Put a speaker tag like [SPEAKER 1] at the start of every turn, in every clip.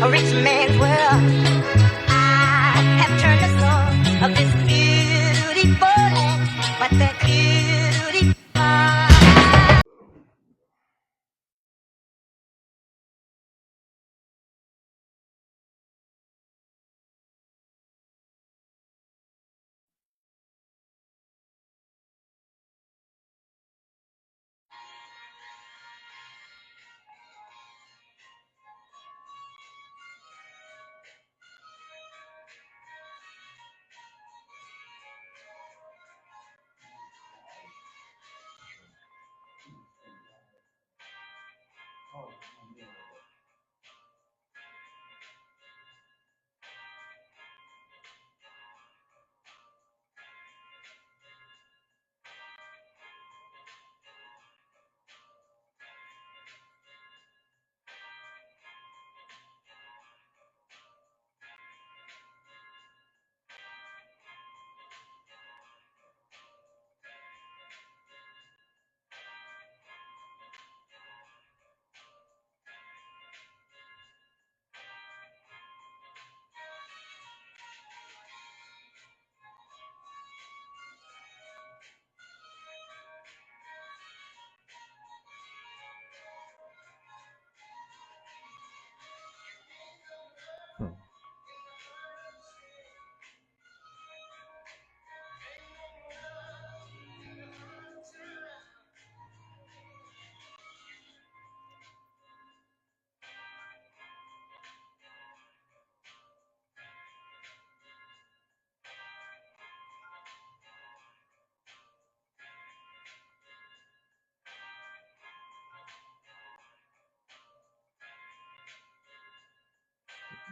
[SPEAKER 1] a rich man's world. I have turned the soul of this beautiful land, but that beauty.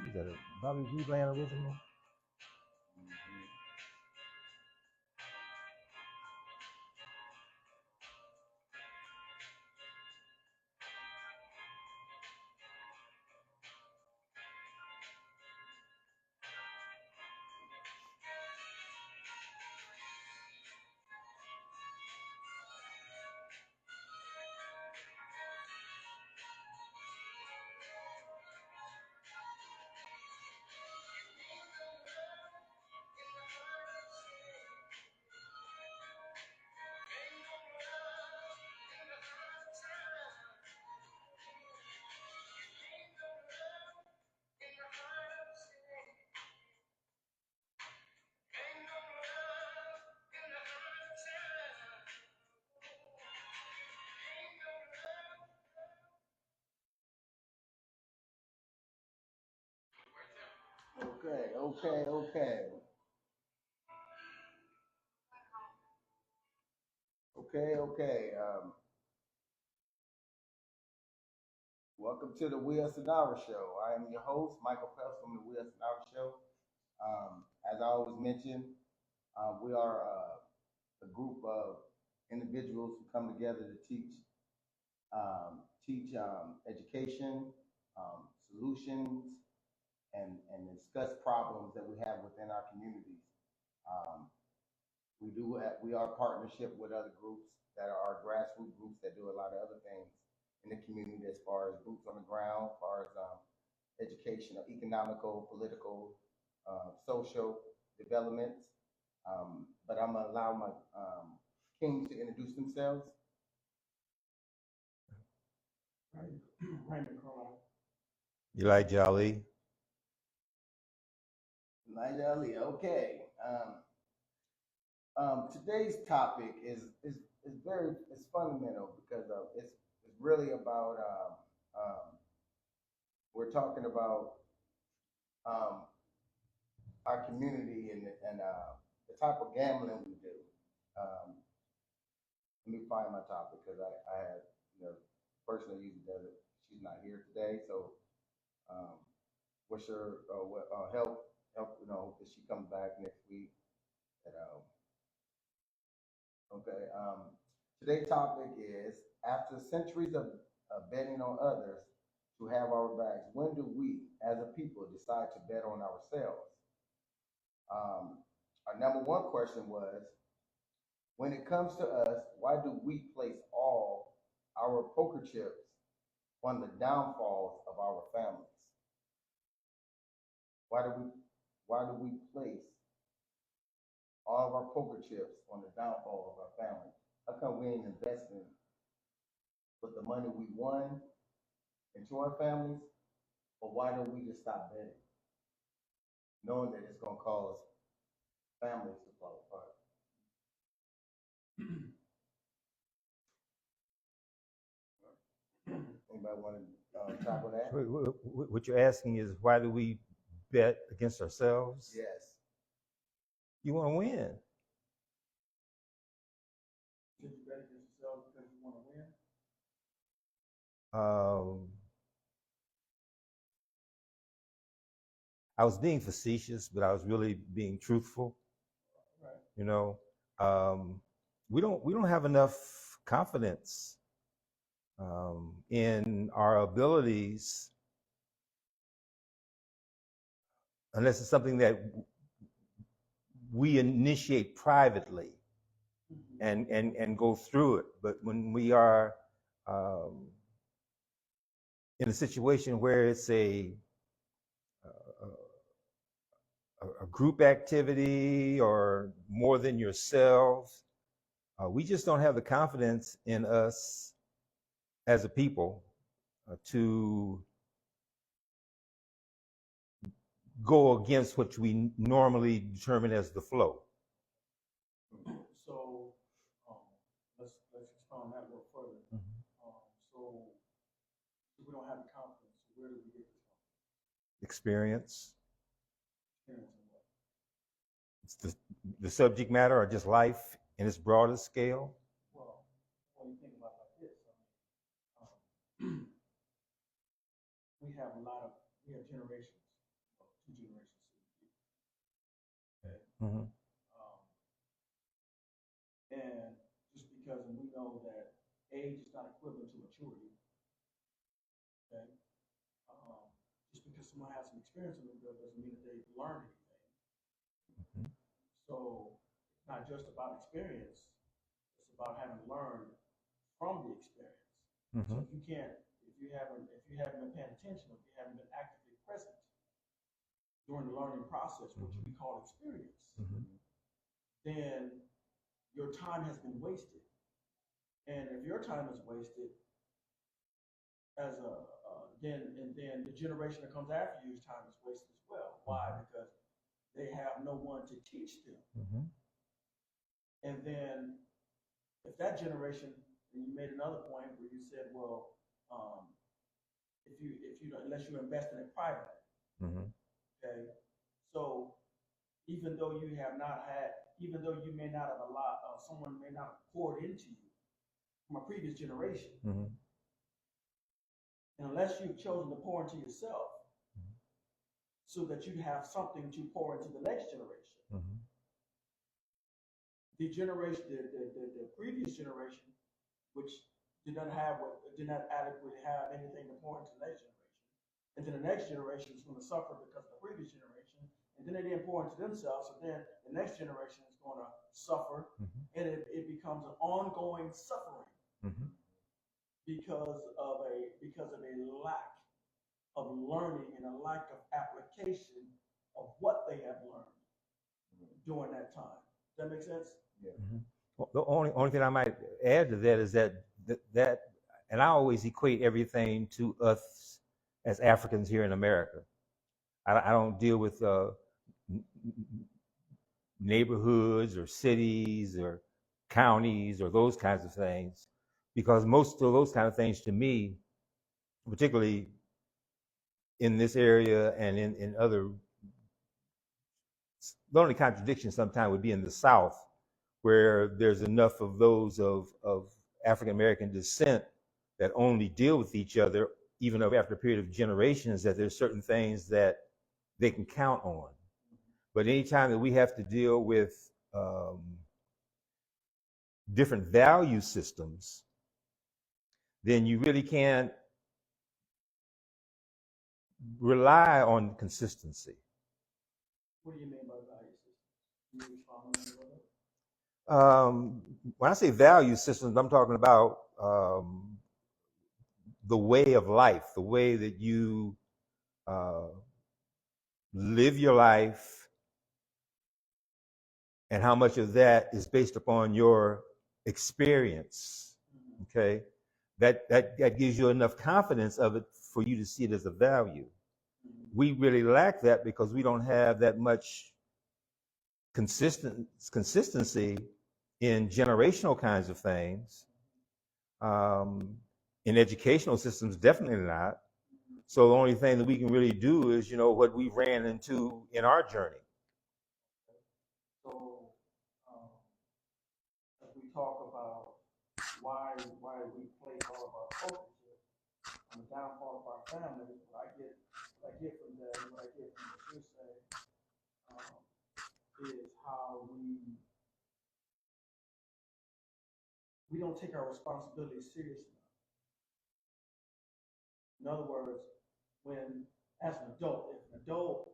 [SPEAKER 2] Is that a Bobby V Land original?
[SPEAKER 3] Okay. Welcome to the WUAO Show. I am your host, Michael Phelps from the WUAO Show. As I always mention, we are a group of individuals who come together to teach education, solutions, and discuss problems that we have within our communities. Um, we are partnership with other groups that are our grassroots groups that do a lot of other things in the community as far as boots on the ground, as far as educational, economical, political, social developments. But I'm gonna allow my kings to introduce themselves.
[SPEAKER 2] Elijah Ali.
[SPEAKER 3] Elijah Ali. Okay. Today's topic is very it's fundamental because it's really about we're talking about um, our community and the type of gambling we do. Um, Let me find my topic because I had the person that usually does it. She's not here today, so um, wish her help if she comes back next week. And, okay. Today's topic is after centuries of betting on others to have our backs. When do we, as a people, decide to bet on ourselves? Um, our number one question was, when it comes to us, why do we place all our poker chips on the downfalls of our families? Why do we place all of our poker chips on the downfall of our family? How come we ain't investing with the money we won into our families? Or why don't we just stop betting, knowing that it's gonna cause families to fall apart? Anybody want to tackle that?
[SPEAKER 2] What you're asking is, why do we bet against ourselves?
[SPEAKER 3] Yes.
[SPEAKER 2] You want to win.
[SPEAKER 3] Should you bet against yourself because you want to win?
[SPEAKER 2] I was being facetious, but I was really being truthful.
[SPEAKER 3] Right.
[SPEAKER 2] You know, we don't have enough confidence in our abilities unless it's something that we initiate privately and go through it. But when we are in a situation where it's a group activity or more than yourselves, we just don't have the confidence in us as a people to go against what we normally determine as the flow.
[SPEAKER 4] So let's expound that a little further. So we don't have the confidence. So where do we get this from?
[SPEAKER 2] Experience.
[SPEAKER 4] Experience in what?
[SPEAKER 2] It's the subject matter, or just life in its broadest scale.
[SPEAKER 4] Well, when you think about it like this, we have generations, well, 2 generations. Okay. And just because, and we know that age is not equivalent to maturity. Okay. Just because someone has some experience in the field doesn't mean that they've learned anything. So it's not just about experience; it's about having learned from the experience. So if you haven't been paying attention, if you haven't been actively present during the learning process, which we call experience, then your time has been wasted. And if your time is wasted, then the generation that comes after you's time is wasted as well. Why? Because they have no one to teach them. And then if that generation, and you made another point where you said, well, if you don't, unless you invest in it privately, okay. So even though you may not have allowed, someone may not have poured into you from a previous generation, and unless you've chosen to pour into yourself, so that you have something to pour into the next generation. The previous generation, which did not adequately have anything to pour into the next generation, and then the next generation is going to suffer because of the previous generation, and then they didn't pour into themselves, so then the next generation is going to suffer, and it becomes an ongoing suffering because of a lack of learning and a lack of application of what they have learned during that time. Does that make sense?
[SPEAKER 3] Yeah.
[SPEAKER 2] Well, the only thing I might add to that is that and I always equate everything to us as Africans here in America. I don't deal with neighborhoods or cities or counties or those kinds of things, because most of those kind of things, to me, particularly in this area and in other, the only contradiction sometimes would be in the South, where there's enough of those of African American descent that only deal with each other, even after a period of generations, that there's certain things that they can count on. But anytime that we have to deal with different value systems, then you really can't rely on consistency.
[SPEAKER 4] What do you mean by value systems? Can you respond to that?
[SPEAKER 2] When I say value systems, I'm talking about the way of life, the way that you live your life, and how much of that is based upon your experience. Okay, that gives you enough confidence of it for you to see it as a value. We really lack that because we don't have that much consistency in generational kinds of things. In educational systems, definitely not. So the only thing that we can really do is, what we ran into in our journey.
[SPEAKER 4] So, as we talk about why we place all of our focus on the downfall of our families, what I get from that, and what I get from what you say, is how we don't take our responsibility seriously. In other words, when as an adult, if an adult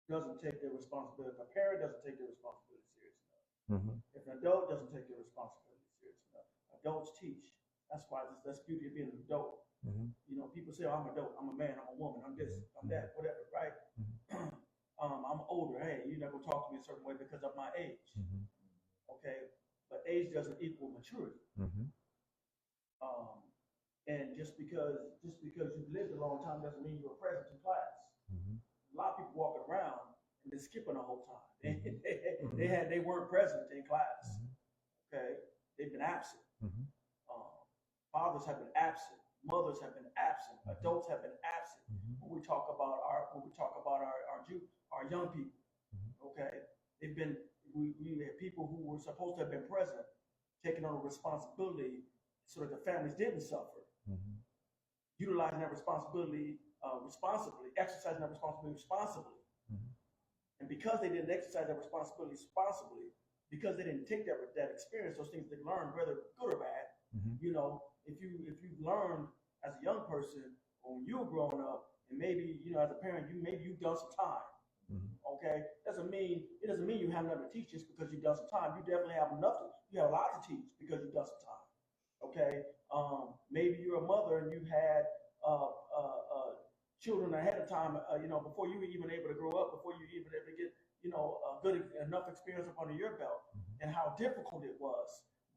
[SPEAKER 4] doesn't take their responsibility, if a parent doesn't take their responsibility seriously enough, if an adult doesn't take their responsibility seriously enough, adults teach. That's why that's the beauty of being an adult. People say, oh, I'm an adult, I'm a man, I'm a woman, I'm this, I'm that, whatever, right? I'm older. Hey, you're not gonna talk to me a certain way because of my age. Okay, but age doesn't equal maturity. And just because you've lived a long time doesn't mean you're present in class. A lot of people walking around and they're skipping the whole time. They weren't present in class. Okay, they've been absent. Fathers have been absent. Mothers have been absent. Adults have been absent. When we talk about our young people, okay, we have people who were supposed to have been present, taking on a responsibility so that the families didn't suffer. Utilizing that responsibility responsibly, exercising that responsibility responsibly. And because they didn't exercise that responsibility responsibly, because they didn't take that experience, those things they learned, whether good or bad, if you've learned as a young person or when you were growing up, and maybe as a parent, you've done some time. Okay, it doesn't mean you have enough to teach just because you've done some time. You definitely have enough. You have a lot to teach because you've done some time. Okay, maybe you're a mother and you had children ahead of time. Before you were even able to grow up, before you were even able to get a good enough experience up under your belt, and how difficult it was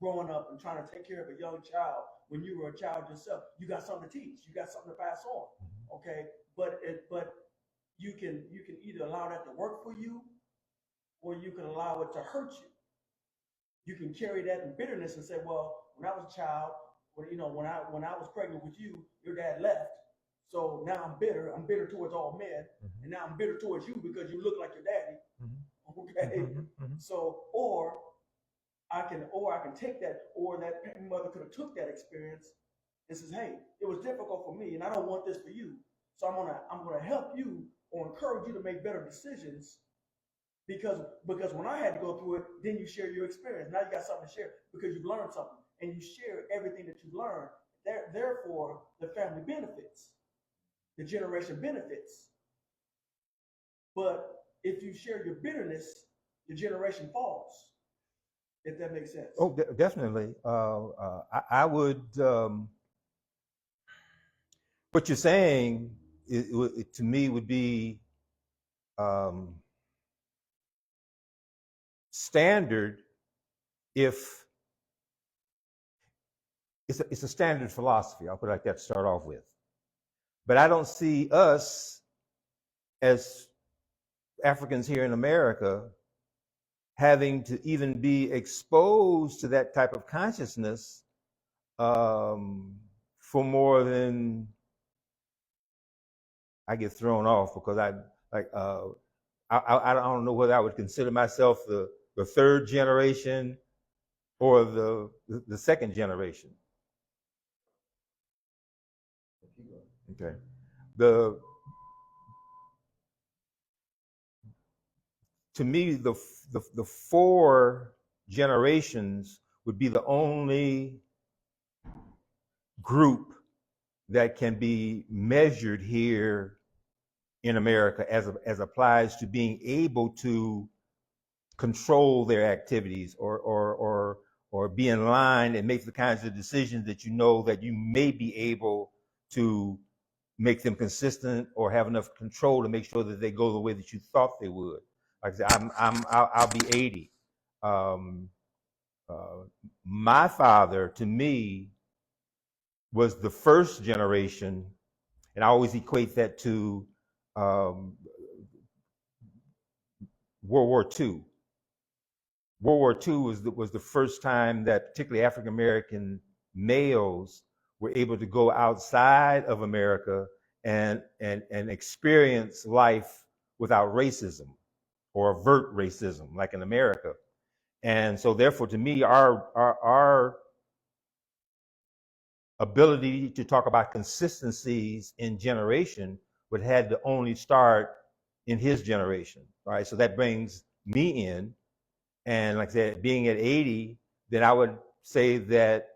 [SPEAKER 4] growing up and trying to take care of a young child when you were a child yourself. You got something to teach. You got something to pass on. Okay, but you can either allow that to work for you, or you can allow it to hurt you. You can carry that in bitterness and say, well, when I was a child, when I was pregnant with you, your dad left. So now I'm bitter. I'm bitter towards all men, and now I'm bitter towards you because you look like your daddy. Okay, so or I can take that, or that mother could have took that experience and says, hey, it was difficult for me, and I don't want this for you. So I'm gonna help you or encourage you to make better decisions. Because when I had to go through it, then you share your experience. Now you got something to share because you've learned something, and you share everything that you've learned. Therefore, the family benefits, the generation benefits. But if you share your bitterness, the generation falls. If that makes sense.
[SPEAKER 2] Oh, definitely. I would. What you're saying, to me, would be standard if it's a standard philosophy. I'll put it like that to start off with. But I don't see us as Africans here in America having to even be exposed to that type of consciousness for more than I get thrown off because I don't know whether I would consider myself the third generation or the second generation. Okay. To me, the four generations would be the only group that can be measured here in America as applies to being able to control their activities or be in line and make the kinds of decisions that you know that you may be able to make them consistent or have enough control to make sure that they go the way that you thought they would. Like I said, I'll be 80. Um, my father, to me, was the first generation, and I always equate that to World War II. World War II was the first time that particularly African American males were able to go outside of America and experience life without racism or avert racism, like in America. And so, therefore, to me, our ability to talk about consistencies in generation would had to only start in his generation, right? So that brings me in. And like I said, being at 80, then I would say that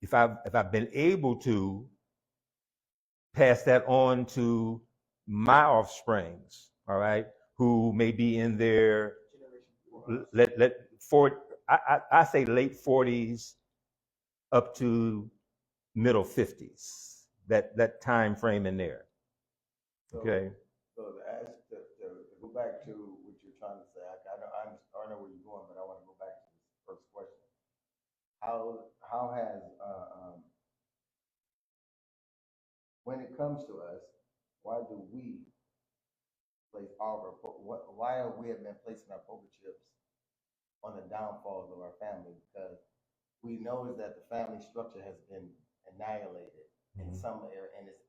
[SPEAKER 2] if I've been able to pass that on to my offsprings, all right, who may be in their I say late 40s up to middle 50s, that time frame in there. Okay.
[SPEAKER 3] So to go back to what you're trying to say, I know where you're going, but I want to go back to this first question. How has when it comes to us, why do we place why have we been placing our poker chips on the downfalls of our family? Because we know that the family structure has been annihilated in some area, and it's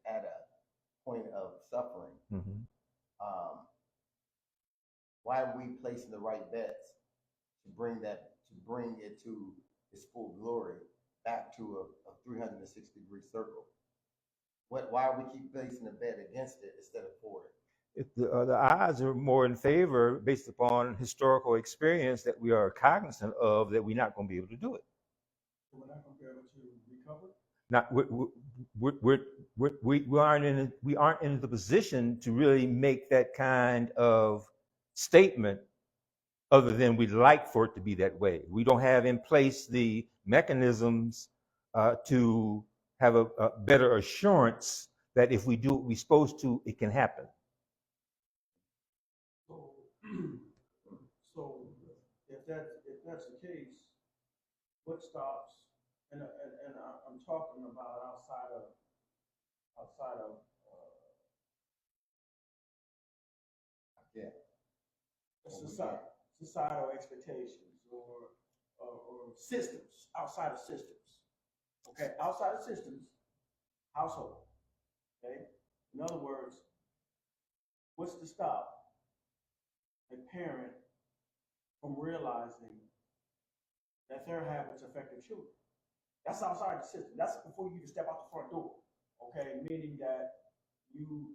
[SPEAKER 3] at a point of suffering. Why are we placing the right bets to bring it to its full glory, back to a 360-degree circle? Why we keep placing the bet against it instead of for it?
[SPEAKER 2] The odds are more in favor based upon historical experience that we are cognizant of that we're not going to be able to do it.
[SPEAKER 4] So we're not going to be able to recover?
[SPEAKER 2] Not, we aren't in the position to really make that kind of statement, other than we'd like for it to be that way. We don't have in place the mechanisms to have a better assurance that if we do what we're supposed to, it can happen.
[SPEAKER 4] So if that's the case, what stops? And I'm talking about outside of societal expectations or systems, outside of systems. Okay, outside of systems, household. Okay, in other words, what's to stop a parent from realizing that their habits affect their children? That's outside the system. That's before you even step out the front door. Okay, meaning that you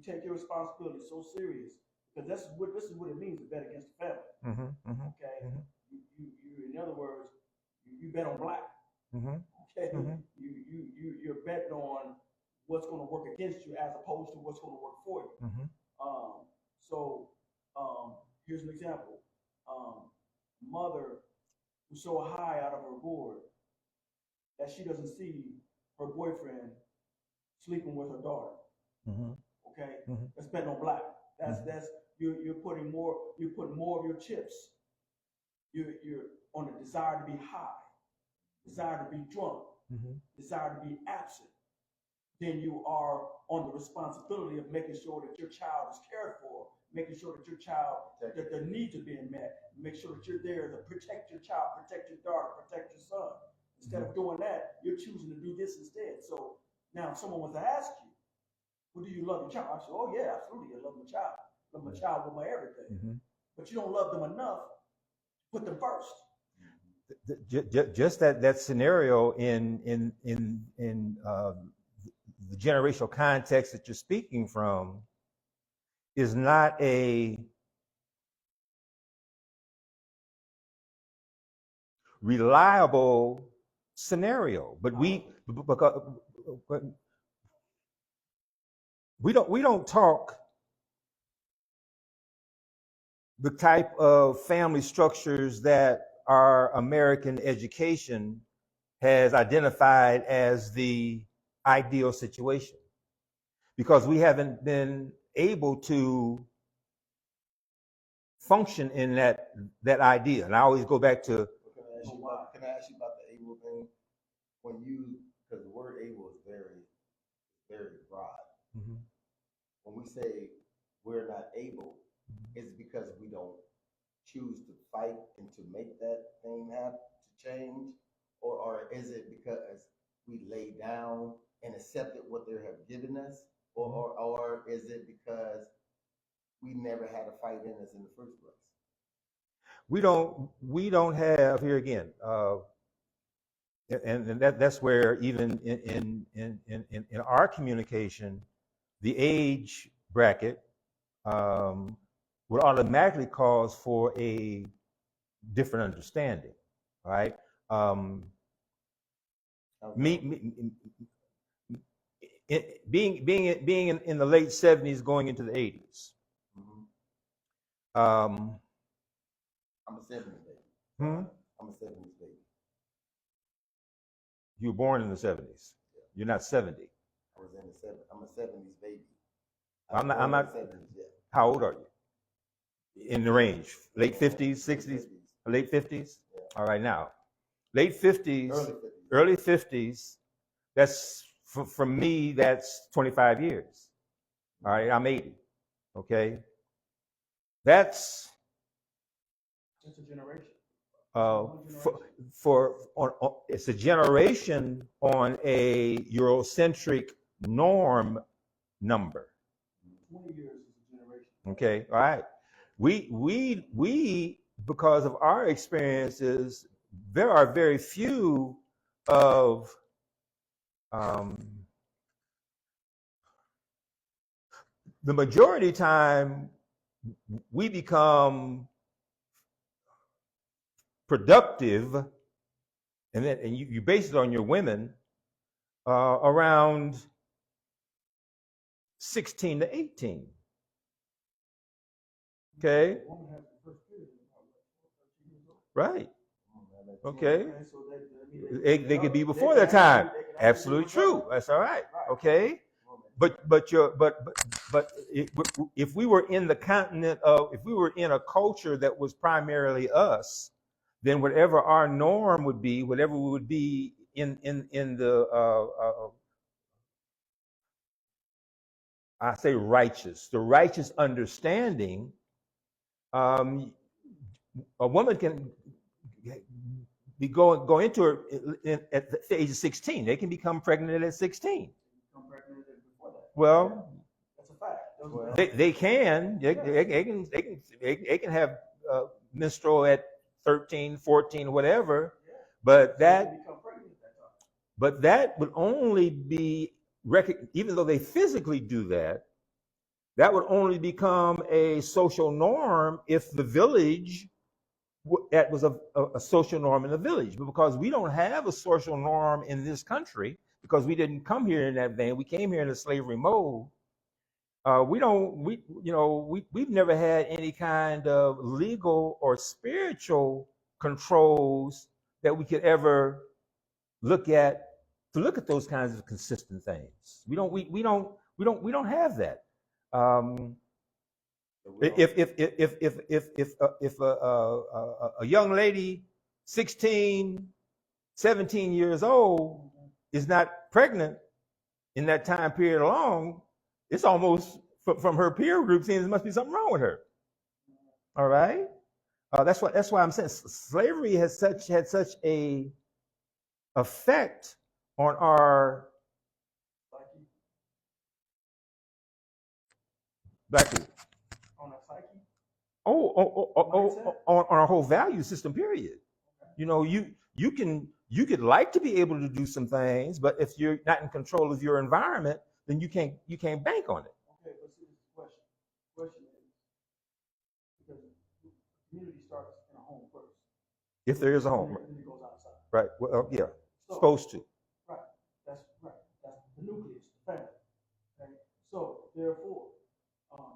[SPEAKER 4] take your responsibility so serious, because this is what it means to bet against the family. Okay, you in other words, you bet on black. Okay, you're betting on what's going to work against you as opposed to what's going to work for you. So here's an example. Mother who's so high out of her gourd that she doesn't see her boyfriend sleeping with her daughter. Okay, that's betting on black. That's you're putting more of your chips. You're on a desire to be high, desire to be drunk, desire to be absent. Then you are on the responsibility of making sure that your child is cared for, making sure that your child, that their needs are being met, make sure that you're there to protect your child, protect your daughter, protect your son. Instead of doing that, you're choosing to do this instead. So now if someone was to ask you, well, do you love your child? I say, oh yeah, absolutely, I love my child. I love my child with my everything. But you don't love them enough to put them first.
[SPEAKER 2] Just that scenario in the generational context that you're speaking from is not a reliable scenario, but we don't talk the type of family structures that our American education has identified as the ideal situation because we haven't been able to function in that idea. And I always go back to
[SPEAKER 3] Can I ask you about the able thing? When you, because the word able is very, very broad.
[SPEAKER 2] Mhm.
[SPEAKER 3] When we say we're not able, is it because we don't choose to fight and to make that thing happen, to change? Or is it because we lay down and accepted what they have given us? Or is it because we never had a fight in us in the first place?
[SPEAKER 2] we don't have here again, and that's where even in our communication, the age bracket would automatically cause for a different understanding, right? Being in the late 70s, going into the 80s.
[SPEAKER 3] I'm a 70s baby.
[SPEAKER 2] Hmm?
[SPEAKER 3] I'm a 70s baby.
[SPEAKER 2] You were born in the 70s.
[SPEAKER 3] Yeah.
[SPEAKER 2] You're not 70.
[SPEAKER 3] I was in the 70s. I'm a 70s baby.
[SPEAKER 2] I'm not.
[SPEAKER 3] 70s yet.
[SPEAKER 2] How old are you? In the range, late 50s, 60s, late 50s.
[SPEAKER 3] Yeah.
[SPEAKER 2] All right, now, late 50s,
[SPEAKER 3] early 50s.
[SPEAKER 2] early 50s. That's for me. That's 25 years. All right, I'm 80. Okay, that's
[SPEAKER 4] It's a generation.
[SPEAKER 2] it's a generation on a Eurocentric norm number.
[SPEAKER 4] 20 years is a generation.
[SPEAKER 2] Okay, all right. We because of our experiences, there are very few of the majority time we become productive, and you base it on your women around 16 to 18. Okay.
[SPEAKER 4] The woman has the first period in about 13 years old.
[SPEAKER 2] Right. Okay.
[SPEAKER 4] So
[SPEAKER 2] They could be before that time. Absolutely true. That's all right. Okay. But if we were in the continent of, if we were in a culture that was primarily us, then whatever our norm would be, whatever would be in the I say righteous, the righteous understanding, a woman can go into her at the age of 16. They can become pregnant at 16.
[SPEAKER 4] Become pregnant before that.
[SPEAKER 2] Well,
[SPEAKER 4] that's a fact.
[SPEAKER 2] Well, they can have menstrual at 13, 14, whatever, but that would only be even though they physically do that, that would only become a social norm if the village that was a social norm in the village. But because we don't have a social norm in this country, because we didn't come here in that vein, we came here in a slavery mode. We've never had any kind of legal or spiritual controls that we could ever look at those kinds of consistent things. We don't have that. If a young lady 16, 17 years old is not pregnant in that time period alone, it's almost from her peer group saying there must be something wrong with her. All right, that's why I'm saying slavery has had such a effect on our black people.
[SPEAKER 4] On our psyche.
[SPEAKER 2] On our whole value system. Period. Okay. You know, you could like to be able to do some things, but if you're not in control of your environment, then you can't bank on it.
[SPEAKER 4] Okay, but see, this is the question. Question is, because the community starts in a home first.
[SPEAKER 2] If there is a home,
[SPEAKER 4] and then it goes outside.
[SPEAKER 2] Right. Well, yeah. Supposed to.
[SPEAKER 4] Right. That's right. That's the nucleus, the family. Okay. So therefore,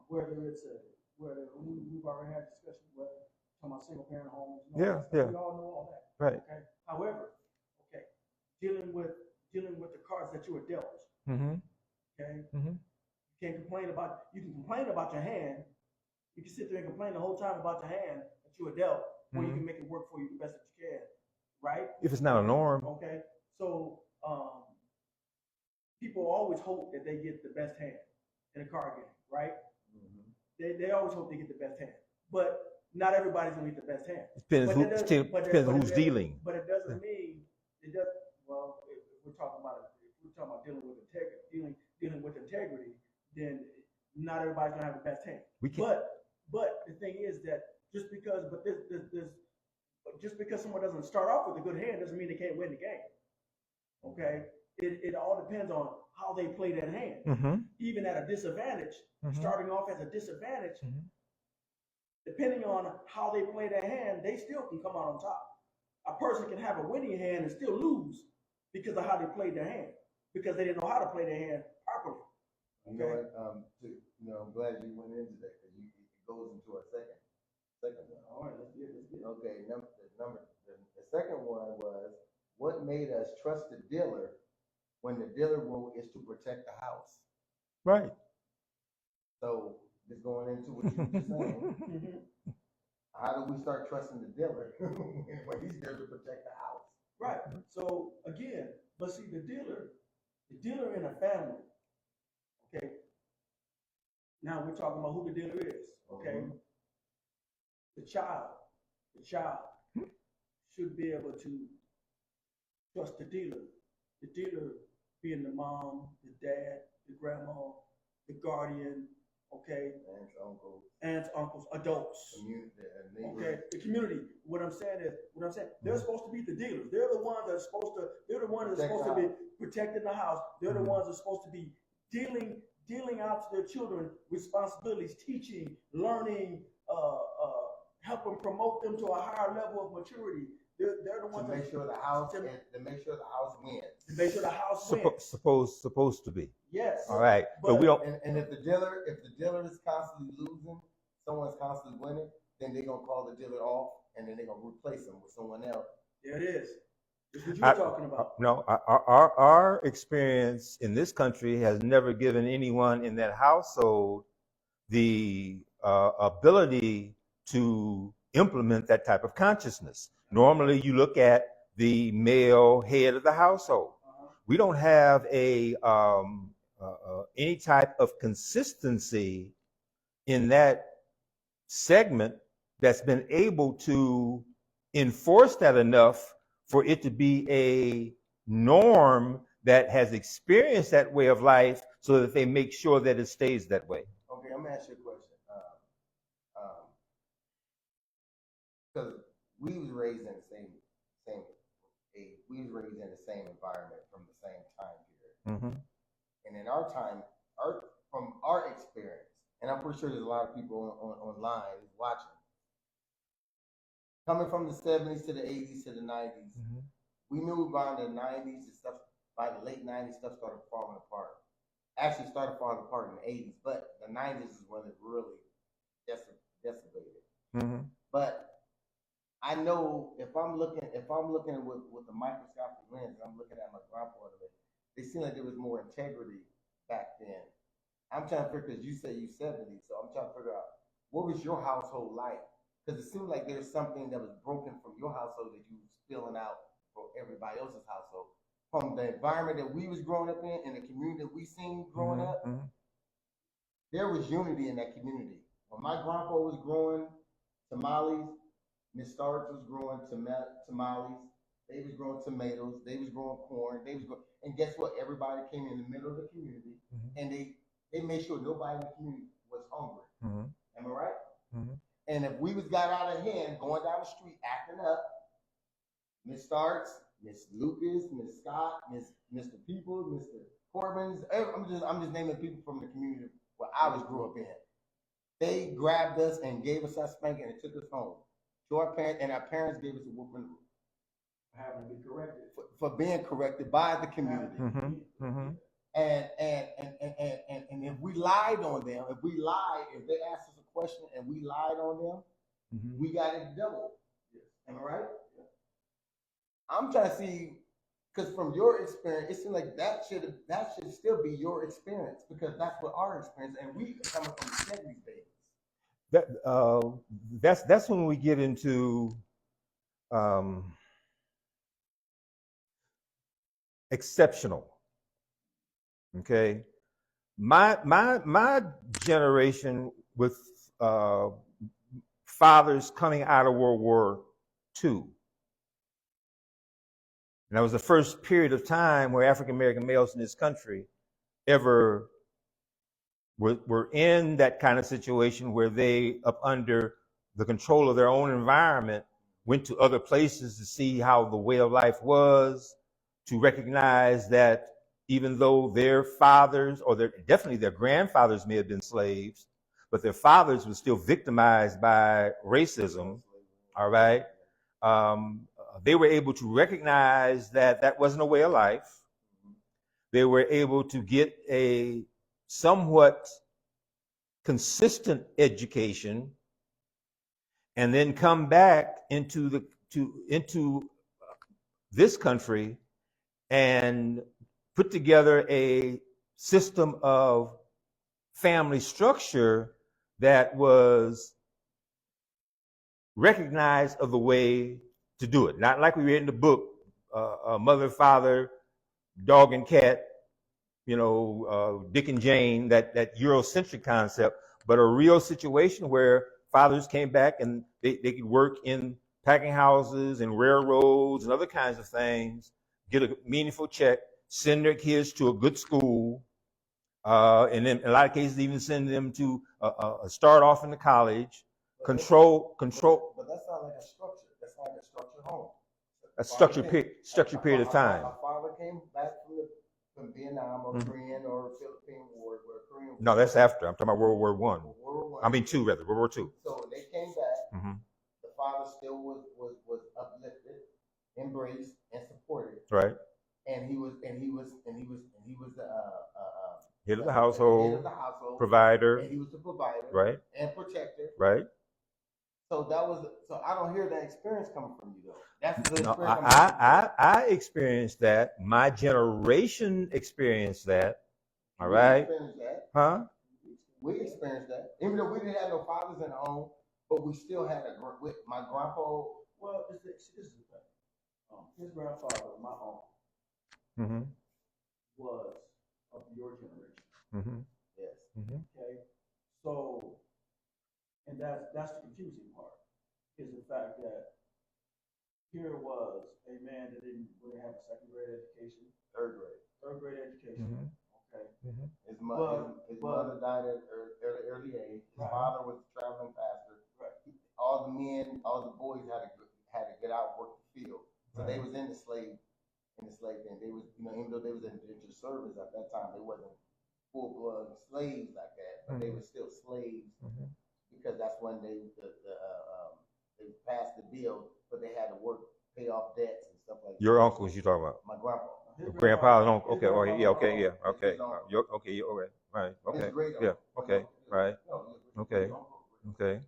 [SPEAKER 4] whether we've already had discussion whether talking about single parent homes.
[SPEAKER 2] Yeah.
[SPEAKER 4] We all know all that.
[SPEAKER 2] Right.
[SPEAKER 4] Okay. However, dealing with dealing with the cards that you were dealt.
[SPEAKER 2] Mm-hmm.
[SPEAKER 4] Okay,
[SPEAKER 2] Mm-hmm.
[SPEAKER 4] you can complain about your hand. You can sit there and complain the whole time about your hand that you were dealt, or you can make it work for you the best that you can, right?
[SPEAKER 2] If it's not a norm.
[SPEAKER 4] Okay, so people always hope that they get the best hand in a card game, right? They always hope they get the best hand, but not everybody's gonna get the best hand.
[SPEAKER 2] Depends on who's dealing.
[SPEAKER 4] But it doesn't mean it does. Well, if we're talking about dealing with integrity, then not everybody's gonna have the best hand. But the thing is that just because someone doesn't start off with a good hand doesn't mean they can't win the game. Okay, it all depends on how they play that hand.
[SPEAKER 2] Mm-hmm.
[SPEAKER 4] Even at a disadvantage, starting off as a disadvantage, depending on how they play that hand, they still can come out on top. A person can have a winning hand and still lose because of how they played their hand, because they didn't know how to play their hand properly.
[SPEAKER 3] You know what? I'm glad you went into that because it goes into our second one.
[SPEAKER 4] All right, let's get it.
[SPEAKER 3] Okay, the second one was what made us trust the dealer when the dealer role is to protect the house.
[SPEAKER 2] Right.
[SPEAKER 3] So just going into what you were just saying, how do we start trusting the dealer when he's there to protect the house?
[SPEAKER 4] Right. So again, but see the dealer in a family. Okay. Now we're talking about who the dealer is. Okay. The child should be able to trust the dealer. The dealer being the mom, the dad, the grandma, the guardian, okay? Aunts, uncles, adults. Okay, the community. What I'm saying, they're supposed to be the dealers. They're the ones that are supposed to be protecting the house. They're the ones that are supposed to be dealing out to their children responsibilities, teaching, learning, helping promote them to a higher level of maturity. They're the ones
[SPEAKER 3] to make sure the house wins.
[SPEAKER 4] To make sure the house wins.
[SPEAKER 2] Supposed to be.
[SPEAKER 4] Yes.
[SPEAKER 2] All right. But we don't.
[SPEAKER 3] And if the dealer is constantly losing, someone's constantly winning, then they're gonna call the dealer off, and then they're gonna replace him with someone else.
[SPEAKER 4] There it is. That's what you're talking about.
[SPEAKER 2] No, our experience in this country has never given anyone in that household the ability to implement that type of consciousness. Normally, you look at the male head of the household. We don't have any type of consistency in that segment that's been able to enforce that enough for it to be a norm that has experienced that way of life so that they make sure that it stays that way.
[SPEAKER 3] Okay, I'm gonna ask you a question. Because we was raised in the same age. We was raised in the same environment from the same time period. And in our time, from our experience, and I'm pretty sure there's a lot of people online watching, coming from the 70s to the 80s to the 90s, we knew by the 90s and stuff, by the late 90s, stuff started falling apart. Actually started falling apart in the 80s, but the 90s is when it really decimated. But I know if I'm looking with the microscopic lens, I'm looking at my grandpa, it seemed like there was more integrity back then. I'm trying to figure, because you say you're 70, so I'm trying to figure out what was your household like? Because it seemed like there's something that was broken from your household that you was spilling out for everybody else's household. From the environment that we was growing up in and the community that we seen growing up, there was unity in that community. When my grandpa was growing tamales, Miss Starks was growing tamales, they was growing tomatoes, they was growing corn, and guess what? Everybody came in the middle of the community, and they made sure nobody in the community was hungry. Am I right? And if we got out of hand, going down the street acting up, Miss Starks, Miss Lucas, Miss Scott, Mr. People, Mr. Corbin's, I'm just naming people from the community where I grew up in. They grabbed us and gave us our spanking and took us home to our parents, and our parents gave us a whooping
[SPEAKER 4] Having to be corrected
[SPEAKER 3] for being corrected by the community. And if we lied on them, if they asked us a question and we lied on them, we got it double. Am I right? I'm trying to see Because from your experience, it seems like that should still be your experience, because that's what our experience, and we coming from the 70s days.
[SPEAKER 2] That's when we get into exceptional. Okay, my generation with fathers coming out of World War II. And that was the first period of time where African American males in this country ever were in that kind of situation where they, up under the control of their own environment, went to other places to see how the way of life was, to recognize that even though their fathers, or definitely their grandfathers may have been slaves, but their fathers were still victimized by racism, all right? They were able to recognize that that wasn't a way of life. They were able to get a somewhat consistent education and then come back into this country and put together a system of family structure that was recognized of the way to do it. Not like we read in the book, mother, father, dog and cat, Dick and Jane, that Eurocentric concept, but a real situation where fathers came back and they could work in packing houses and railroads and other kinds of things, get a meaningful check, send their kids to a good school, and then in a lot of cases even send them to start off in the college, control.
[SPEAKER 3] But that's not like a structure. That's like a structured home.
[SPEAKER 2] A structured period of time.
[SPEAKER 3] Our father came back from Vietnam or Korean or Philippine War, where Korean.
[SPEAKER 2] No, that's after. I'm talking about World War I.
[SPEAKER 3] World War I.
[SPEAKER 2] I mean, two rather. World War II.
[SPEAKER 3] So when they came back, the father still was uplifted, embraced, and supported.
[SPEAKER 2] Right.
[SPEAKER 3] And he was the
[SPEAKER 2] head of the household, provider.
[SPEAKER 3] And he was the provider.
[SPEAKER 2] Right.
[SPEAKER 3] And protector.
[SPEAKER 2] Right.
[SPEAKER 3] So I don't hear that experience coming from you though. That's the experience.
[SPEAKER 2] No, I experienced that. My generation experienced that. All right.
[SPEAKER 3] We experienced that.
[SPEAKER 2] Huh?
[SPEAKER 3] We experienced that. Even though we didn't have no fathers in the home, but we still had my grandpa.
[SPEAKER 4] Well, this is the thing. His grandfather, my uncle, was of your generation.
[SPEAKER 3] Yes.
[SPEAKER 4] Okay. So, and that's the confusing part, is the fact that here was a man that didn't really have a second grade education.
[SPEAKER 3] Third grade
[SPEAKER 4] education. Okay.
[SPEAKER 3] His mother died at early age. His father was a traveling pastor.
[SPEAKER 4] Right.
[SPEAKER 3] All the men, all the boys had to get out and work the field. So they was in the slave thing. They was, even though they was in service at that time, they wasn't full blood slaves like that, but they were still slaves because that's when they passed the bill, but they had to work, pay off debts and stuff like that.
[SPEAKER 2] Your uncles you talking about?
[SPEAKER 3] My grandpa.
[SPEAKER 2] Grandpa's uncle. Okay. Oh yeah. Okay. Yeah. Okay. Okay. All right. Right. Okay. Yeah. Okay. Right. Okay. Okay.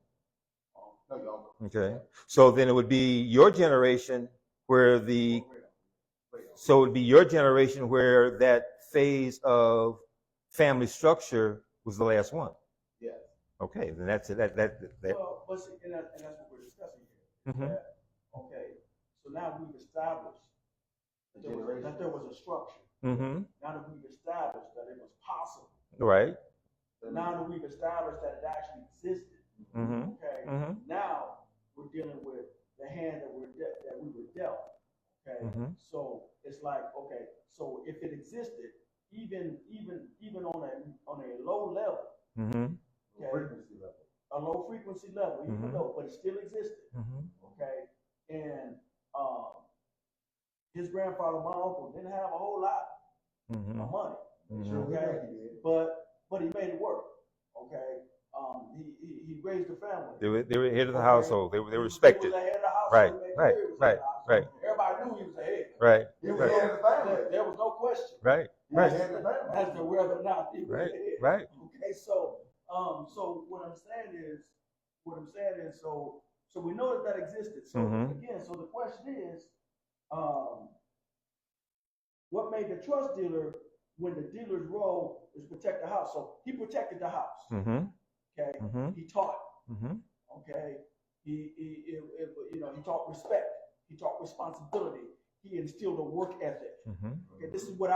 [SPEAKER 2] Okay. So then it would be your generation where that phase of family structure was the last one.
[SPEAKER 3] Yes.
[SPEAKER 2] Okay, then that's it. That.
[SPEAKER 4] Well, but see, and that's what we're discussing here. That, okay, so now we've established that there was a structure. Now that we've established that it was possible.
[SPEAKER 2] Right.
[SPEAKER 4] Now that we've established that it actually existed. Okay. Now we're dealing with the hand that we were dealt. Okay. So it's like, okay, so if it existed, even on a low level, okay, frequency level, a low frequency level, even low, but it still existed. Okay, and his grandfather, my uncle, didn't have a whole lot of money. Okay, but he made it work. Okay, he raised a family.
[SPEAKER 2] They were head of the household. They were respected.
[SPEAKER 4] He was the head of the household.
[SPEAKER 2] Right.
[SPEAKER 4] Everybody knew he was the head.
[SPEAKER 2] Right.
[SPEAKER 3] He was the head of the family.
[SPEAKER 4] There was no question.
[SPEAKER 2] Right.
[SPEAKER 4] As to whether or not he was the head.
[SPEAKER 2] Right.
[SPEAKER 4] Okay, so what I'm saying is, so we know that existed. So again, so the question is, what made the trust dealer when the dealer's role is protect the house? So he protected the house.
[SPEAKER 2] Mm-hmm.
[SPEAKER 4] Okay,
[SPEAKER 2] Mm-hmm.
[SPEAKER 4] he taught.
[SPEAKER 2] Mm-hmm.
[SPEAKER 4] Okay, he taught respect. He taught responsibility. He instilled a work ethic.
[SPEAKER 2] Mm-hmm.
[SPEAKER 4] Okay, this is what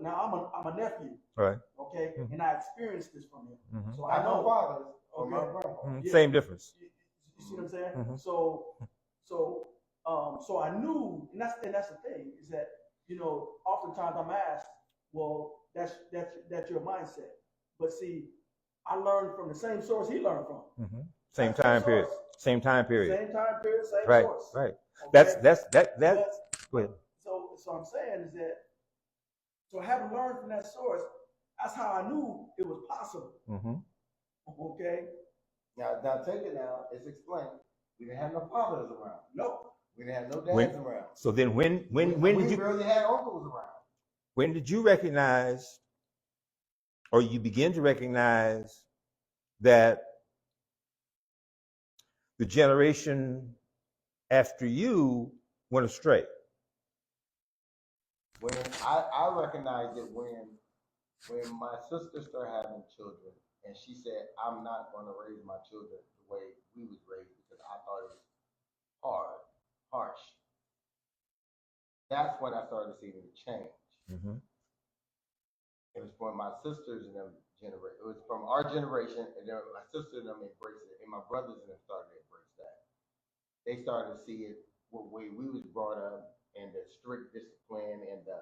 [SPEAKER 4] now I'm a nephew.
[SPEAKER 2] Right.
[SPEAKER 4] Okay,
[SPEAKER 2] Mhm.
[SPEAKER 4] and I experienced this from him.
[SPEAKER 2] Mm-hmm.
[SPEAKER 4] So I know.
[SPEAKER 3] fathers
[SPEAKER 4] Okay.
[SPEAKER 3] my grandpa.
[SPEAKER 2] Mm-hmm.
[SPEAKER 4] Yeah.
[SPEAKER 2] Same difference.
[SPEAKER 4] You see what I'm saying?
[SPEAKER 2] Mhm.
[SPEAKER 4] So I knew, and that's the thing is that oftentimes I'm asked, well, that's your mindset, but see, I learned from the same source he learned from.
[SPEAKER 2] Mm-hmm. Same time period. Same time period.
[SPEAKER 4] Same time period, same
[SPEAKER 2] Right.
[SPEAKER 4] source.
[SPEAKER 2] Right.
[SPEAKER 4] Okay?
[SPEAKER 2] That's go ahead.
[SPEAKER 4] So I'm saying is that, so having learned from that source, that's how I knew it was possible.
[SPEAKER 2] Mm-hmm.
[SPEAKER 4] Okay.
[SPEAKER 3] Now take it now. It's explained. We didn't have no fathers around.
[SPEAKER 4] No.
[SPEAKER 3] We didn't have no dads around.
[SPEAKER 2] So then when
[SPEAKER 3] we
[SPEAKER 2] did you
[SPEAKER 3] barely had uncles around?
[SPEAKER 2] when did you recognize, or you begin to recognize, that the generation after you went astray?
[SPEAKER 3] When I recognized it when my sister started having children, and she said, "I'm not going to raise my children the way we was raised because I thought it was harsh." That's when I started seeing the change.
[SPEAKER 2] Mm-hmm.
[SPEAKER 3] It was from my sisters and them generation. It was from our generation, and then my sister and them embraced it, and my brothers and them started to embrace that. They started to see it the way we was brought up, and the strict discipline, and the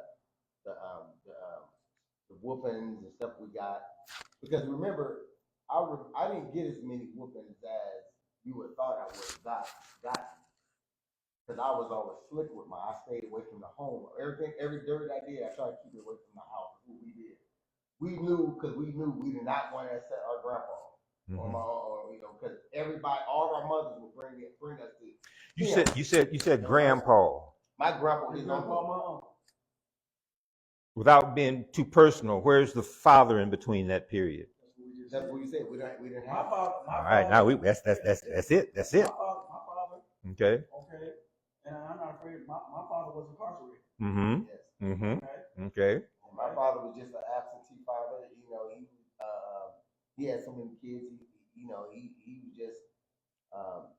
[SPEAKER 3] whoopings and stuff we got. Because remember, I didn't get as many whoopings as you would thought I would have gotten. Because I was always slick with I stayed away from the home. Every dirt I did, I tried to keep it away from the house. What we did. We knew we did not want to upset our grandpa.
[SPEAKER 2] Mm-hmm.
[SPEAKER 3] Because everybody, all our mothers would bring us to.
[SPEAKER 2] You said grandpa.
[SPEAKER 3] My grandpa, his
[SPEAKER 4] Grandpa,
[SPEAKER 3] uncle.
[SPEAKER 4] my uncle.
[SPEAKER 2] Without being too personal, where's the father in between that period?
[SPEAKER 3] That's what you said. We didn't have.
[SPEAKER 4] All
[SPEAKER 2] right, now that's it. That's it.
[SPEAKER 4] My father.
[SPEAKER 2] Okay.
[SPEAKER 4] Okay. And I'm not afraid. My father was incarcerated.
[SPEAKER 2] Mm-hmm.
[SPEAKER 3] Yes.
[SPEAKER 2] Mm-hmm.
[SPEAKER 4] Okay.
[SPEAKER 2] Okay.
[SPEAKER 3] And my father was just an absentee father. He had so many kids. He was just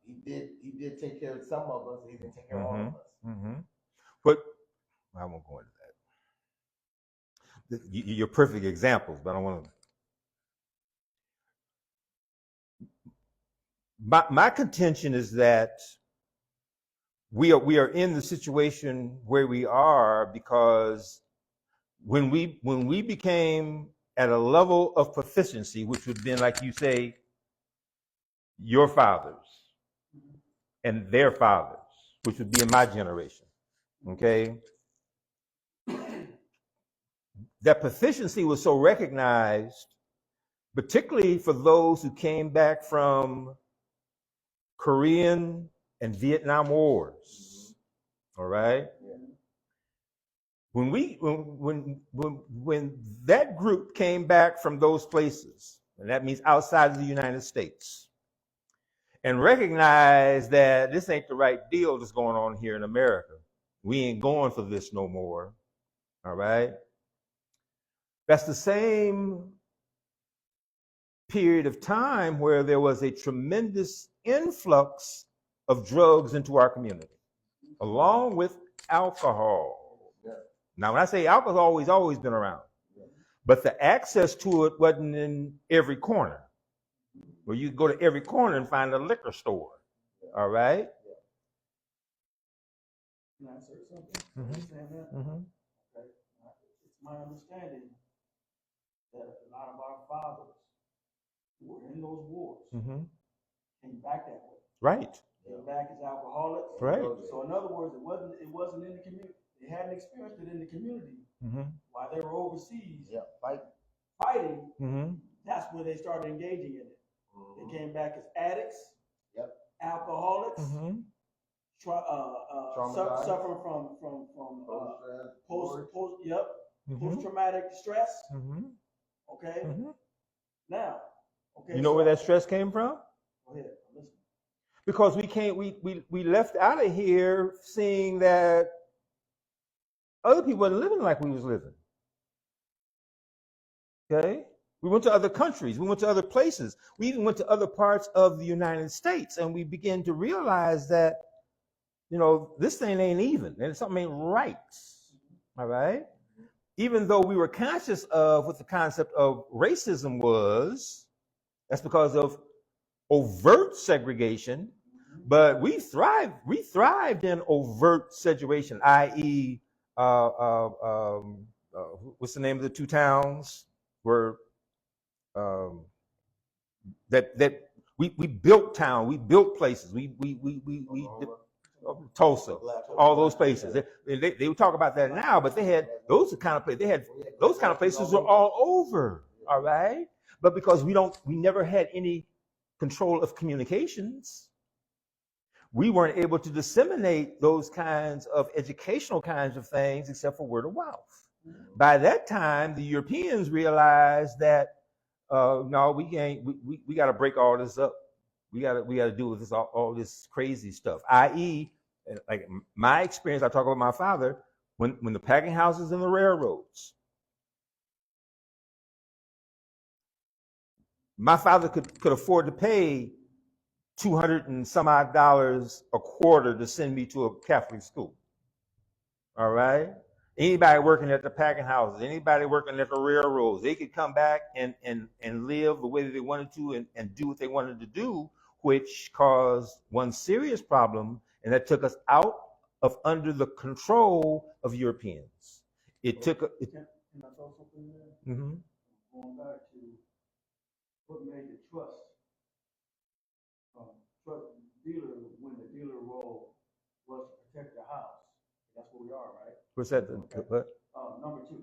[SPEAKER 3] he did take care of some of us. He didn't take care of all of us.
[SPEAKER 2] Mm-hmm. But I won't go into that. You're perfect examples, but I don't want to. My contention is that we are in the situation where we are because when we became at a level of proficiency, which would have been, like you say, your fathers and their fathers, which would be in my generation, okay? That proficiency was so recognized, particularly for those who came back from Korean and Vietnam Wars, all right?
[SPEAKER 3] Yeah.
[SPEAKER 2] When that group came back from those places, and that means outside of the United States, and recognized that this ain't the right deal that's going on here in America. We ain't going for this no more, all right? That's the same period of time where there was a tremendous influx of drugs into our community, along with alcohol.
[SPEAKER 3] Yeah.
[SPEAKER 2] Now, when I say alcohol, it's always been around, but the access to it wasn't in every corner. Where you go to every corner and find a liquor store, all right?
[SPEAKER 4] Can I say something?
[SPEAKER 2] Mm-hmm.
[SPEAKER 4] Understand that?
[SPEAKER 2] Mm-hmm.
[SPEAKER 4] Okay. It's my understanding that a lot of our fathers who were in those wars came back that way.
[SPEAKER 2] Right.
[SPEAKER 4] Came back as alcoholics.
[SPEAKER 2] Right.
[SPEAKER 4] So in other words, it wasn't in the community. They hadn't experienced it in the community while they were overseas.
[SPEAKER 3] Yeah.
[SPEAKER 4] Fighting.
[SPEAKER 2] Mm-hmm.
[SPEAKER 4] That's where they started engaging in it. They came back as addicts.
[SPEAKER 3] Yep.
[SPEAKER 4] Alcoholics.
[SPEAKER 2] Mm-hmm.
[SPEAKER 4] Suffering from post-traumatic stress.
[SPEAKER 2] Mm-hmm.
[SPEAKER 4] Okay.
[SPEAKER 2] Mm-hmm.
[SPEAKER 4] Now, okay.
[SPEAKER 2] You know where that stress came from?
[SPEAKER 4] Go ahead. I'm listening.
[SPEAKER 2] Because we left out of here seeing that Other people weren't living like we was living. Okay? We went to other countries. We went to other places. We even went to other parts of the United States, and we began to realize that, this thing ain't even, and something ain't right. All right? Even though we were conscious of what the concept of racism was, that's because of overt segregation, but we thrived in overt segregation, i.e., what's the name of the two towns where that we built town, we built places, we Tulsa, all those places. They would talk about that now, but they had those kind of places. They had those kind of places were all over. All right, but because we never had any control of communications, we weren't able to disseminate those kinds of educational kinds of things except for word of mouth. By that time, the Europeans realized that no, we can't. We got to break all this up. We got to do with this all this crazy stuff. I.e., like my experience, I talk about my father when the packing houses and the railroads. My father could afford to pay $200 and some odd a quarter to send me to a Catholic school. All right. Anybody working at the packing houses, anybody working at the railroads, they could come back and live the way that they wanted to and do what they wanted to do, which caused one serious problem, and that took us out of under the control of Europeans. It took.
[SPEAKER 4] Can I throw something there?
[SPEAKER 2] Mm-hmm.
[SPEAKER 4] Going back to what made the trust dealer when the dealer role was to protect the house. That's where we are, right?
[SPEAKER 2] What's that?
[SPEAKER 4] Okay.
[SPEAKER 2] What?
[SPEAKER 4] Number two,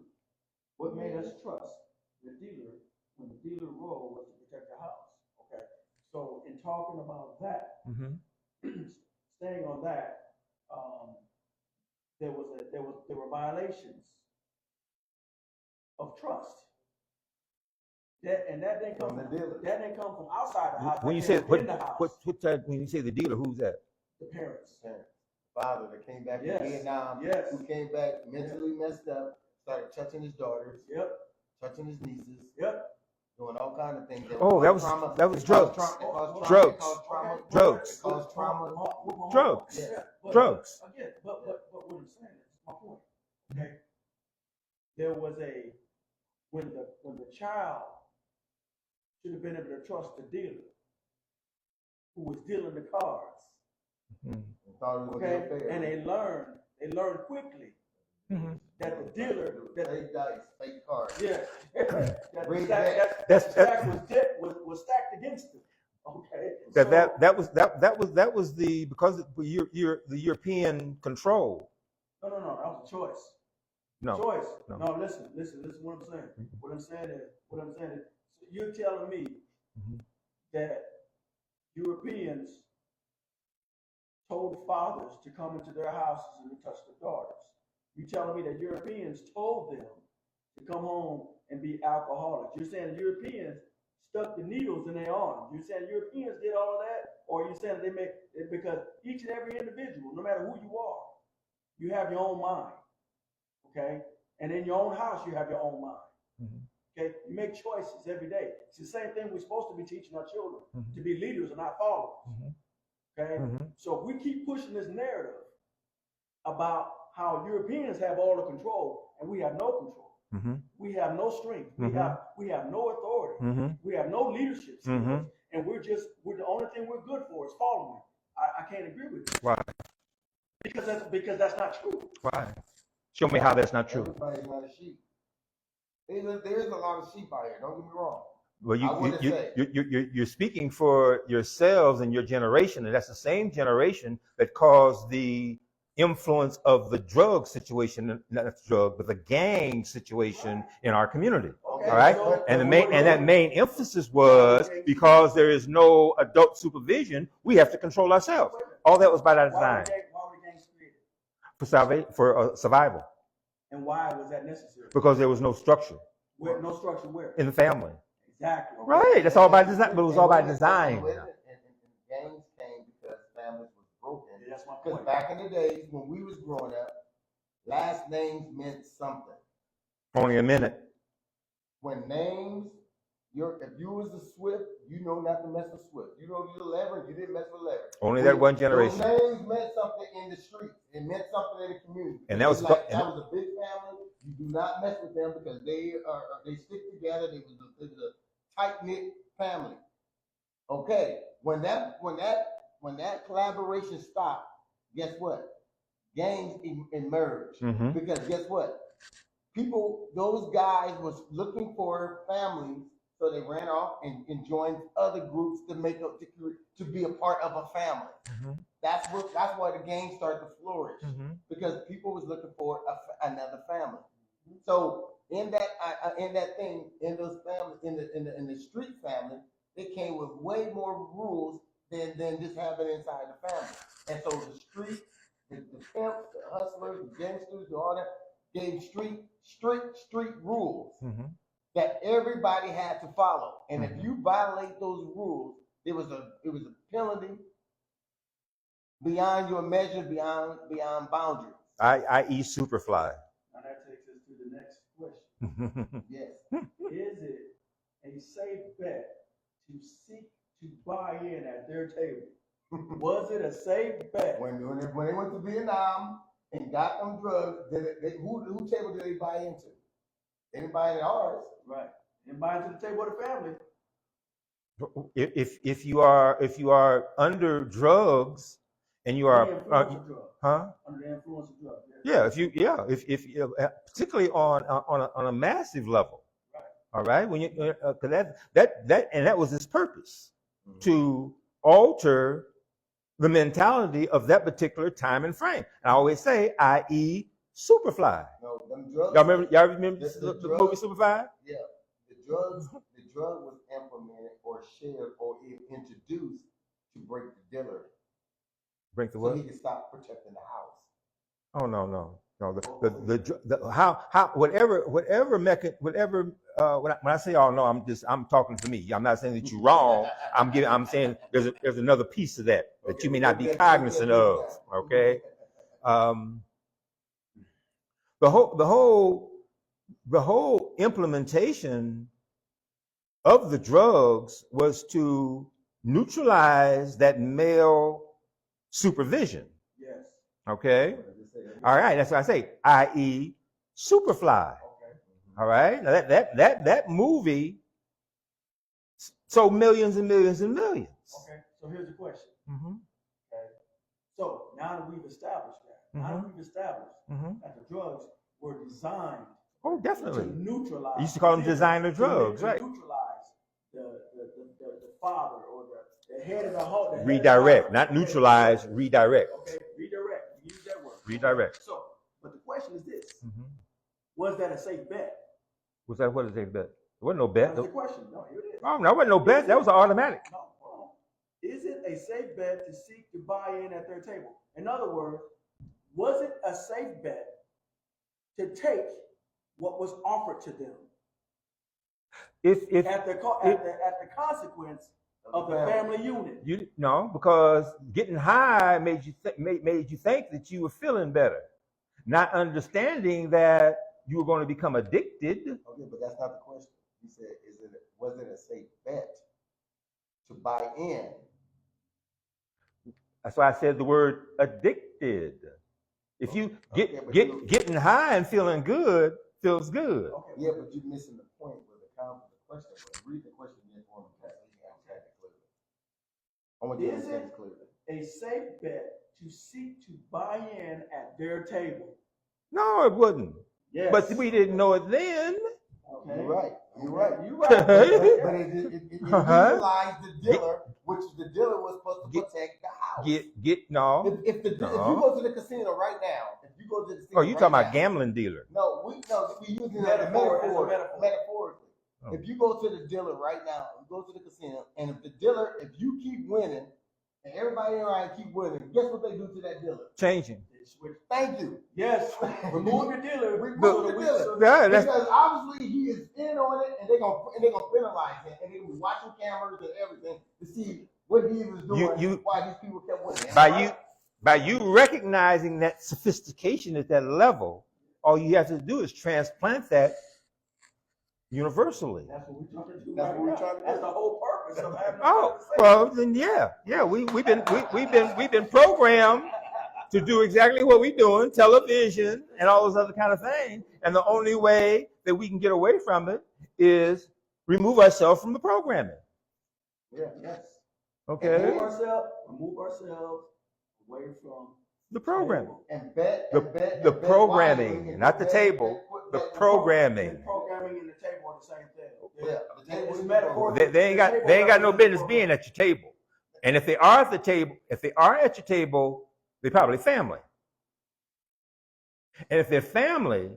[SPEAKER 4] what made us trust the dealer when the dealer role was to protect the house? Okay, so in talking about that, staying on that, there were violations of trust. That didn't come from the dealer. That didn't come from outside the house.
[SPEAKER 2] When you say when you say the dealer, who's that?
[SPEAKER 4] The parents.
[SPEAKER 3] Father that came back from Vietnam, who came back mentally messed up, started touching his daughters, touching his nieces, doing all kinds of things.
[SPEAKER 2] That was drugs. Drugs.
[SPEAKER 4] Again, but what I'm saying is my point. Okay, there was when the child should have been able to trust the dealer who was dealing the cards. Okay, and they learned quickly that the dealer,
[SPEAKER 3] fake dice, fake cards,
[SPEAKER 4] that stack was stacked against them. Okay,
[SPEAKER 2] that was the because you're the European control.
[SPEAKER 4] No, that was a choice.
[SPEAKER 2] No.
[SPEAKER 4] Listen. What I'm saying is, so you're telling me that Europeans told fathers to come into their houses and to touch their daughters. You're telling me that Europeans told them to come home and be alcoholics. You're saying the Europeans stuck the needles in their arms. You're saying Europeans did all of that, or you're saying they make it because each and every individual, no matter who you are, you have your own mind. Okay? And in your own house, you have your own mind. Okay? You make choices every day. It's the same thing we're supposed to be teaching our children, to be leaders and not followers. Okay? So if we keep pushing this narrative about how Europeans have all the control and we have no control, we have no strength, we have no authority, we have no leadership skills, and we're the only thing we're good for is following. I can't agree with you.
[SPEAKER 2] Why?
[SPEAKER 4] Because that's not true.
[SPEAKER 2] Why? Show me how that's not true.
[SPEAKER 3] Everybody's not a sheep. There's a lot of sheep out here. Don't get me wrong.
[SPEAKER 2] Well, you're speaking for yourselves and your generation, and that's the same generation that caused the influence of the drug situation, not the drug, but the gang situation in our community.
[SPEAKER 4] Okay,
[SPEAKER 2] all right, and that main emphasis was because there is no adult supervision, we have to control ourselves. All that was by that design.
[SPEAKER 4] Why were gangs created?
[SPEAKER 2] For survival.
[SPEAKER 4] And why was that necessary?
[SPEAKER 2] Because there was no structure.
[SPEAKER 4] No structure where?
[SPEAKER 2] In the family.
[SPEAKER 4] Exactly.
[SPEAKER 2] Right. That's all by design. But it was all by design.
[SPEAKER 3] And gangs came because families was broken.
[SPEAKER 4] That's my
[SPEAKER 3] Because
[SPEAKER 4] point.
[SPEAKER 3] back in the days when we was growing up, last names meant something.
[SPEAKER 2] Only a minute.
[SPEAKER 3] When names, if you was a Swift, you know not to mess with Swift. You know you're Leverett, you didn't mess with Leverett.
[SPEAKER 2] Only that one generation.
[SPEAKER 3] Those names meant something in the streets. It meant something in the community.
[SPEAKER 2] And that was
[SPEAKER 3] like that was a big family. You do not mess with them because they stick together. They was a tight knit family. Okay, when that collaboration stopped, guess what? Gangs emerged.
[SPEAKER 2] Mm-hmm.
[SPEAKER 3] Because guess what? Those guys was looking for families, so they ran off and joined other groups to be a part of a family.
[SPEAKER 2] Mm-hmm.
[SPEAKER 3] That's why the gang started to flourish,
[SPEAKER 2] Mm-hmm.
[SPEAKER 3] because people was looking for another family. So in that thing, in those families, in the street family, it came with way more rules than just having inside the family. And so the street, the pimps, the hustlers, the gangsters, all that gave street rules
[SPEAKER 2] Mm-hmm.
[SPEAKER 3] that everybody had to follow. And if you violate those rules, it was a penalty beyond your measure, beyond boundaries.
[SPEAKER 2] I.e. Superfly.
[SPEAKER 4] Now that takes us to the next question.
[SPEAKER 3] Yes.
[SPEAKER 4] Is it a safe bet to seek to buy in at their table? Was it a safe bet?
[SPEAKER 3] When they went to Vietnam and got them drugs, who table did they buy into? They didn't buy into ours.
[SPEAKER 4] Right. And buy into the table of the family.
[SPEAKER 2] If you are under drugs and you are
[SPEAKER 4] Under the influence of drugs.
[SPEAKER 2] Yeah, if particularly on a massive level,
[SPEAKER 4] right.
[SPEAKER 2] All right, when you that was its purpose, to alter the mentality of that particular time and frame. And I always say, i.e. Superfly.
[SPEAKER 3] No, them drugs.
[SPEAKER 2] Y'all remember the movie Superfly?
[SPEAKER 3] Yeah, the drug was implemented or shared or introduced to break the dealer.
[SPEAKER 2] Break the what?
[SPEAKER 3] So he could stop protecting the house.
[SPEAKER 2] Oh no. How whatever method, when I say oh no, I'm talking to me. I'm not saying that you're wrong. I'm saying there's another piece of that you may not be cognizant of. Okay. The whole implementation of the drugs was to neutralize that male supervision.
[SPEAKER 4] Yes.
[SPEAKER 2] Okay. All right. That's what I say. I.e. Superfly.
[SPEAKER 4] Okay.
[SPEAKER 2] All right. Now that movie sold millions and millions and millions.
[SPEAKER 4] Okay. So here's the question.
[SPEAKER 2] Mm-hmm.
[SPEAKER 4] Okay. So now that we've established that, that the drugs were designed.
[SPEAKER 2] Oh, definitely.
[SPEAKER 4] To neutralize.
[SPEAKER 2] You used to call them designer drugs, right?
[SPEAKER 4] Neutralize the father or the head of the home.
[SPEAKER 2] Redirect, not neutralize, redirect.
[SPEAKER 4] Okay, redirect. Use that word.
[SPEAKER 2] Redirect.
[SPEAKER 4] So, but the question is this: was that a safe bet?
[SPEAKER 2] What is a safe bet? There wasn't no bet.
[SPEAKER 4] That's the question. No, here it is.
[SPEAKER 2] Oh, no, wasn't no bet. That was an automatic.
[SPEAKER 4] No, hold on. Is it a safe bet to seek to buy in at their table? In other words, was it a safe bet to take what was offered to them? At the consequence of the family unit.
[SPEAKER 2] Because getting high made you think that you were feeling better, not understanding that you were going to become addicted.
[SPEAKER 3] Okay, but that's not the question. He said, was it a safe bet to buy in?
[SPEAKER 2] That's why I said the word addicted. If you getting high and feeling good feels good.
[SPEAKER 3] Okay, yeah, but you're missing the point where the question was. Read the question again for me, Pat. I want you to understand it clearly.
[SPEAKER 4] A safe bet to seek to buy in at their table?
[SPEAKER 2] No, it wouldn't.
[SPEAKER 4] Yes.
[SPEAKER 2] But we didn't know it then.
[SPEAKER 3] Okay. You're right. But it utilized the dealer, which the dealer was supposed to protect the house. If you go to the casino right now,
[SPEAKER 2] you talking about gambling dealer?
[SPEAKER 3] No, we use it metaphorically. Oh. If you go to the dealer right now, you go to the casino, and if you keep winning, and everybody around keep winning, guess what they do to that dealer?
[SPEAKER 2] Changing.
[SPEAKER 3] Thank you.
[SPEAKER 4] Yes. Remove the dealer.
[SPEAKER 3] Remove the dealer. Because obviously he is in on it, and they're gonna penalize him, and they're gonna be watching cameras and everything to see what he was doing, why these people kept winning.
[SPEAKER 2] By you recognizing that sophistication at that level, all you have to do is transplant that universally.
[SPEAKER 4] That's what we're trying to do.
[SPEAKER 3] That's
[SPEAKER 4] right
[SPEAKER 3] what we're
[SPEAKER 4] now.
[SPEAKER 3] trying to do.
[SPEAKER 4] That's the whole purpose of having a
[SPEAKER 2] Oh,
[SPEAKER 4] conversation.
[SPEAKER 2] well, then yeah. We've been programmed to do exactly what we're doing, television and all those other kind of things. And the only way that we can get away from it is remove ourselves from the programming.
[SPEAKER 3] Yeah, yes.
[SPEAKER 2] Okay?
[SPEAKER 4] Remove ourselves away from
[SPEAKER 2] The programming.
[SPEAKER 3] And bet
[SPEAKER 2] The programming, not the table, the programming.
[SPEAKER 4] And programming and the table are the same thing.
[SPEAKER 3] Yeah, the table
[SPEAKER 4] It's
[SPEAKER 3] is
[SPEAKER 4] metaphorical.
[SPEAKER 2] They ain't got no business being at your table. And if they are at the table, if they are at your table, they're probably family. And if they're family,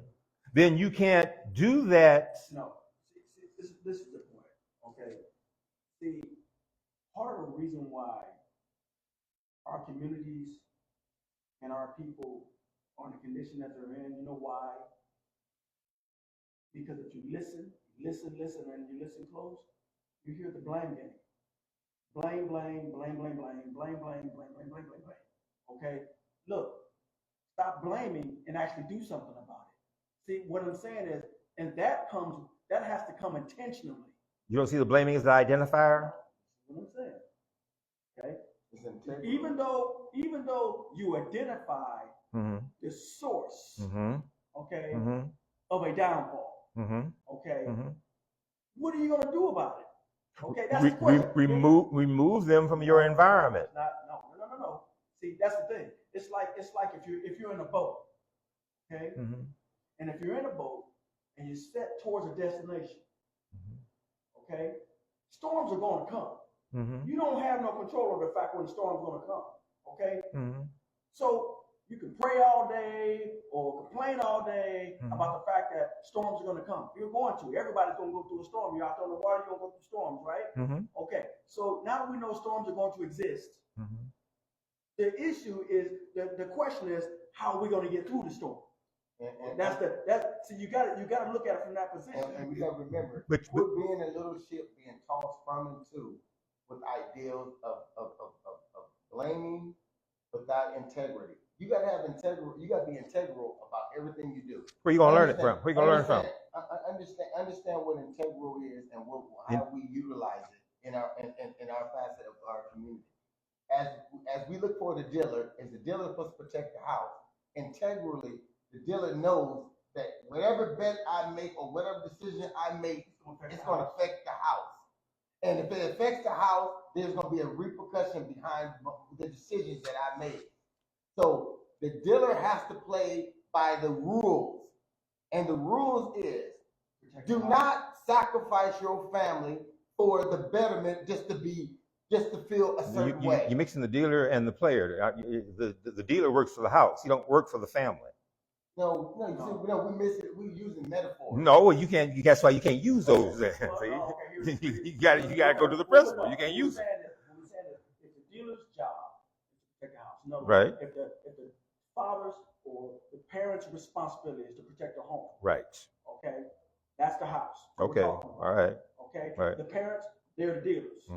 [SPEAKER 2] then you can't do that.
[SPEAKER 4] No. See, this is the point. Okay. See, part of the reason why our communities and our people are in the condition that they're in, you know why? Because if you listen, and you listen close, you hear the blame game. Blame. Okay? Look, stop blaming and actually do something about it. See, what I'm saying is, and that has to come intentionally.
[SPEAKER 2] You don't see the blaming as the identifier?
[SPEAKER 4] That's what I'm saying. Okay? Even though you identify the source, okay, of a downfall, okay, what are you gonna do about it? Okay, that's the question.
[SPEAKER 2] Remove them from your environment.
[SPEAKER 4] No. See, that's the thing. It's like if you're in a boat, okay, and if you're in a boat and you set towards a destination, okay, storms are going to come. You don't have no control over the fact when the storm's going to come, okay? So you can pray all day or complain all day about the fact that storms are going to come. You're going to. Everybody's going to go through a storm. You're out there on the water, you're going to go through storms, right? Okay, so now that we know storms are going to exist, the issue is, the question is, how are we going to get through the storm? So you got to look at it from that position.
[SPEAKER 3] And we got to remember, we're being a little ship being tossed from and to with ideals of blaming without integrity. You got to have integral. You got to be integral about everything you do.
[SPEAKER 2] Where you gonna learn it from? Where you gonna learn it from?
[SPEAKER 3] Understand what integral is and how we utilize it in our facet of our community. As we look for the dealer, is the dealer supposed to protect the house? Integrally, the dealer knows that whatever bet I make or whatever decision I make, it's going to affect the house. And if it affects the house, there's going to be a repercussion behind the decisions that I made. So the dealer has to play by the rules. And the rules is, do not sacrifice your family for the betterment just to feel a certain way.
[SPEAKER 2] You're mixing the dealer and the player. The dealer works for the house. You don't work for the family.
[SPEAKER 3] No, we miss it. We're using metaphors.
[SPEAKER 2] No, well, you can't. That's why you can't use those. You got to go to the principle. You can't use it.
[SPEAKER 4] What we're saying is, it's the dealer's job to protect the house. In other
[SPEAKER 2] Right.
[SPEAKER 4] words, if the father's or the parents' responsibility is to protect the home.
[SPEAKER 2] Right.
[SPEAKER 4] Okay, that's the house.
[SPEAKER 2] Okay. All right.
[SPEAKER 4] Okay.
[SPEAKER 2] Right.
[SPEAKER 4] The parents, they're the dealers.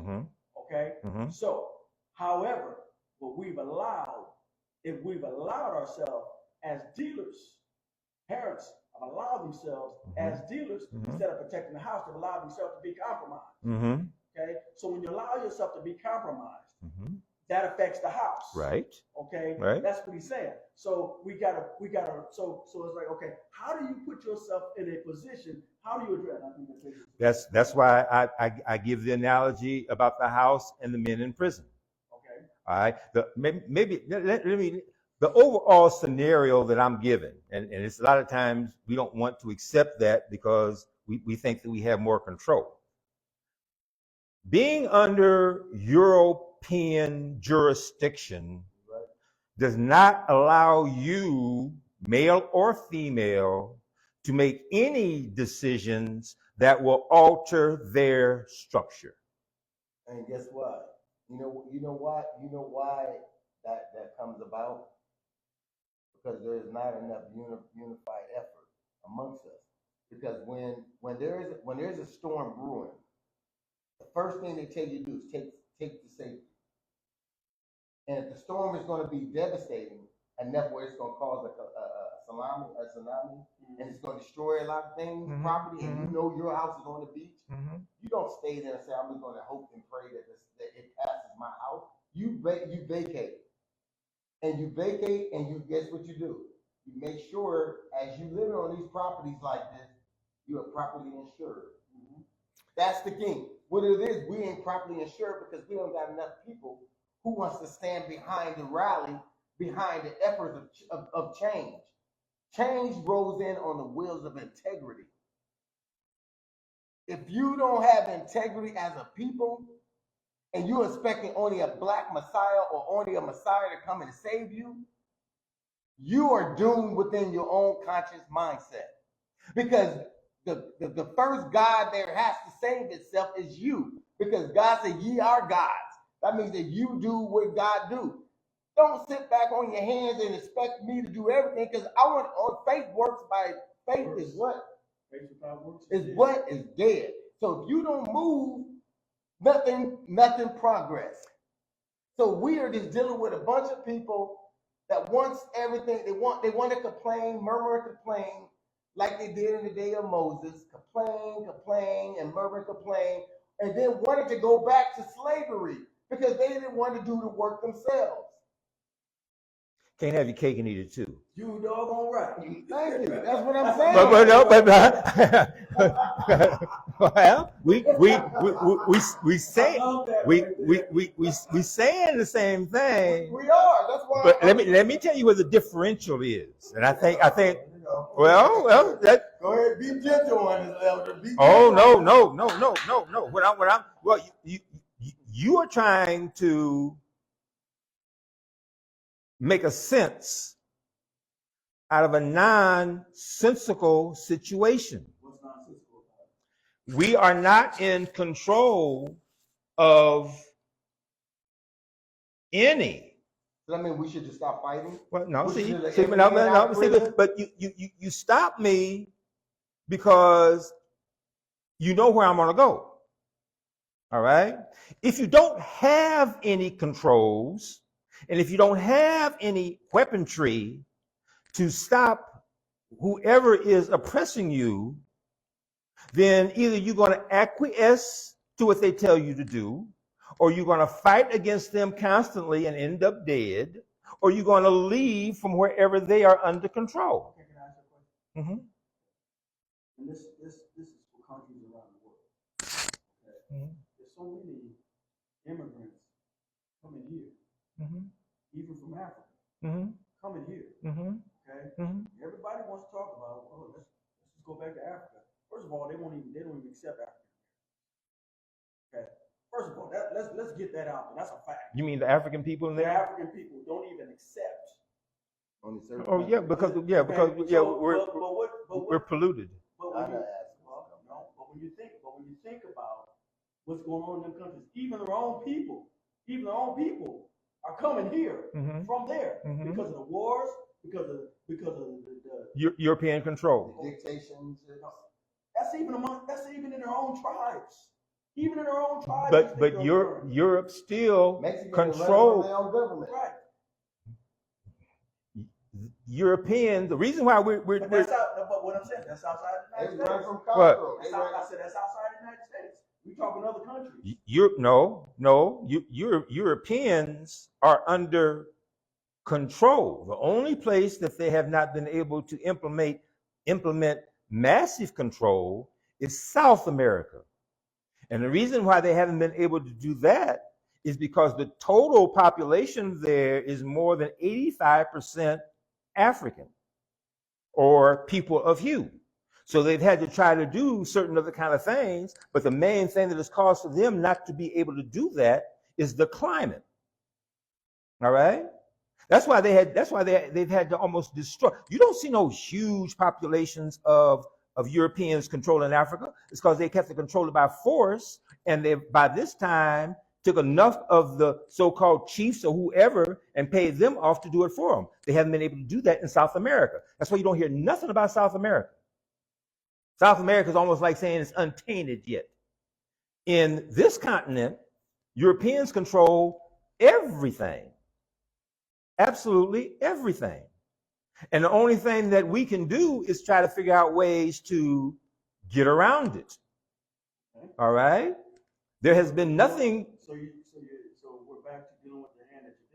[SPEAKER 4] Okay. So, however, if we've allowed ourselves as dealers, parents have allowed themselves as dealers instead of protecting the house, they've allowed themselves to be compromised. Okay. So when you allow yourself to be compromised, that affects the house.
[SPEAKER 2] Right.
[SPEAKER 4] Okay.
[SPEAKER 2] Right.
[SPEAKER 4] That's what he's saying. So we gotta. So it's like, okay, how do you put yourself in a position? How do you address? I think
[SPEAKER 2] that's why I give the analogy about the house and the men in prison.
[SPEAKER 4] Okay.
[SPEAKER 2] All right. The overall scenario that I'm given, and it's a lot of times we don't want to accept that because we think that we have more control. Being under European jurisdiction does not allow you, male or female, to make any decisions that will alter their structure.
[SPEAKER 3] And guess what? You know why that comes about? Because there is not enough unified effort amongst us. Because when there's a storm brewing, the first thing they tell you to do is take the safety. And if the storm is going to be devastating enough where it's going to cause a tsunami, and it's going to destroy a lot of things, property, and you know your house is on the beach, you don't stay there and say, I'm just going to hope and pray that it passes my house. You vacate. And you vacate, and you guess what you do? You make sure, as you live on these properties like this, you are properly insured. That's the thing. What it is, we ain't properly insured because we don't got enough people who wants to stand behind the rally, behind the efforts of change. Change rolls in on the wheels of integrity. If you don't have integrity as a people, and you're expecting only a black Messiah or only a Messiah to come and save you, you are doomed within your own conscious mindset. Because the first God there has to save itself is you. Because God said, ye are gods. That means that you do what God do. Don't sit back on your hands and expect me to do everything, because faith works by faith is what? Faith without works is what is dead. So if you don't move, nothing progress. So we are just dealing with a bunch of people that wants everything. They want to complain, murmur and complain, like they did in the day of Moses. Complain, and murmur and complain, and then wanted to go back to slavery because they didn't want to do the work themselves.
[SPEAKER 2] Can't have your cake and eat it too.
[SPEAKER 3] You doggone right. Thank you. That's what I'm saying.
[SPEAKER 2] Well, we saying the same thing.
[SPEAKER 3] We are. That's why.
[SPEAKER 2] But let me tell you what the differential is, and I think well that.
[SPEAKER 3] Go ahead, be gentle on this, elder.
[SPEAKER 2] No. Well, you are trying to make a sense out of a nonsensical situation.
[SPEAKER 4] What's nonsensical about it?
[SPEAKER 2] We are not in control of any.
[SPEAKER 3] Does that mean we should just stop fighting?
[SPEAKER 2] Well, no, but you stop me because you know where I'm going to go. All right? If you don't have any controls, and if you don't have any weaponry to stop whoever is oppressing you, then either you're going to acquiesce to what they tell you to do, or you're going to fight against them constantly and end up dead, or you're going to leave from wherever they are under control.
[SPEAKER 4] Okay, can I ask a question? And this is for countries around the world. Okay? There's so many immigrants coming here, even from Africa, coming here. Okay? Everybody wants to talk about, oh, let's just go back to Africa. First of all, they don't even accept Africa. Okay. First of all, let's get that out there. That's a fact.
[SPEAKER 2] You mean the African people in there?
[SPEAKER 4] The African people don't even accept.
[SPEAKER 2] Because we're polluted.
[SPEAKER 4] But when you think about what's going on in them countries, even their own people are coming here from there because of the wars, because of the
[SPEAKER 2] European control.
[SPEAKER 3] The dictations.
[SPEAKER 4] That's even in their own tribes. Even in their own tribes.
[SPEAKER 2] But Europe still controls
[SPEAKER 3] their own government.
[SPEAKER 4] Right.
[SPEAKER 2] Europeans. The reason why we're
[SPEAKER 4] but what I'm saying, that's outside the United States. I said that's outside the United States. We talking other countries. Europeans are
[SPEAKER 2] under control. The only place that they have not been able to implement massive control is South America. And the reason why they haven't been able to do that is because the total population there is more than 85% African or people of hue. So they've had to try to do certain other kind of things, but the main thing that has caused for them not to be able to do that is the climate. All right? That's why they've had to almost destroy. You don't see no huge populations of Europeans controlling Africa. It's because they kept it controlled by force, and they by this time took enough of the so-called chiefs or whoever and paid them off to do it for them. They haven't been able to do that in South America. That's why you don't hear nothing about South America. South America is almost like saying it's untainted yet. In this continent, Europeans control everything. Absolutely everything. And the only thing that we can do is try to figure out ways to get around it.
[SPEAKER 4] Okay.
[SPEAKER 2] All right? There has been nothing.
[SPEAKER 4] So we're back to dealing with the hand that you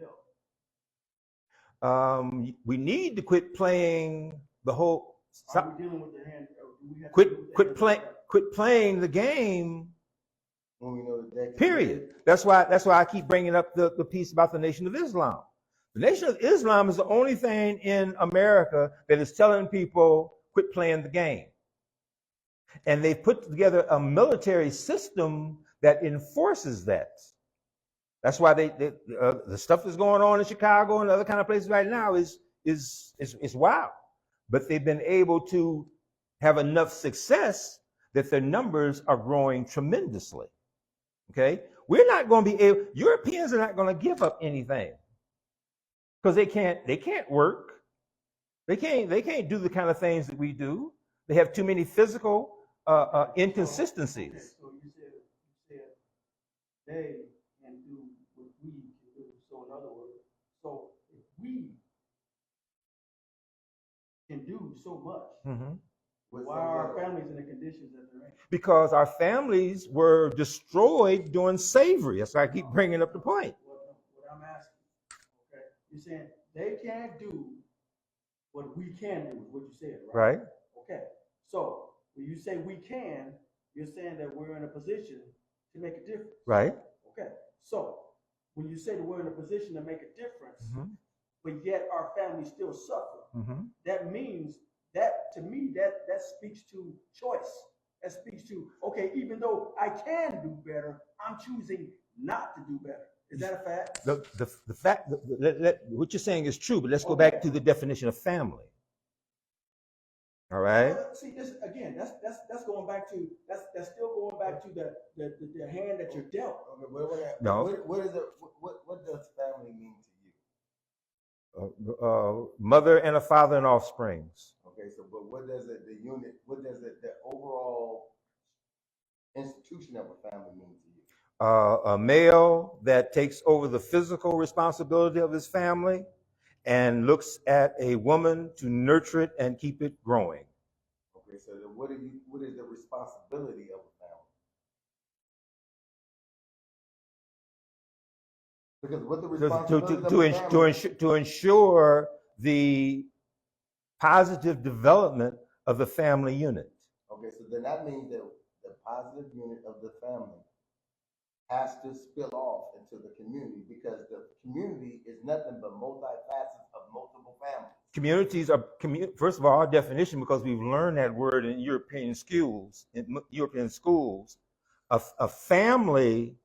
[SPEAKER 4] dealt.
[SPEAKER 2] We need to quit playing the whole.
[SPEAKER 4] Are we dealing with the hand? Or do we have to
[SPEAKER 2] Quit,
[SPEAKER 4] deal with the
[SPEAKER 2] quit
[SPEAKER 4] hand
[SPEAKER 2] playing,
[SPEAKER 4] that you dealt?
[SPEAKER 2] quit playing the game.
[SPEAKER 3] When we know that that
[SPEAKER 2] Period. That's why I keep bringing up the piece about the Nation of Islam. The Nation of Islam is the only thing in America that is telling people quit playing the game. And they've put together a military system that enforces that. That's why the stuff that's going on in Chicago and other kind of places right now is wild. But they've been able to have enough success that their numbers are growing tremendously. Okay, we're not going to be able. Europeans are not going to give up anything because they can't work. They can't do the kind of things that we do. They have too many physical inconsistencies.
[SPEAKER 4] Okay, so you said they can do what we can do. So in other words, so if we can do so much, why are our families in the conditions that they're in?
[SPEAKER 2] Because our families were destroyed during slavery. That's why I keep bringing up the point.
[SPEAKER 4] What I'm asking, okay, you're saying they can't do what we can do, is what you said, right?
[SPEAKER 2] Right.
[SPEAKER 4] Okay, so when you say we can, you're saying that we're in a position to make a difference.
[SPEAKER 2] Right.
[SPEAKER 4] Okay, so when you say that we're in a position to make a difference, but yet our families still suffer, that means that, to me, that speaks to choice. That speaks to, okay, even though I can do better, I'm choosing not to do better. Is that a fact?
[SPEAKER 2] The fact that what you're saying is true, but let's go back to the definition of family. All right.
[SPEAKER 4] See, this again. That's going back to that's still going back to the hand that you're dealt.
[SPEAKER 3] Okay,
[SPEAKER 2] No.
[SPEAKER 3] What does family mean to you?
[SPEAKER 2] Mother and a father and offsprings.
[SPEAKER 3] Okay, so but what does it the overall institution of a family mean to you?
[SPEAKER 2] A male that takes over the physical responsibility of his family and looks at a woman to nurture it and keep it growing.
[SPEAKER 3] Okay, so then what is the responsibility of a family? Because what the responsibility
[SPEAKER 2] to ensure the positive development of the family unit.
[SPEAKER 3] Okay, so then that means that the positive unit of the family has to spill off into the community, because the community is nothing but multi-facets of multiple families.
[SPEAKER 2] Communities are, first of all, our definition, because we've learned that word in European schools, a family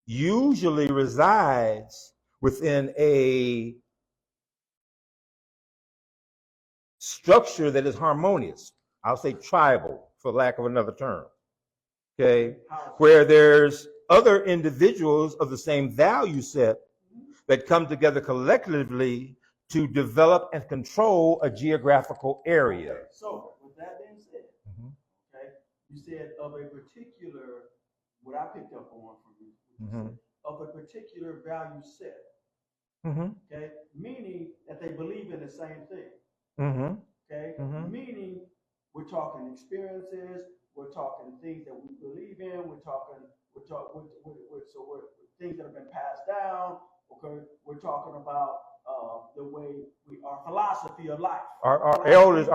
[SPEAKER 2] usually resides within a structure that is harmonious. I'll say tribal, for lack of another term. Okay, where there's other individuals of the same value set that come together collectively to develop and control a geographical area.
[SPEAKER 4] Okay, so with that being said, okay, you said of a particular, what I picked up on from you, of a particular value set. Okay, meaning that they believe in the same thing. Okay, meaning we're talking experiences, we're talking things that we believe in, we're things that have been passed down. Okay, we're talking about the way our philosophy of life.
[SPEAKER 2] Our elders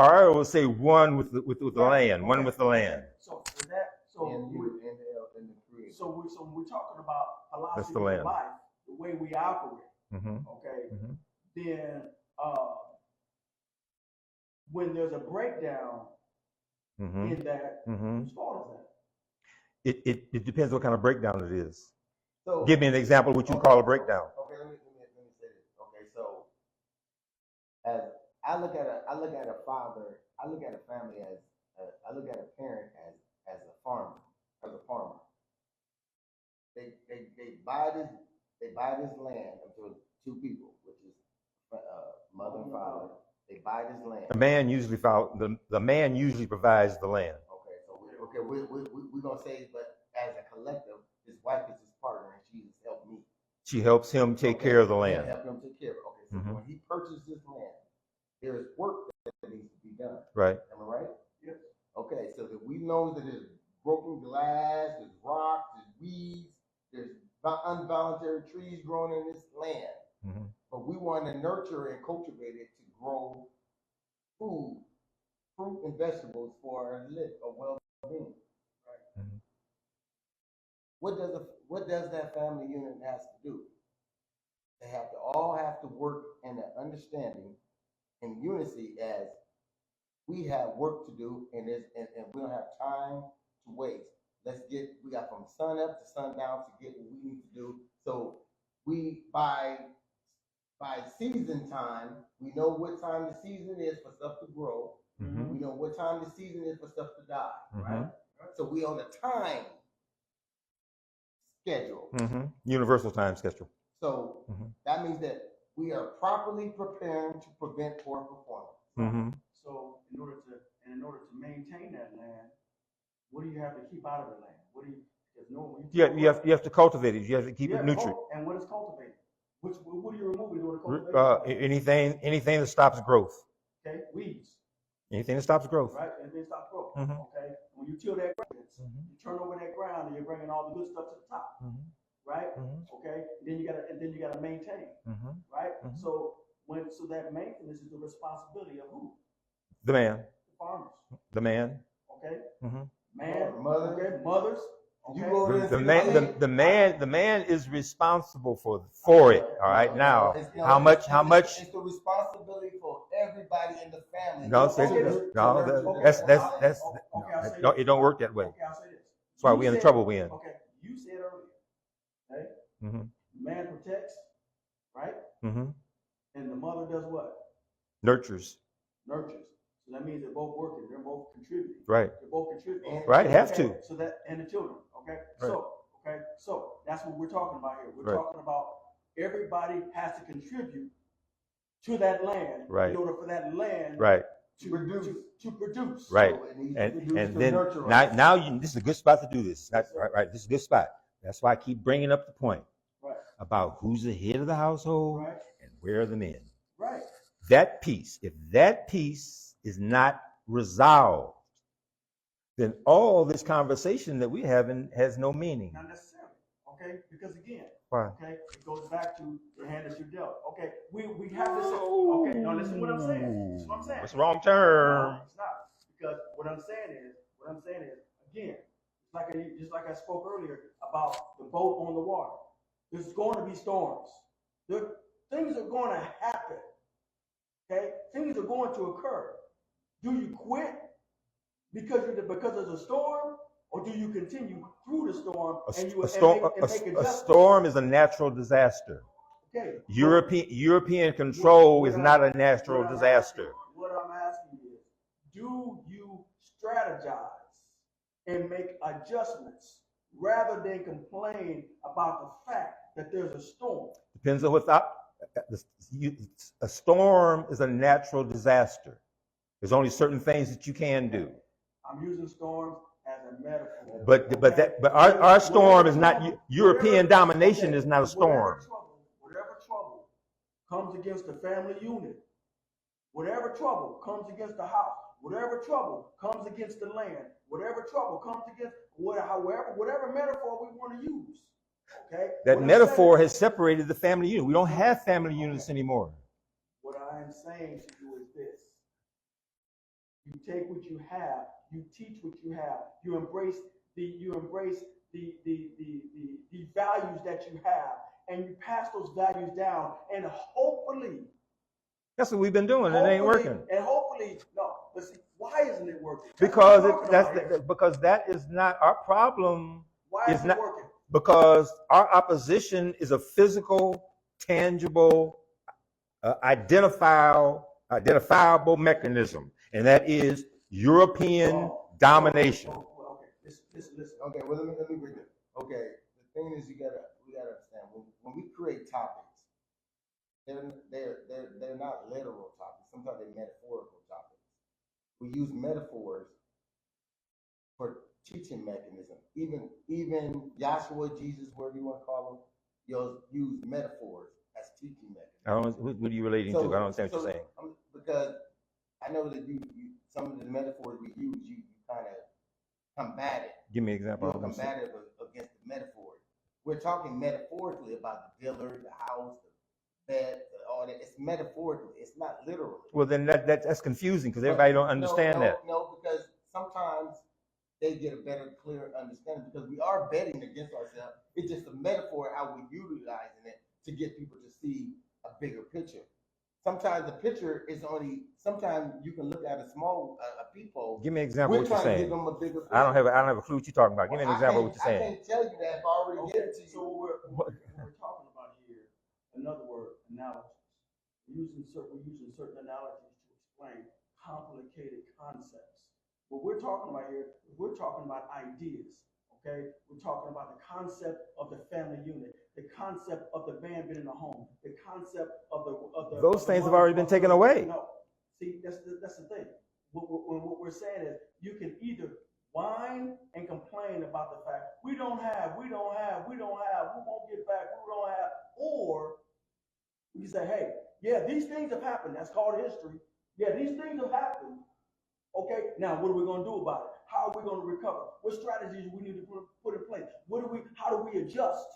[SPEAKER 2] say one with the land, one with the land.
[SPEAKER 4] So with that, when we're talking about philosophy of life, the way we operate, okay, then when there's a breakdown in that, whose fault is that?
[SPEAKER 2] It depends what kind of breakdown it is.
[SPEAKER 3] So,
[SPEAKER 2] give me an example of what you call a breakdown.
[SPEAKER 3] Okay, let me say this. Okay, so as I look at a father, I look at a family as I look at a parent as a farmer, They buy this land to two people, which is mother and father. They buy this land.
[SPEAKER 2] The man usually provides the land.
[SPEAKER 3] Okay, so we're gonna say, but as a collective, his wife is his partner, and she has helped me.
[SPEAKER 2] She helps him take care of the land.
[SPEAKER 3] Help him take care of it. Okay, So
[SPEAKER 2] Mhm.
[SPEAKER 3] when he purchased this land, there's work that needs to be done.
[SPEAKER 2] Right.
[SPEAKER 3] Am I right?
[SPEAKER 4] Yes.
[SPEAKER 3] Okay, so that we know that there's broken glass, there's rocks, there's weeds, there's involuntary trees growing in this land.
[SPEAKER 2] Mhm.
[SPEAKER 3] But we want to nurture and cultivate it to grow food, fruit and vegetables for a well-being.
[SPEAKER 2] Mhm.
[SPEAKER 3] What does that family unit has to do? They all have to work in an understanding in unity as we have work to do and we don't have time to waste. We got from sun up to sundown to get what we need to do. So we by season time, we know what time the season is for stuff to grow.
[SPEAKER 2] Mhm.
[SPEAKER 3] We know what time the season is for stuff to die, right?
[SPEAKER 2] Mhm.
[SPEAKER 3] So we on a time schedule.
[SPEAKER 2] Mhm. Universal time schedule.
[SPEAKER 3] So
[SPEAKER 2] Mhm.
[SPEAKER 3] that means that we are properly preparing to prevent poor performance.
[SPEAKER 2] Mhm.
[SPEAKER 4] So in order to maintain that land, what do you have to keep out of the land? What do you, because no,
[SPEAKER 2] You have to cultivate it. You have to keep it nutrient.
[SPEAKER 4] And what is cultivated? What are you removing during cultivation?
[SPEAKER 2] Anything that stops growth.
[SPEAKER 4] Okay, weeds.
[SPEAKER 2] Anything that stops growth.
[SPEAKER 4] Right, anything that stops growth.
[SPEAKER 2] Mhm.
[SPEAKER 4] Okay, when you till that ground,
[SPEAKER 2] Mhm.
[SPEAKER 4] you turn over that ground and you're bringing all the good stuff to the top.
[SPEAKER 2] Mhm.
[SPEAKER 4] Right.
[SPEAKER 2] Mhm.
[SPEAKER 4] Okay, then you gotta maintain.
[SPEAKER 2] Mhm.
[SPEAKER 4] Right.
[SPEAKER 2] Mhm.
[SPEAKER 4] So that maintenance is the responsibility of who?
[SPEAKER 2] The man.
[SPEAKER 4] The farmers.
[SPEAKER 2] The man.
[SPEAKER 4] Okay.
[SPEAKER 2] Mhm.
[SPEAKER 4] Man.
[SPEAKER 3] Mothers.
[SPEAKER 4] Okay. Mothers.
[SPEAKER 3] You
[SPEAKER 4] Okay.
[SPEAKER 3] go over there and
[SPEAKER 2] The
[SPEAKER 3] see
[SPEAKER 2] man, the man is responsible for it. All right.
[SPEAKER 3] No,
[SPEAKER 2] Now,
[SPEAKER 3] it's
[SPEAKER 2] how much?
[SPEAKER 3] It's the responsibility for everybody in the family.
[SPEAKER 2] No,
[SPEAKER 3] to nurture
[SPEAKER 2] that's
[SPEAKER 4] Okay, I'll say
[SPEAKER 2] it don't work that way.
[SPEAKER 4] Okay, I'll say this.
[SPEAKER 2] That's why we're in the trouble we're in.
[SPEAKER 4] Okay, you said earlier, okay?
[SPEAKER 2] Mhm.
[SPEAKER 4] Man protects, right?
[SPEAKER 2] Mhm.
[SPEAKER 4] And the mother does what?
[SPEAKER 2] Nurtures.
[SPEAKER 4] Nurtures. So that means they're both working. They're both contributing.
[SPEAKER 2] Right.
[SPEAKER 4] They're both contributing.
[SPEAKER 2] Right. Have
[SPEAKER 4] Okay,
[SPEAKER 2] to.
[SPEAKER 4] So that and the children. Okay.
[SPEAKER 2] Right.
[SPEAKER 4] So that's what we're talking about here. We're
[SPEAKER 2] Right.
[SPEAKER 4] talking about everybody has to contribute to that land
[SPEAKER 2] Right.
[SPEAKER 4] in order for that land
[SPEAKER 2] Right.
[SPEAKER 4] to produce.
[SPEAKER 2] Right.
[SPEAKER 3] So it needs to
[SPEAKER 2] And
[SPEAKER 3] produce
[SPEAKER 2] and
[SPEAKER 3] to
[SPEAKER 2] then
[SPEAKER 3] nurture us.
[SPEAKER 2] now this is a good spot to do this.
[SPEAKER 4] Yes, sir.
[SPEAKER 2] Right. This is a good spot. That's why I keep bringing up the point
[SPEAKER 4] Right.
[SPEAKER 2] about who's the head of the household
[SPEAKER 4] Right.
[SPEAKER 2] and where are the men.
[SPEAKER 4] Right.
[SPEAKER 2] That piece, if that piece is not resolved, then all this conversation that we're having has no meaning.
[SPEAKER 4] Not necessarily, okay? Because again,
[SPEAKER 2] Why?
[SPEAKER 4] okay, it goes back to the hand that you dealt. Okay, we have this. Okay, no, listen to what I'm saying. This is what I'm saying.
[SPEAKER 2] What's the wrong term?
[SPEAKER 4] No, it's not. Because what I'm saying is, again, just like I spoke earlier about the boat on the water. There's going to be storms. Things are going to happen. Okay, things are going to occur. Do you quit because there's a storm, or do you continue through the storm
[SPEAKER 2] A storm is a natural disaster.
[SPEAKER 4] Okay.
[SPEAKER 2] European control is not a natural disaster.
[SPEAKER 4] What I'm asking is, do you strategize and make adjustments rather than complain about the fact that there's a storm?
[SPEAKER 2] Depends on a storm is a natural disaster. There's only certain things that you can do.
[SPEAKER 4] I'm using storms as a metaphor.
[SPEAKER 2] But our storm is not European domination is not a storm.
[SPEAKER 4] Whatever trouble comes against the family unit, whatever trouble comes against the house, whatever trouble comes against the land, whatever trouble comes against whatever metaphor we want to use. Okay?
[SPEAKER 2] That metaphor has separated the family unit. We don't have family units anymore.
[SPEAKER 4] What I am saying to you is this. You take what you have, you teach what you have, you embrace the values that you have, and you pass those values down, and hopefully
[SPEAKER 2] that's what we've been doing. It ain't working.
[SPEAKER 4] And hopefully, no. But see, why isn't it working?
[SPEAKER 2] Because that is not our problem.
[SPEAKER 4] Why isn't it working?
[SPEAKER 2] Because our opposition is a physical, tangible, identifiable mechanism, and that is European domination.
[SPEAKER 4] Okay, listen.
[SPEAKER 3] Okay, well let me bring it. Okay, the thing is we gotta understand when we create topics, they're not literal topics. Sometimes they're metaphorical topics. We use metaphors for teaching mechanism. Even Joshua, Jesus, whatever you want to call them, you'll use metaphors as teaching mechanisms.
[SPEAKER 2] I don't. What are you relating to? I don't understand what you're saying.
[SPEAKER 3] Because I know that you some of the metaphors we use, you kind of combat it.
[SPEAKER 2] Give me an example.
[SPEAKER 3] You're combative against the metaphors. We're talking metaphorically about the dealer, the house, the bed, all that. It's metaphorically. It's not literally.
[SPEAKER 2] Well, then that's confusing because everybody don't understand that.
[SPEAKER 3] No, because sometimes they get a better, clear understanding because we are betting against ourselves. It's just a metaphor how we're utilizing it to get people to see a bigger picture. Sometimes the picture is only. Sometimes you can look at a small peephole.
[SPEAKER 2] Give me an example of what you're saying.
[SPEAKER 3] Give them a bigger picture.
[SPEAKER 2] I don't have a clue what you're talking about. Give me an example of what you're saying.
[SPEAKER 3] I can't tell you that if I already get it to you.
[SPEAKER 4] So what we're talking about here, another word, analogies. We're using certain analogies to explain complicated concepts. What we're talking about here, we're talking about ideas. Okay, we're talking about the concept of the family unit, the concept of the man being in the home, the concept of the
[SPEAKER 2] those things have already been taken away.
[SPEAKER 4] No, see, that's the thing. What we're saying is, you can either whine and complain about the fact we don't have, we won't get back, we don't have, or you say, hey, yeah, these things have happened. That's called history. Yeah, these things have happened. Okay, now what are we going to do about it? How are we going to recover? What strategies we need to put in place? How do we adjust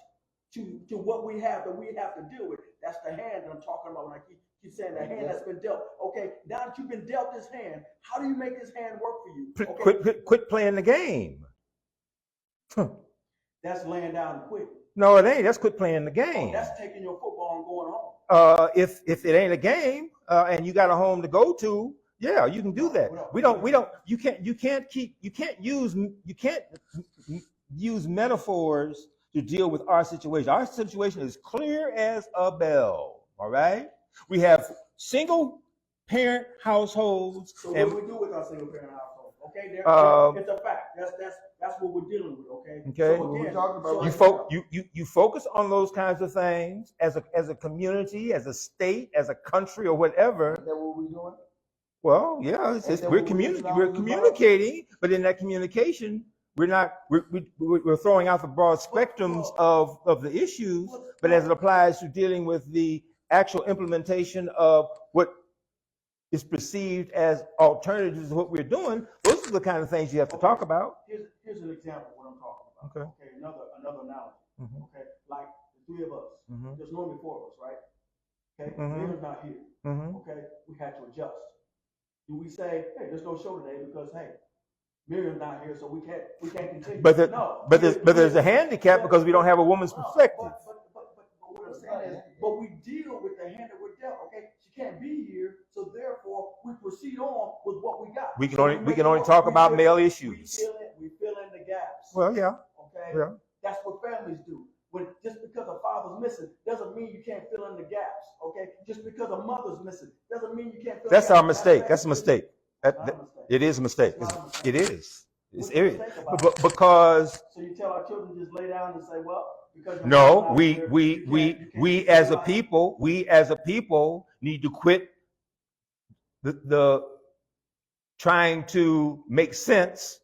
[SPEAKER 4] to what we have that we have to deal with? That's the hand that I'm talking about when I keep saying the hand that's been dealt. Okay, now that you've been dealt this hand, how do you make this hand work for you? Okay?
[SPEAKER 2] Quit playing the game.
[SPEAKER 4] That's laying down and quitting.
[SPEAKER 2] No, it ain't. That's quit playing the game.
[SPEAKER 4] Oh, that's taking your football and going home.
[SPEAKER 2] If it ain't a game and you got a home to go to, yeah, you can do that. You can't use metaphors to deal with our situation. Our situation is clear as a bell. All right, we have single parent households.
[SPEAKER 4] So what do we do with our single parent households? Okay, it's a fact. That's what we're dealing with. Okay.
[SPEAKER 2] Okay.
[SPEAKER 4] So again,
[SPEAKER 2] you focus on those kinds of things as a community, as a state, as a country, or whatever.
[SPEAKER 3] Is that what we're doing?
[SPEAKER 2] Well, yeah, we're communicating, but in that communication, we're throwing out the broad spectrums of the issues, but as it applies to dealing with the actual implementation of what is perceived as alternatives to what we're doing, those are the kind of things you have to talk about.
[SPEAKER 4] Here's an example of what I'm talking about. Okay, another analogy.
[SPEAKER 2] Mm-hmm.
[SPEAKER 4] Okay, like the three of us.
[SPEAKER 2] Mm-hmm.
[SPEAKER 4] There's normally four of us, right? Okay,
[SPEAKER 2] Mm-hmm.
[SPEAKER 4] Miriam's not here.
[SPEAKER 2] Mm-hmm.
[SPEAKER 4] Okay, we had to adjust. Do we say, hey, there's no show today because hey, Miriam's not here, so we can't continue? But
[SPEAKER 2] there's a handicap because we don't have a woman's perspective.
[SPEAKER 4] But what I'm saying is, but we deal with the hand that we're dealt. Okay, she can't be here, so therefore we proceed on with what we got. We can only talk about male issues. We fill in the gaps.
[SPEAKER 2] Well, yeah.
[SPEAKER 4] Okay. Yeah. That's what families do. When just because a father's missing doesn't mean you can't fill in the gaps. Okay, just because a mother's missing doesn't mean you can't fill in the gaps.
[SPEAKER 2] That's our mistake. That's a mistake. It is a mistake. It is. It's because.
[SPEAKER 4] So you tell our children just lay down and say, well, because
[SPEAKER 2] no, we as a people need to quit the trying to make sense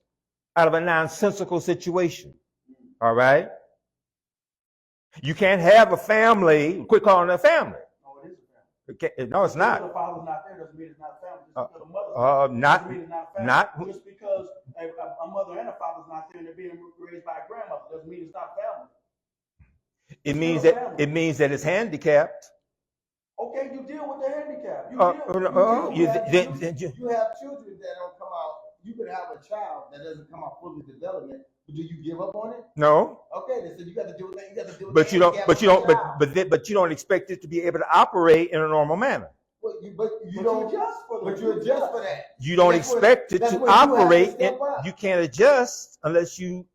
[SPEAKER 2] out of a nonsensical situation. All right. You can't have a family. Quit calling it a family.
[SPEAKER 4] No, it is a family.
[SPEAKER 2] No, it's not.
[SPEAKER 4] Just because the father's not there doesn't mean it's not a family. Just because the mother's doesn't mean it's not family. Just because a mother and a father's not there and they're being raised by a grandmother doesn't mean it's not family.
[SPEAKER 2] It means that it's handicapped.
[SPEAKER 3] Okay, you deal with the handicap. You have children that don't come out. You could have a child that doesn't come out fully developed. Do you give up on it?
[SPEAKER 2] No.
[SPEAKER 3] Okay, so you got to do it. You got to do it.
[SPEAKER 2] But you don't expect it to be able to operate in a normal manner.
[SPEAKER 3] You adjust for that.
[SPEAKER 2] You don't expect it to operate. You can't adjust unless you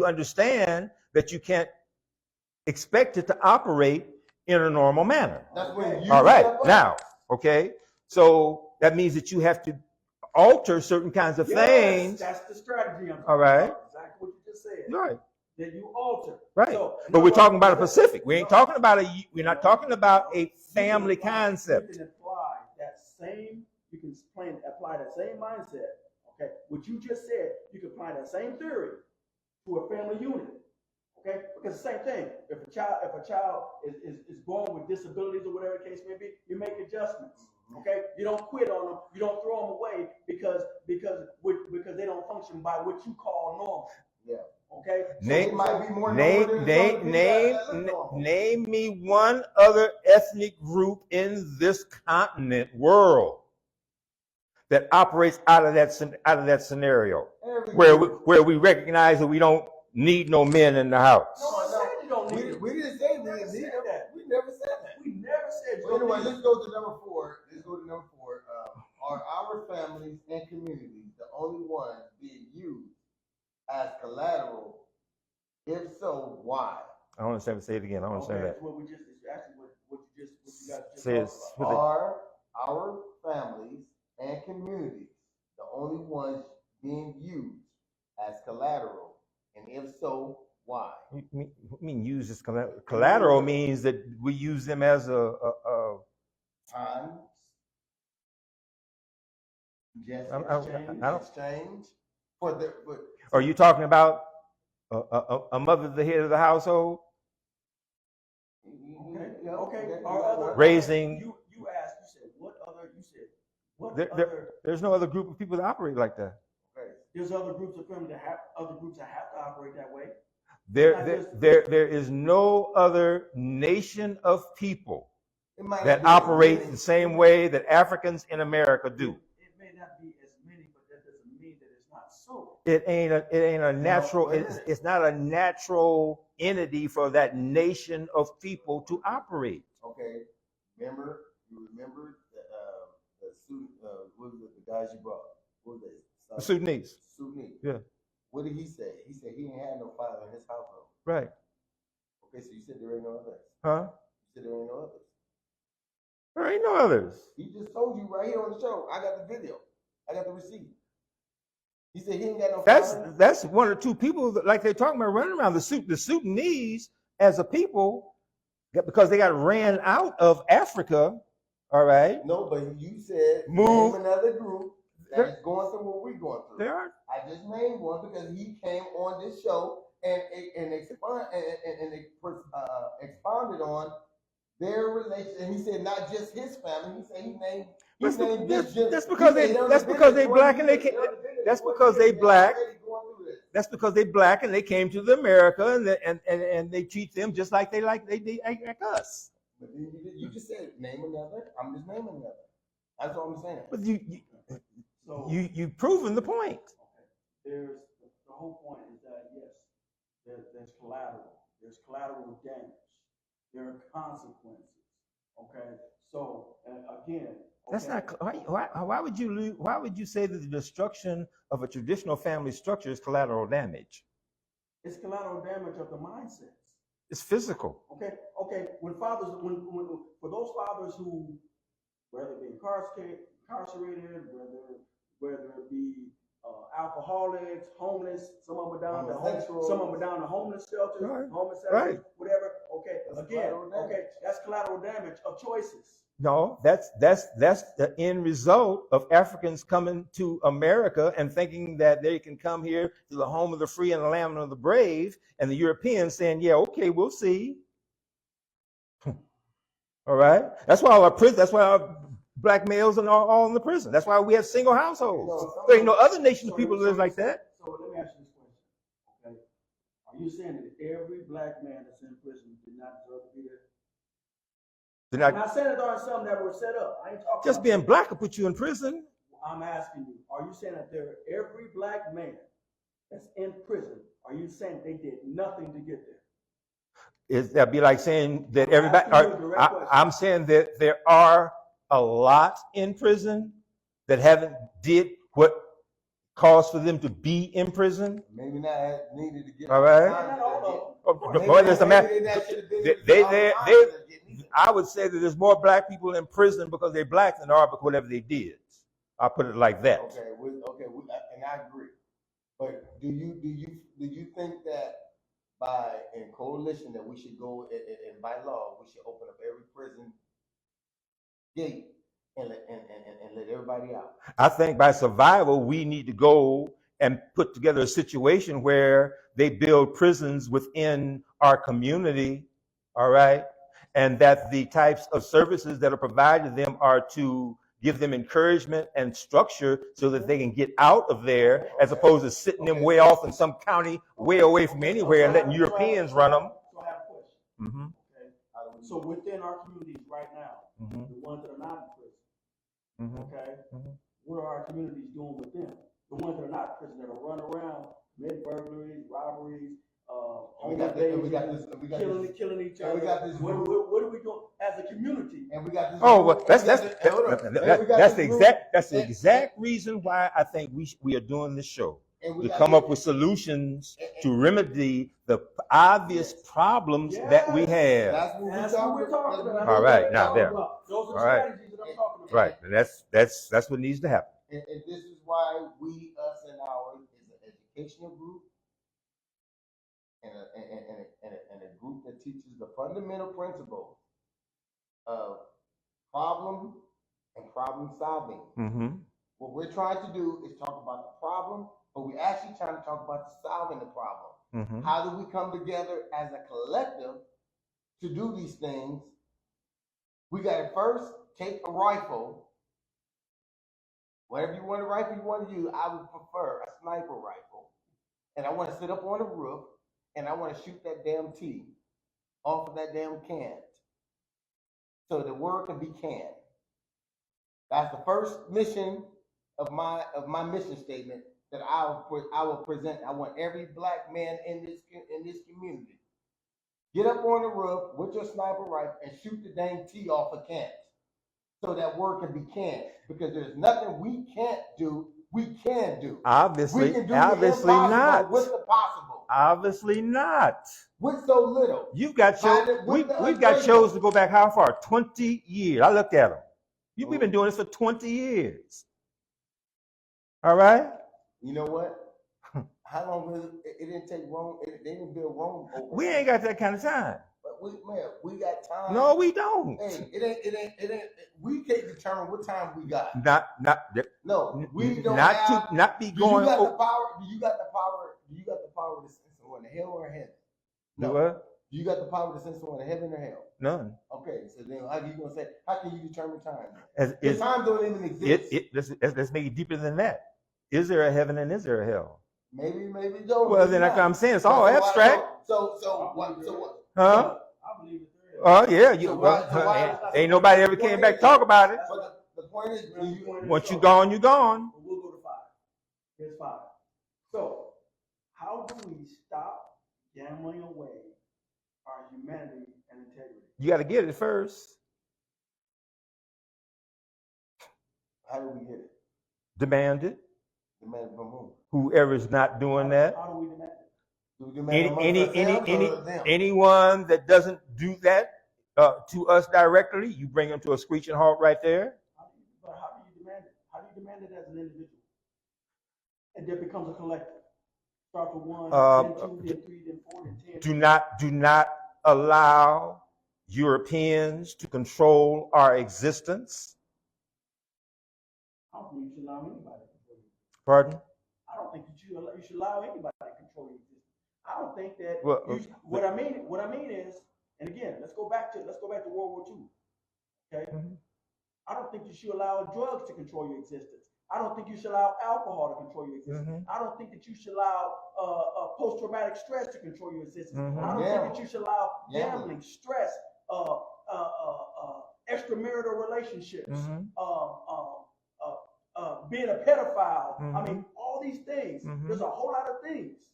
[SPEAKER 2] understand that you can't expect it to operate in a normal manner.
[SPEAKER 3] That's when you
[SPEAKER 2] all right. Now, okay. So that means that you have to alter certain kinds of things.
[SPEAKER 4] That's the strategy.
[SPEAKER 2] All right.
[SPEAKER 4] Exactly what you just said.
[SPEAKER 2] Right.
[SPEAKER 4] That you alter.
[SPEAKER 2] Right. So, but we're talking about a Pacific. We're not talking about a family concept.
[SPEAKER 4] You can apply that same. You can apply that same mindset. Okay. What you just said, you can apply that same theory to a family unit. Okay, because the same thing. If a child is born with disabilities or whatever the case may be, you make adjustments. Okay, you don't quit on them. You don't throw them away because they don't function by what you call normal.
[SPEAKER 3] Yeah.
[SPEAKER 4] Okay.
[SPEAKER 2] Name,
[SPEAKER 3] It might be more normal than some people that look normal.
[SPEAKER 2] name me one other ethnic group in this continent world that operates out of that scenario, where we recognize that we don't need no men in the house.
[SPEAKER 4] No one said you don't need it.
[SPEAKER 3] We didn't say we didn't need that. We never said that. We never said. Well, anyway, let's go to number 4. Are our families and communities the only ones being used as collateral? If so, why?
[SPEAKER 2] I don't understand. Say it again. I don't understand that.
[SPEAKER 4] What you guys just
[SPEAKER 2] Say
[SPEAKER 4] talked about.
[SPEAKER 3] Are our families and communities the only ones being used as collateral? And if so, why?
[SPEAKER 2] You mean use as collateral means that we use them as a
[SPEAKER 3] Times. Exchange.
[SPEAKER 2] Are you talking about a mother, the head of the household?
[SPEAKER 3] Okay.
[SPEAKER 2] Raising.
[SPEAKER 4] You asked. You said what other? You said what
[SPEAKER 2] other? There's no other group of people that operate like that.
[SPEAKER 3] Okay.
[SPEAKER 4] There's other groups of families that have to operate that way.
[SPEAKER 2] There is no other nation of people that operate the same way that Africans in America do.
[SPEAKER 4] It may not be as many, but that doesn't mean that it's not so.
[SPEAKER 2] It ain't a natural. It's not a natural entity for that nation of people to operate.
[SPEAKER 3] Okay. You remember what was it, the guys you brought? What was they?
[SPEAKER 2] The Sudanese. Yeah.
[SPEAKER 3] What did he say? He said he ain't had no father in his household.
[SPEAKER 2] Right.
[SPEAKER 3] Okay, so you said there ain't no others.
[SPEAKER 2] Huh?
[SPEAKER 3] You said there ain't no others.
[SPEAKER 2] There ain't no others.
[SPEAKER 3] He just told you right here on the show. I got the video. I got the receipt. He said he ain't got no father.
[SPEAKER 2] That's one or two people that, like they're talking about running around. The Sudanese as a people, because they got ran out of Africa. All right.
[SPEAKER 3] No, but you said
[SPEAKER 2] move
[SPEAKER 3] name another group that is going through what we're going through.
[SPEAKER 2] There are.
[SPEAKER 3] I just named one because he came on this show and expounded on their relation. And he said not just his family. He said he named. That's because they black and they came. That's because they black. That's because they black and they came to America and they treat them just like they like us. But you just said name another. I'm just naming another. That's all I'm saying.
[SPEAKER 2] But you've proven the point.
[SPEAKER 4] Okay. The whole point is that yes, there's collateral damage. There are consequences. Okay. So again. Okay.
[SPEAKER 2] That's not. Why would you say that the destruction of a traditional family structure is collateral damage?
[SPEAKER 4] It's collateral damage of the mindsets.
[SPEAKER 2] It's physical.
[SPEAKER 4] Okay. When for those fathers who, whether it be incarcerated, whether it be alcoholics, homeless, some of them down to homeless shelters,
[SPEAKER 2] right.
[SPEAKER 4] Whatever. Okay. That's collateral damage of choices.
[SPEAKER 2] No, that's the end result of Africans coming to America and thinking that they can come here to the home of the free and the land of the brave, and the Europeans saying, "Yeah, okay, we'll see." All right. That's why our black males are all in the prison. That's why we have single households. There ain't no other nation of people that live like that.
[SPEAKER 4] So let me ask you this question. Okay, are you saying that every black man that's in prison did not deserve to be there? I'm not saying that there are some that were set up. I ain't talking
[SPEAKER 2] just being black will put you in prison.
[SPEAKER 4] I'm asking you, are you saying that every black man that's in prison, are you saying they did nothing to get there?
[SPEAKER 2] That'd be like saying that everybody. I'm saying that there are a lot in prison that haven't did what caused for them to be in prison.
[SPEAKER 3] Maybe not needed to get.
[SPEAKER 2] All right. I would say that there's more black people in prison because they're black than there are because whatever they did. I'll put it like that.
[SPEAKER 3] Okay, and I agree. But do you think that in coalition that we should go and by law we should open up every prison gate and let everybody out?
[SPEAKER 2] I think by survival we need to go and put together a situation where they build prisons within our community, all right, and that the types of services that are provided to them are to give them encouragement and structure so that they can get out of there, as opposed to sitting them way off in some county way away from anywhere and letting Europeans run them.
[SPEAKER 4] So I have a question.
[SPEAKER 2] Mm-hmm.
[SPEAKER 4] Okay. So within our communities right now,
[SPEAKER 2] Mm-hmm.
[SPEAKER 4] the ones that are not in prison,
[SPEAKER 2] Mm-hmm.
[SPEAKER 4] okay,
[SPEAKER 2] Mm-hmm.
[SPEAKER 4] what are our communities doing with them? The ones that are not in prison, that are running around, committing burglaries, robberies, killing each other. What are we doing as a community?
[SPEAKER 3] And we got this.
[SPEAKER 2] Oh, well, that's the exact reason why I think we are doing this show, to come up with solutions to remedy the obvious problems that we have.
[SPEAKER 3] That's what we're talking about.
[SPEAKER 2] All right, now there.
[SPEAKER 4] Those are
[SPEAKER 2] All right.
[SPEAKER 4] strategies that I'm talking about.
[SPEAKER 2] Right, and that's what needs to happen.
[SPEAKER 3] And this is why us and ours is an educational group and a group that teaches the fundamental principles of problem and problem solving.
[SPEAKER 2] Mm-hmm.
[SPEAKER 3] What we're trying to do is talk about the problem, but we're actually trying to talk about solving the problem.
[SPEAKER 2] Mm-hmm.
[SPEAKER 3] How do we come together as a collective to do these things? We got to first take a rifle, whatever you want, a rifle you want to use. I would prefer a sniper rifle, and I want to sit up on the roof, and I want to shoot that damn T off of that damn can, so the word can be canned. That's the first mission of my mission statement that I will present. I want every black man in this community get up on the roof with your sniper rifle and shoot the dang T off a can, so that word can be canned. Because there's nothing we can't do. We can do.
[SPEAKER 2] Obviously,
[SPEAKER 3] we can do
[SPEAKER 2] obviously
[SPEAKER 3] the impossible
[SPEAKER 2] not.
[SPEAKER 3] with the possible.
[SPEAKER 2] Obviously not.
[SPEAKER 3] With so little.
[SPEAKER 2] You've got we've got shows to go back how far? 20 years. I looked at them. We've been doing this for 20 years. All right?
[SPEAKER 3] You know what? How long was it? It didn't take Rome. They didn't build Rome.
[SPEAKER 2] We ain't got that kind of time.
[SPEAKER 3] But we got time.
[SPEAKER 2] No, we don't.
[SPEAKER 3] Hey, it ain't. We can't determine what time we got.
[SPEAKER 2] No,
[SPEAKER 3] we don't
[SPEAKER 2] not be going.
[SPEAKER 3] Do you got the power? Do you got the power to send someone to hell or heaven? No.
[SPEAKER 2] What?
[SPEAKER 3] Do you got the power to send someone to heaven or hell?
[SPEAKER 2] None.
[SPEAKER 3] Okay, so then how are you gonna say? How can you determine time? The time don't even exist.
[SPEAKER 2] Let's make it deeper than that. Is there a heaven and is there a hell?
[SPEAKER 3] Maybe don't.
[SPEAKER 2] Well, then I'm saying it's all abstract.
[SPEAKER 3] So what?
[SPEAKER 2] Huh?
[SPEAKER 4] I believe it.
[SPEAKER 2] Oh yeah, ain't nobody ever came back to talk about it.
[SPEAKER 3] But the point is,
[SPEAKER 2] once you gone, you gone.
[SPEAKER 4] We'll go to 5. Here's 5. So, how do we stop gambling away our humanity and integrity?
[SPEAKER 2] You got to get it first.
[SPEAKER 3] How do we get it?
[SPEAKER 2] Demand it.
[SPEAKER 3] Demand it from who?
[SPEAKER 2] Whoever's not doing that.
[SPEAKER 4] How do we demand it? Do we demand
[SPEAKER 2] anyone that doesn't do that to us directly, you bring them to a screeching halt right there.
[SPEAKER 4] But how do you demand it? How do you demand it as an individual? And then becomes a collective. Start with 1, then 2, then 3, then 4, then 10.
[SPEAKER 2] Do not allow Europeans to control our existence.
[SPEAKER 4] I don't think you should allow anybody to control you.
[SPEAKER 2] Pardon?
[SPEAKER 4] I don't think you should allow anybody to control your existence. I don't think that.
[SPEAKER 2] Well,
[SPEAKER 4] what I mean is, and again, let's go back to World War II. Okay. Mm-hmm. I don't think you should allow drugs to control your existence. I don't think you should allow alcohol to control your existence. Mm-hmm. I don't think that you should allow post-traumatic stress to control your existence. Mm-hmm. I don't think that you should allow gambling, stress, extramarital relationships, mm-hmm. Being a pedophile. Mm-hmm. I mean, all these things. Mm-hmm. There's a whole lot of things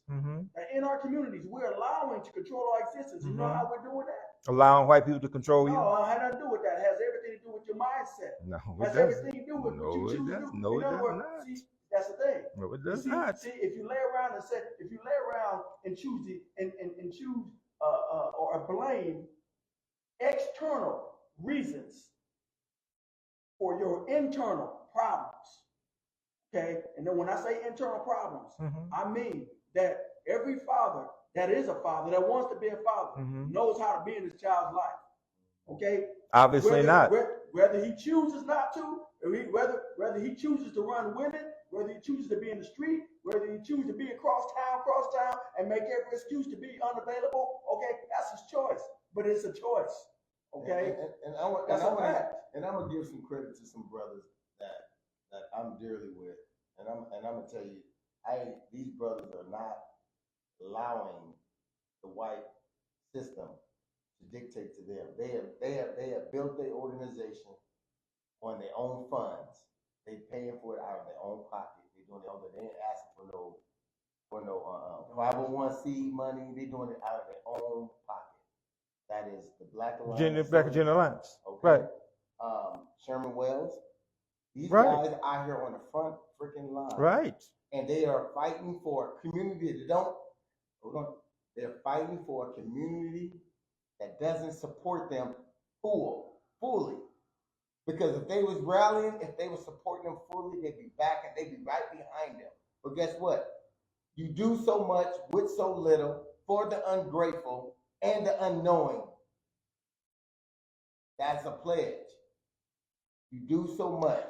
[SPEAKER 4] that in our communities we're allowing to control our existence. Mm-hmm. You know how we're doing that?
[SPEAKER 2] Allowing white people to control you?
[SPEAKER 4] No, it has nothing to do with that. It has everything to do with your mindset.
[SPEAKER 2] No,
[SPEAKER 4] it has everything to do with what you choose to do.
[SPEAKER 2] No, it does not.
[SPEAKER 4] See, that's the thing.
[SPEAKER 2] No, it does not.
[SPEAKER 4] See, if you lay around and choose or blame external reasons for your internal problems. Okay, and then when I say internal problems, I mean that every father that is a father, that wants to be a father, knows how to be in his child's life. Okay?
[SPEAKER 2] Obviously not.
[SPEAKER 4] Whether he chooses not to, or whether he chooses to run with it, whether you choose to be in the street, whether you choose to be across town, and make every excuse to be unavailable, okay, that's his choice. But it's a choice, okay?
[SPEAKER 3] And I'm
[SPEAKER 4] That's a fact.
[SPEAKER 3] gonna give some credit to some brothers that I'm dearly with, and I'm gonna tell you, these brothers are not allowing the white system to dictate to them. They have built their organization on their own funds. They paying for it out of their own pocket. They doing their own. They ain't asking for no 501c money. They doing it out of their own pocket. That is the Black Alliance.
[SPEAKER 2] Black Agenda Alliance.
[SPEAKER 3] Okay.
[SPEAKER 2] Right.
[SPEAKER 3] Sherman Wells. These
[SPEAKER 2] Right.
[SPEAKER 3] guys out here on the front freaking line.
[SPEAKER 2] Right.
[SPEAKER 3] And they are fighting for a community that don't. They're fighting for a community that doesn't support them fully. Because if they was rallying, if they was supporting them fully, they'd be back and they'd be right behind them. But guess what? You do so much with so little for the ungrateful and the unknowing. That's a pledge. You do so much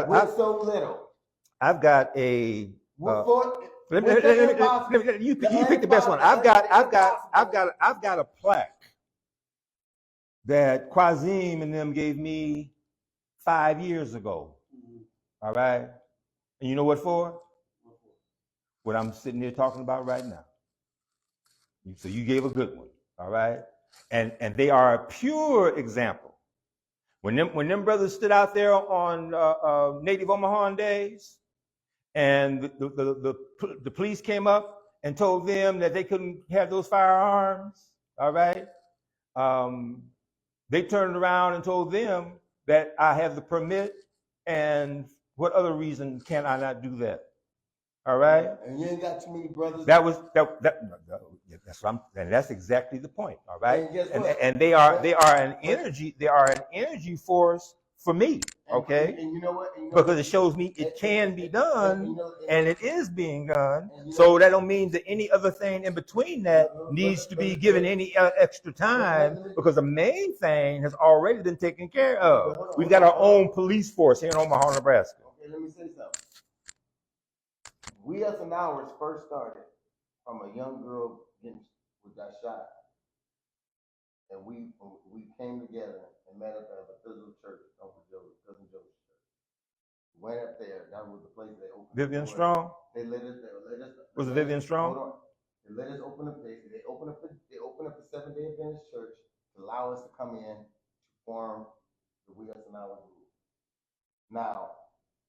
[SPEAKER 3] with so little.
[SPEAKER 2] I've got a.
[SPEAKER 3] You
[SPEAKER 2] pick the best one. I've got a plaque that Quazim and them gave me 5 years ago. All right, and you know what for? What I'm sitting here talking about right now. So you gave a good one. All right, and they are a pure example. When them brothers stood out there on Native Omaha days, and the police came up and told them that they couldn't have those firearms, all right? They turned around and told them that I have the permit, and what other reason can I not do that? All right?
[SPEAKER 3] And you ain't got too many brothers.
[SPEAKER 2] That's exactly the point, all right?
[SPEAKER 3] And
[SPEAKER 2] they are an energy force for me, okay?
[SPEAKER 3] And you know what?
[SPEAKER 2] Because it shows me it can be done, and it is being done. So that don't mean that any other thing in between that needs to be given any extra time, because the main thing has already been taken care of. We've got our own police force here in Omaha, Nebraska.
[SPEAKER 3] Okay, let me say something. We as an hours first started from a young girl who got shot, and we came together and met up at the Bethesda Church, Cousin Joe's Church. Went up there. That was the place they opened.
[SPEAKER 2] Vivian Strong.
[SPEAKER 3] They let us.
[SPEAKER 2] Was it Vivian Strong?
[SPEAKER 3] Hold on. They let us open up. They opened up the 7-day Adventist church to allow us to come in to form the We Us and Our group. Now,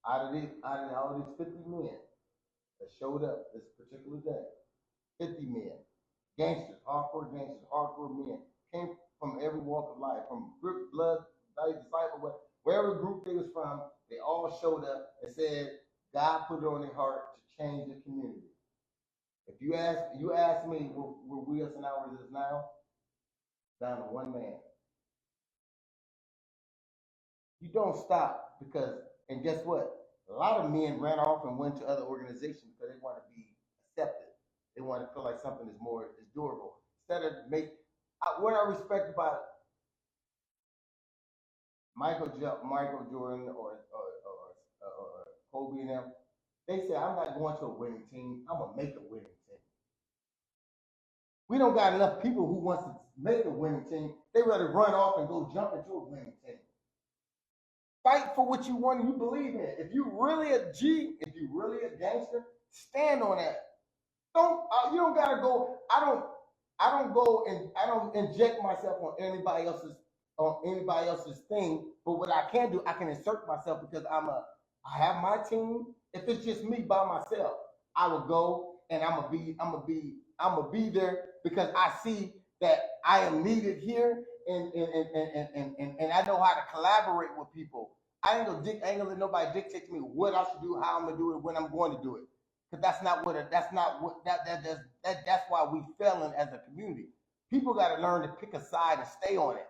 [SPEAKER 3] out of all these 50 men that showed up this particular day, 50 men, gangsters, hardcore men, came from every walk of life, from blood, disciple, wherever group they was from, they all showed up and said God put it on their heart to change the community. If you ask me where We Us and Ours is now, down to one man. You don't stop because, and guess what? A lot of men ran off and went to other organizations because they want to be accepted. They want to feel like something is durable. Instead of what I respect about Michael Jordan or Kobe and them, they say, I'm not going to a winning team. I'm going to make a winning team. We don't got enough people who want to make a winning team. They rather run off and go jump into a winning team. Fight for what you want and you believe in. If you really a G, if you really a gangster, stand on that. You don't gotta go. I don't go and I don't inject myself on anybody else's thing. But what I can do, I can insert myself because I have my team. If it's just me by myself, I will go and I'm gonna be there because I see that I am needed here and I know how to collaborate with people. I ain't gonna let nobody dictate to me what I should do, how I'm gonna do it, when I'm going to do it. Because that's why we failing as a community. People gotta learn to pick a side and stay on it.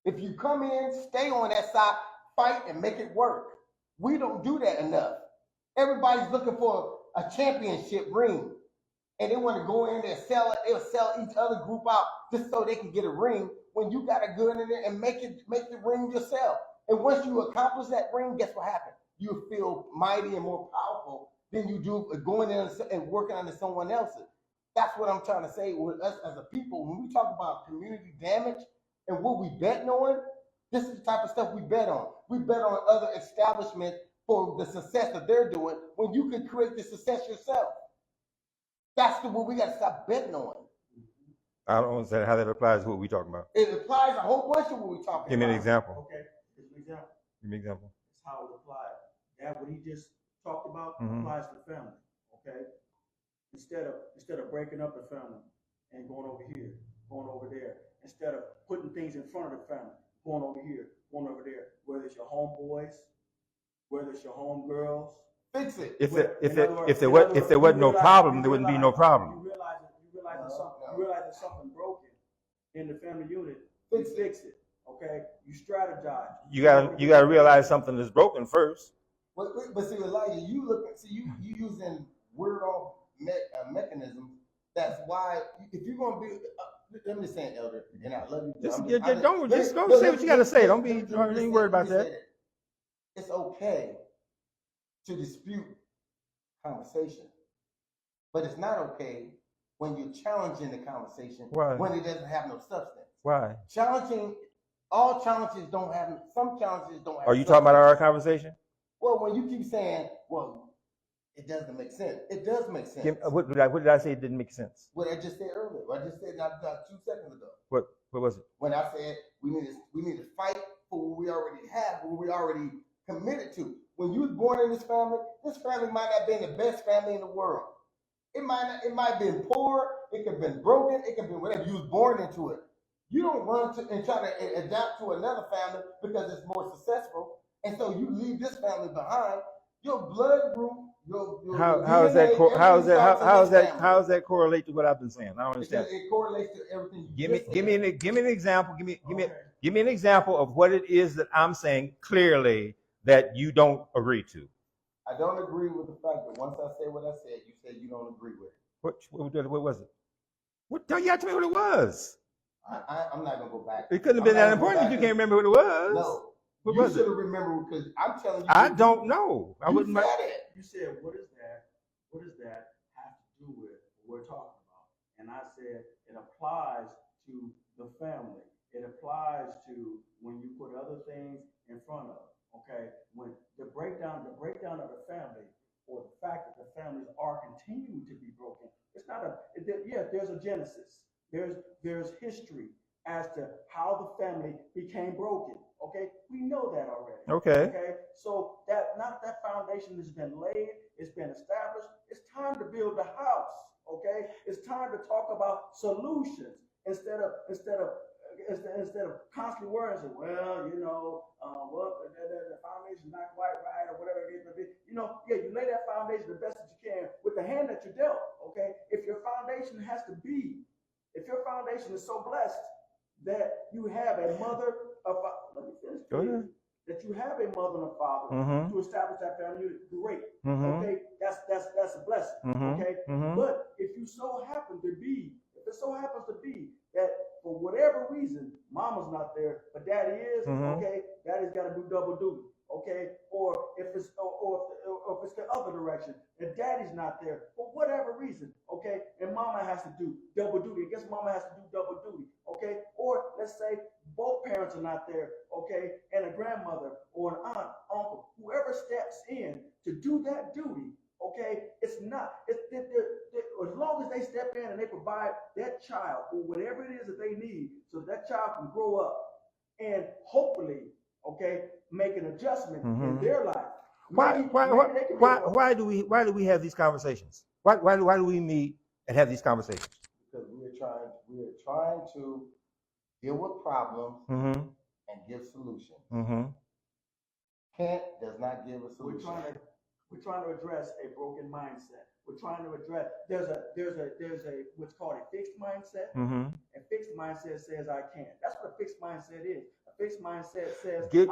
[SPEAKER 3] If you come in, stay on that side, fight and make it work. We don't do that enough. Everybody's looking for a championship ring. And they want to go in there and sell it. They'll sell each other group out just so they can get a ring. When you got to go in there and make the ring yourself. And once you accomplish that ring, guess what happens? you feel mighty and more powerful than you do going in and working under someone else's. That's what I'm trying to say with us as a people. When we talk about community damage and what we bet on, this is the type of stuff we bet on. We bet on other establishments for the success that they're doing when you can create the success yourself. That's the what we got to stop betting on.
[SPEAKER 2] I don't understand how that applies to what we're talking about.
[SPEAKER 3] It applies a whole bunch of what we're talking about.
[SPEAKER 2] Give me an example.
[SPEAKER 4] Okay, here's an example.
[SPEAKER 2] Give me an example.
[SPEAKER 4] It's how it applies. That what he just talked about
[SPEAKER 2] Mhm.
[SPEAKER 4] applies to family. Okay, instead of breaking up the family and going over here, going over there, instead of putting things in front of the family, going over here, going over there, whether it's your homeboys, whether it's your homegirls.
[SPEAKER 3] Fix it.
[SPEAKER 2] If
[SPEAKER 4] In
[SPEAKER 2] there
[SPEAKER 4] other words,
[SPEAKER 2] wasn't no
[SPEAKER 4] you
[SPEAKER 2] problem, there wouldn't be no problem.
[SPEAKER 4] You realize there's something broken in the family unit. Fix it. Okay, you strategize.
[SPEAKER 2] You gotta realize something is broken first.
[SPEAKER 3] But see, Elijah, you using weird off mechanisms. That's why if you're gonna be, let me say it, Elder, and I love you.
[SPEAKER 2] Just go say what you gotta say. Don't be worried about that.
[SPEAKER 3] It's okay to dispute conversation, but it's not okay when you're challenging the conversation.
[SPEAKER 2] Why?
[SPEAKER 3] When it doesn't have no substance.
[SPEAKER 2] Why?
[SPEAKER 3] All challenges don't have. Some challenges don't have.
[SPEAKER 2] Are you talking about our conversation?
[SPEAKER 3] Well, when you keep saying, well, it doesn't make sense. It does make sense.
[SPEAKER 2] What did I say it didn't make sense?
[SPEAKER 3] What I just said earlier. What I just said not 2 seconds ago.
[SPEAKER 2] What was it?
[SPEAKER 3] When I said we need to fight for what we already have, what we already committed to. When you was born in this family might not be the best family in the world. It might have been poor, it could have been broken, it could have been whatever. You was born into it. You don't run to and try to adapt to another family because it's more successful. And so you leave this family behind. Your blood group,
[SPEAKER 2] how is that correlate to what I've been saying? I don't understand.
[SPEAKER 3] Because it correlates to everything.
[SPEAKER 2] Give me an example. Give me an example of what it is that I'm saying clearly that you don't agree to.
[SPEAKER 3] I don't agree with the fact that once I say what I said, you said you don't agree with it.
[SPEAKER 2] What was it? You have to tell me what it was.
[SPEAKER 3] I'm not gonna go back.
[SPEAKER 2] It couldn't have been that important if you can't remember what it was.
[SPEAKER 3] No.
[SPEAKER 2] What
[SPEAKER 3] you
[SPEAKER 2] was it?
[SPEAKER 3] should have remembered because I'm telling you.
[SPEAKER 2] I don't know. I wouldn't.
[SPEAKER 3] You said it.
[SPEAKER 4] You said, what does that have to do with what we're talking about? And I said, it applies to the family. It applies to when you put other things in front of, okay? When the breakdown of the family, or the fact that the families are continuing to be broken, it's not there's a genesis. There's history as to how the family became broken. Okay, we know that already. Okay, so that foundation has been laid, it's been established. It's time to build the house. Okay, it's time to talk about solutions instead of constantly worrying. Say, well, the foundation is not quite right or whatever it is. You lay that foundation the best that you can with the hand that you're dealt. Okay, if your foundation is so blessed that you have a mother, let me finish.
[SPEAKER 2] Go ahead.
[SPEAKER 4] That you have a mother and a father to establish that family unit, great. Okay, that's a blessing. Okay, but if it so happens to be that for whatever reason, mama's not there, but daddy is, okay, daddy's got to do double duty. Okay, or if it's the other direction, and daddy's not there for whatever reason, okay, and mama has to do double duty. I guess mama has to do double duty, okay, or let's say both parents are not there, okay, and a grandmother or an aunt, uncle, whoever steps in to do that duty, okay, as long as they step in and they provide that child or whatever it is that they need, so that child can grow up and hopefully, okay, make an adjustment in their life.
[SPEAKER 2] Why do we have these conversations? Why do we meet and have these conversations?
[SPEAKER 3] Because we are trying to deal with problems and give solutions. Kent does not give a solution.
[SPEAKER 4] We're trying to address a broken mindset. We're trying to address there's a what's called a fixed mindset. A fixed mindset says I can't. That's what a fixed mindset is. A fixed mindset says
[SPEAKER 2] give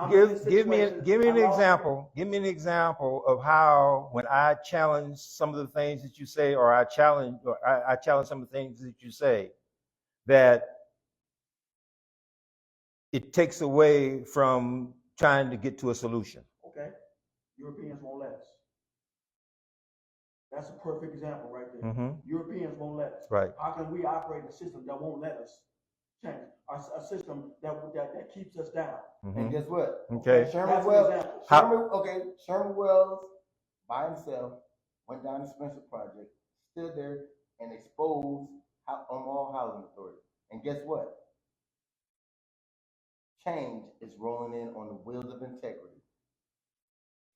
[SPEAKER 2] me an example. Give me an example of how when I challenge some of the things that you say, or I challenge some of the things that you say, that it takes away from trying to get to a solution.
[SPEAKER 4] Okay. Europeans won't let us. That's a perfect example right there.
[SPEAKER 2] Mhm.
[SPEAKER 4] Europeans won't let us.
[SPEAKER 2] Right.
[SPEAKER 4] How can we operate in a system that won't let us change? A system that keeps us down.
[SPEAKER 3] And guess what?
[SPEAKER 2] Okay.
[SPEAKER 3] Sherman
[SPEAKER 4] That's an
[SPEAKER 3] Wells,
[SPEAKER 4] example.
[SPEAKER 3] Sherman Wells by himself went down the Spencer Project, stood there and exposed all housing authority. And guess what? Change is rolling in on the wheels of integrity.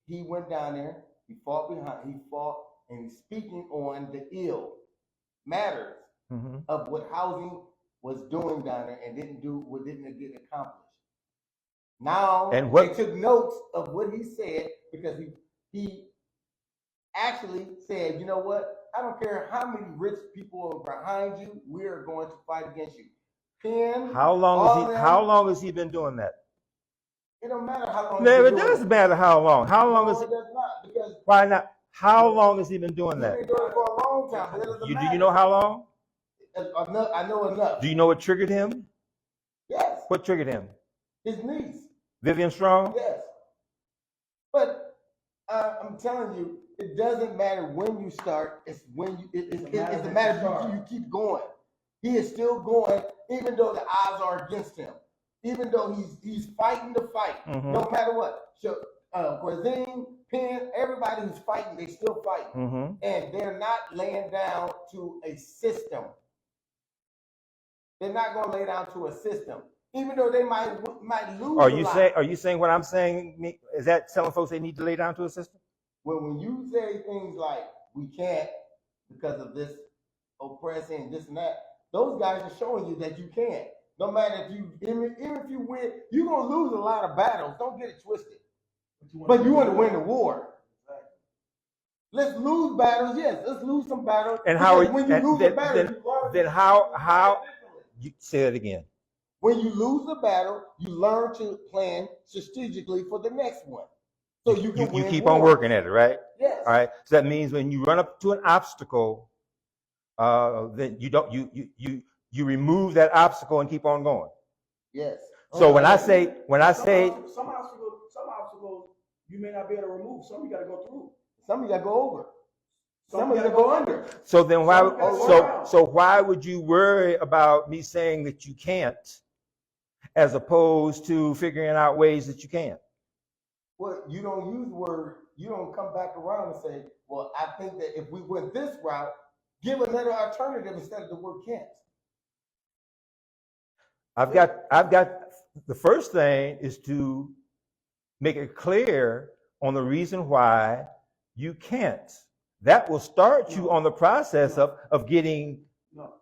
[SPEAKER 3] He went down there, he fought, and he's speaking on the ill matters
[SPEAKER 2] Mhm.
[SPEAKER 3] of what housing was doing down there and didn't get accomplished. Now
[SPEAKER 2] And
[SPEAKER 3] they took notes of what he said because he actually said, you know what? I don't care how many rich people are behind you, we are going to fight against you.
[SPEAKER 2] How long has he been doing that?
[SPEAKER 3] It don't matter how long.
[SPEAKER 2] No, it does matter how long. How long is
[SPEAKER 3] it? Does not, because
[SPEAKER 2] why not? How long has he been doing
[SPEAKER 3] he's
[SPEAKER 2] that?
[SPEAKER 3] been doing it for a long time. But it doesn't
[SPEAKER 2] Do
[SPEAKER 3] matter.
[SPEAKER 2] you know how long?
[SPEAKER 3] I know enough.
[SPEAKER 2] Do you know what triggered him?
[SPEAKER 3] Yes.
[SPEAKER 2] What triggered him?
[SPEAKER 3] His niece.
[SPEAKER 2] Vivian Strong?
[SPEAKER 3] Yes. But I'm telling you, it doesn't matter when you start. It's when you. It's a matter of you keep going. He is still going, even though the odds are against him. Even though he's fighting the fight, no matter what. So Cuisine, Penn, everybody who's fighting, they still fighting, and they're not laying down to a system. They're not going to lay down to a system, even though they might lose.
[SPEAKER 2] Are you saying what I'm saying? Is that telling folks they need to lay down to a system?
[SPEAKER 3] Well, when you say things like we can't because of this oppressing, this and that, those guys are showing you that you can't. No matter even if you win, you're gonna lose a lot of battles. Don't get it twisted. But you want to win the war. Let's lose battles. Yes, let's lose some battles.
[SPEAKER 2] And how
[SPEAKER 3] when you lose a battle,
[SPEAKER 2] then how you say it again?
[SPEAKER 3] When you lose a battle, you learn to plan strategically for the next one. So you can
[SPEAKER 2] you keep on working at it, right?
[SPEAKER 3] Yes.
[SPEAKER 2] All right. So that means when you run up to an obstacle, then you remove that obstacle and keep on going.
[SPEAKER 3] Yes.
[SPEAKER 2] So when I say
[SPEAKER 4] some obstacles you may not be able to remove. Some you got to go through.
[SPEAKER 3] Some you got to go over. Some you got to go under.
[SPEAKER 2] So then why would you worry about me saying that you can't, as opposed to figuring out ways that you can?
[SPEAKER 3] Well, you don't use the word. You don't come back around and say, "Well, I think that if we went this route, give another alternative instead of the word can't."
[SPEAKER 2] I've got the first thing is to make it clear on the reason why you can't. That will start you on the process of getting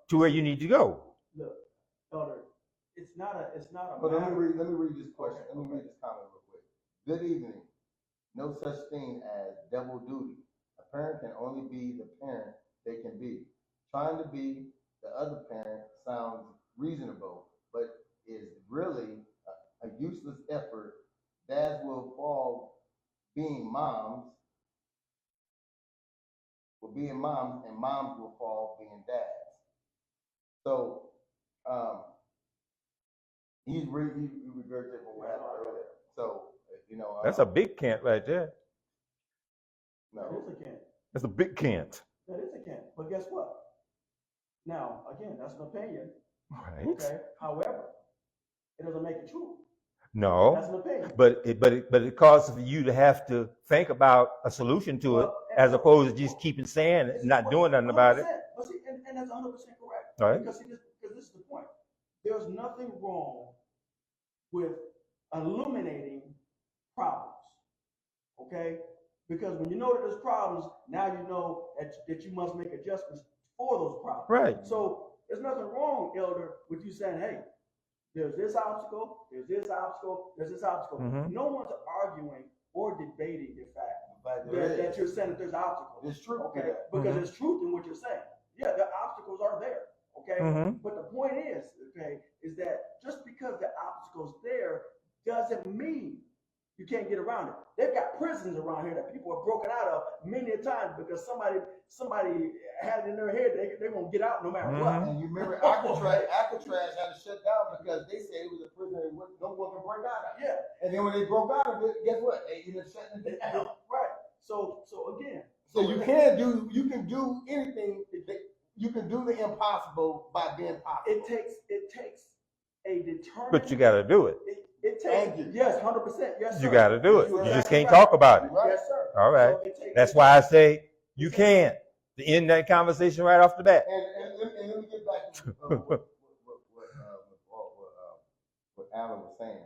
[SPEAKER 2] to where you need to go.
[SPEAKER 4] Look, Elder, it's not a.
[SPEAKER 3] But let me read this question. Let me read this comment real quick. Good evening. No such thing as double duty. A parent can only be the parent they can be. Trying to be the other parent sounds reasonable, but is really a useless effort. Dads will fall being moms, and moms will fall being dads. So he regurgitated what we had earlier. So
[SPEAKER 2] That's a big can't right there.
[SPEAKER 4] No, that is a can't.
[SPEAKER 2] That's a big can't.
[SPEAKER 4] That is a can't. But guess what? Now, again, that's an opinion.
[SPEAKER 2] Right.
[SPEAKER 4] Okay. However, it doesn't make it true.
[SPEAKER 2] No.
[SPEAKER 4] That's an opinion.
[SPEAKER 2] But it causes you to have to think about a solution to it, as opposed to just keeping saying it and not doing nothing about it.
[SPEAKER 4] But see, and that's 100% correct.
[SPEAKER 2] All right.
[SPEAKER 4] Because this is the point. There's nothing wrong with illuminating problems. Okay? Because when you know that there's problems, now you know that you must make adjustments for those problems.
[SPEAKER 2] Right.
[SPEAKER 4] So there's nothing wrong, Elder, with you saying, hey, there's this obstacle, there's this obstacle, there's this obstacle. No one's arguing or debating the fact that you're saying that there's obstacles.
[SPEAKER 3] It's true.
[SPEAKER 4] Okay? Because there's truth in what you're saying. Yeah, the obstacles are there. Okay? But the point is, okay, is that just because the obstacle's there doesn't mean you can't get around it. They've got prisons around here that people are broken out of many times because somebody had it in their head they're gonna get out no matter what.
[SPEAKER 3] And you remember Alcatraz had to shut down because they said it was a prison that no one can break out of.
[SPEAKER 4] Yeah.
[SPEAKER 3] And then when they broke out of it, guess what? They ended up shutting it down.
[SPEAKER 4] Right. So again.
[SPEAKER 3] So you can do anything. You can do the impossible by being possible.
[SPEAKER 4] It takes a determined.
[SPEAKER 2] But you got to do it.
[SPEAKER 4] It takes, yes, 100%. Yes, sir.
[SPEAKER 2] You got to do it.
[SPEAKER 4] You're
[SPEAKER 2] You just
[SPEAKER 4] exactly
[SPEAKER 2] can't
[SPEAKER 4] right.
[SPEAKER 2] talk about it.
[SPEAKER 4] Yes, sir.
[SPEAKER 2] All right.
[SPEAKER 4] So
[SPEAKER 2] That's why I say you can't. To end that conversation right off the bat.
[SPEAKER 3] And let me get back to what Alan was saying.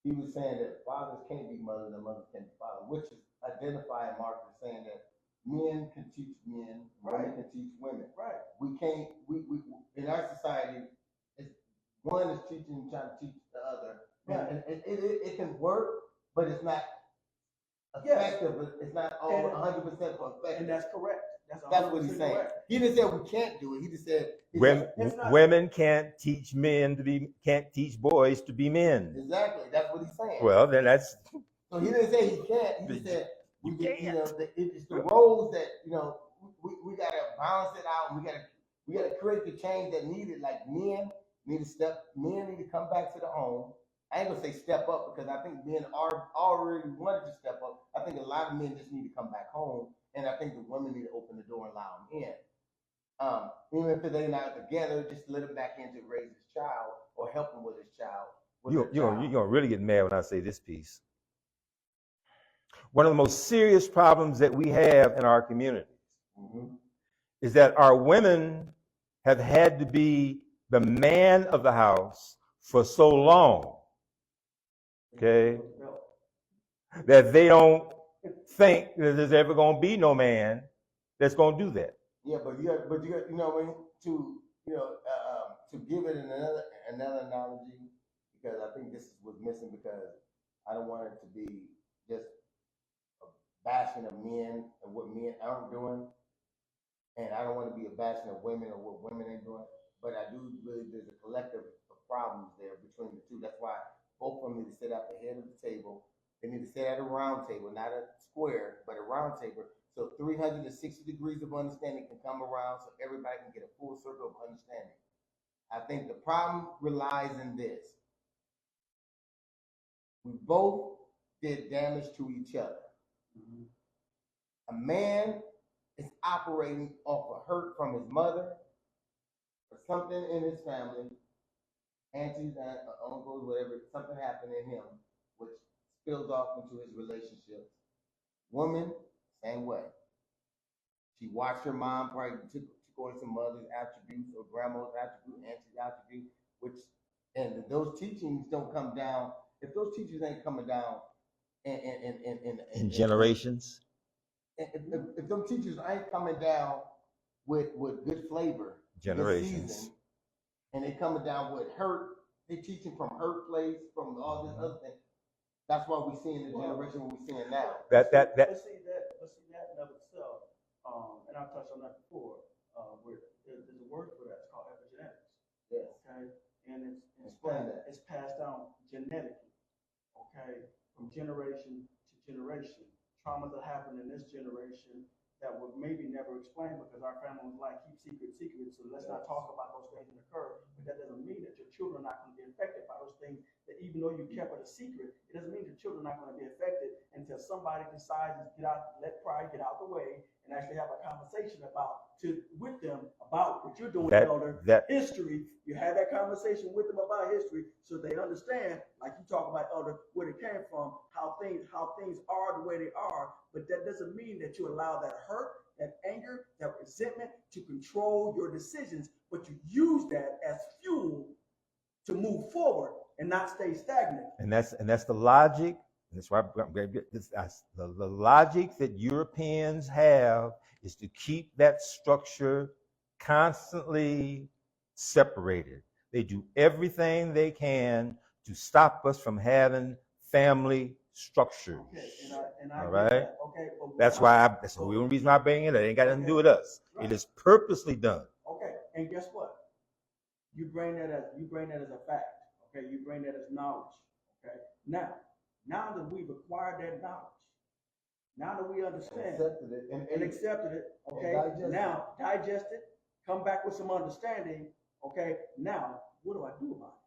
[SPEAKER 3] He was saying that fathers can't be mothers and mothers can't be fathers, which is identifying Mark as saying that men can teach men, women can teach women.
[SPEAKER 4] Right.
[SPEAKER 3] We can't. We in our society, one is teaching, trying to teach the other.
[SPEAKER 4] Right.
[SPEAKER 3] And it can work, but it's not effective. Yes. It's not all 100% effective.
[SPEAKER 4] And that's correct.
[SPEAKER 3] That's what he's saying.
[SPEAKER 4] Correct.
[SPEAKER 3] He didn't say we can't do it. He just said
[SPEAKER 2] women can't teach can't teach boys to be men.
[SPEAKER 3] Exactly. That's what he's saying.
[SPEAKER 2] Well, then that's.
[SPEAKER 3] So he didn't say he can't. He just said it's the roles that we gotta balance it out. And we gotta create the change that needed. Like men need to come back to the home. I ain't gonna say step up because I think men already wanted to step up. I think a lot of men just need to come back home, and I think the women need to open the door and allow them in. Even if they're not together, just let him back in to raise his child or help him with his child.
[SPEAKER 2] You're gonna really get mad when I say this piece. One of the most serious problems that we have in our communities is that our women have had to be the man of the house for so long, okay, that they don't think that there's ever going to be no man that's going to do that.
[SPEAKER 3] Yeah, but you got to give it another analogy, because I think this was missing, because I don't want it to be just a bashing of men and what men aren't doing, and I don't want to be a bashing of women or what women ain't doing. But I do believe there's a collective of problems there between the two. That's why both of them need to sit at the head of the table. They need to sit at a round table, not a square, but a round table. So 360 degrees of understanding can come around so everybody can get a full circle of understanding. I think the problem relies in this. We both did damage to each other. A man is operating off of hurt from his mother, or something in his family, aunties, uncles, whatever, something happened in him, which spills off into his relationships. Woman, same way. She watched her mom, probably took on some mother's attributes or grandma's attribute, auntie's attribute, and those teachings don't come down. If those teachers ain't coming down in
[SPEAKER 2] generations,
[SPEAKER 3] if those teachers ain't coming down with good flavor,
[SPEAKER 2] generations,
[SPEAKER 3] season, and they coming down with hurt, they teaching from hurt place, from all this other thing. That's what we see in the generation what we're seeing now.
[SPEAKER 4] Let's see that in of itself. And I touched on that before. Where there's a word for that. It's called epigenetics.
[SPEAKER 3] Yes.
[SPEAKER 4] Okay. And it's passed down genetically. Okay. From generation to generation. Traumas that happen in this generation that would maybe never explain because our family was like, keep secret, so let's not talk about those things that occur. But that doesn't mean that your children are not going to be affected by those things, that even though you kept it a secret, it doesn't mean your children are not going to be affected until somebody decides to let pride get out the way and actually have a conversation with them about what you're doing, elder. History. You have that conversation with them about history so they understand, like you talk about, elder, where it came from, how things are the way they are. But that doesn't mean that you allow that hurt, that anger, that resentment to control your decisions, but you use that as fuel to move forward and not stay stagnant.
[SPEAKER 2] And that's the logic. And that's why the logic that Europeans have is to keep that structure constantly separated. They do everything they can to stop us from having family structures.
[SPEAKER 4] Okay, and I
[SPEAKER 2] all right.
[SPEAKER 4] That. Okay,
[SPEAKER 2] that's the only reason I bring it. It ain't got nothing to do with us. Right. It is purposely done.
[SPEAKER 4] Okay, and guess what? You bring that as a fact. Okay, you bring that as knowledge. Okay, now that we've acquired that knowledge, Now that we understand
[SPEAKER 3] Accepted it and
[SPEAKER 4] and
[SPEAKER 3] ate it.
[SPEAKER 4] accepted it, okay,
[SPEAKER 3] And digested
[SPEAKER 4] now digest it, come back with some understanding, okay, now what do I do about it?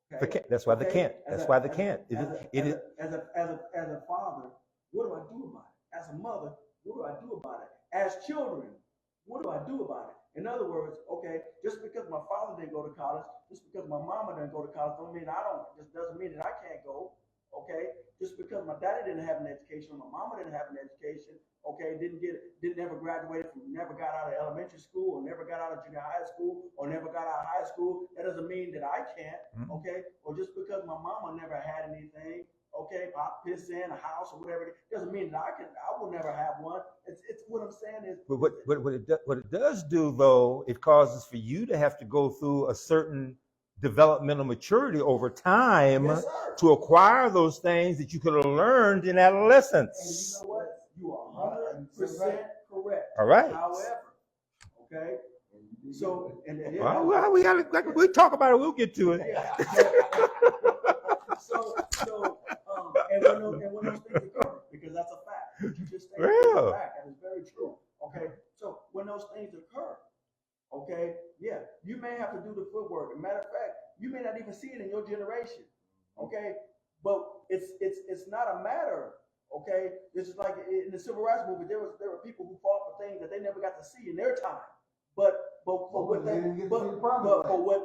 [SPEAKER 2] The
[SPEAKER 4] Okay,
[SPEAKER 2] can't. That's why the
[SPEAKER 4] okay,
[SPEAKER 2] can't.
[SPEAKER 4] as
[SPEAKER 2] That's
[SPEAKER 4] a
[SPEAKER 2] why the
[SPEAKER 4] as
[SPEAKER 2] can't.
[SPEAKER 4] a as a as a as a as a as a father, what do I do about it? As a mother, what do I do about it? As children, what do I do about it? In other words, okay, just because my father didn't go to college, just because my mama didn't go to college, don't mean I don't. Just doesn't mean that I can't go. Okay, just because my daddy didn't have an education, my mama didn't have an education, okay, didn't ever graduate from, never got out of elementary school, or never got out of junior high school, or never got out of high school. That doesn't mean that I can't, okay, or just because my mama never had anything, okay, if I piss in a house or whatever, it doesn't mean that I will never have one. It's what I'm saying is.
[SPEAKER 2] But what it does do though, it causes for you to have to go through a certain developmental maturity over time,
[SPEAKER 4] Yes,
[SPEAKER 2] to acquire those things that you could have learned in adolescence.
[SPEAKER 4] And you know what? You are 100% correct.
[SPEAKER 2] All right.
[SPEAKER 4] However, okay. So
[SPEAKER 2] Well, we talk about it. We'll get to it.
[SPEAKER 4] Yeah. And when those things occur, because that's a fact. What you just stated is a fact. That is very true. Okay. So when those things occur, okay, yeah, you may have to do the footwork. As a matter of fact, you may not even see it in your generation. Okay, but it's not a matter. Okay, this is like in the civil rights movement. There were people who fought for things that they never got to see in their time. But for what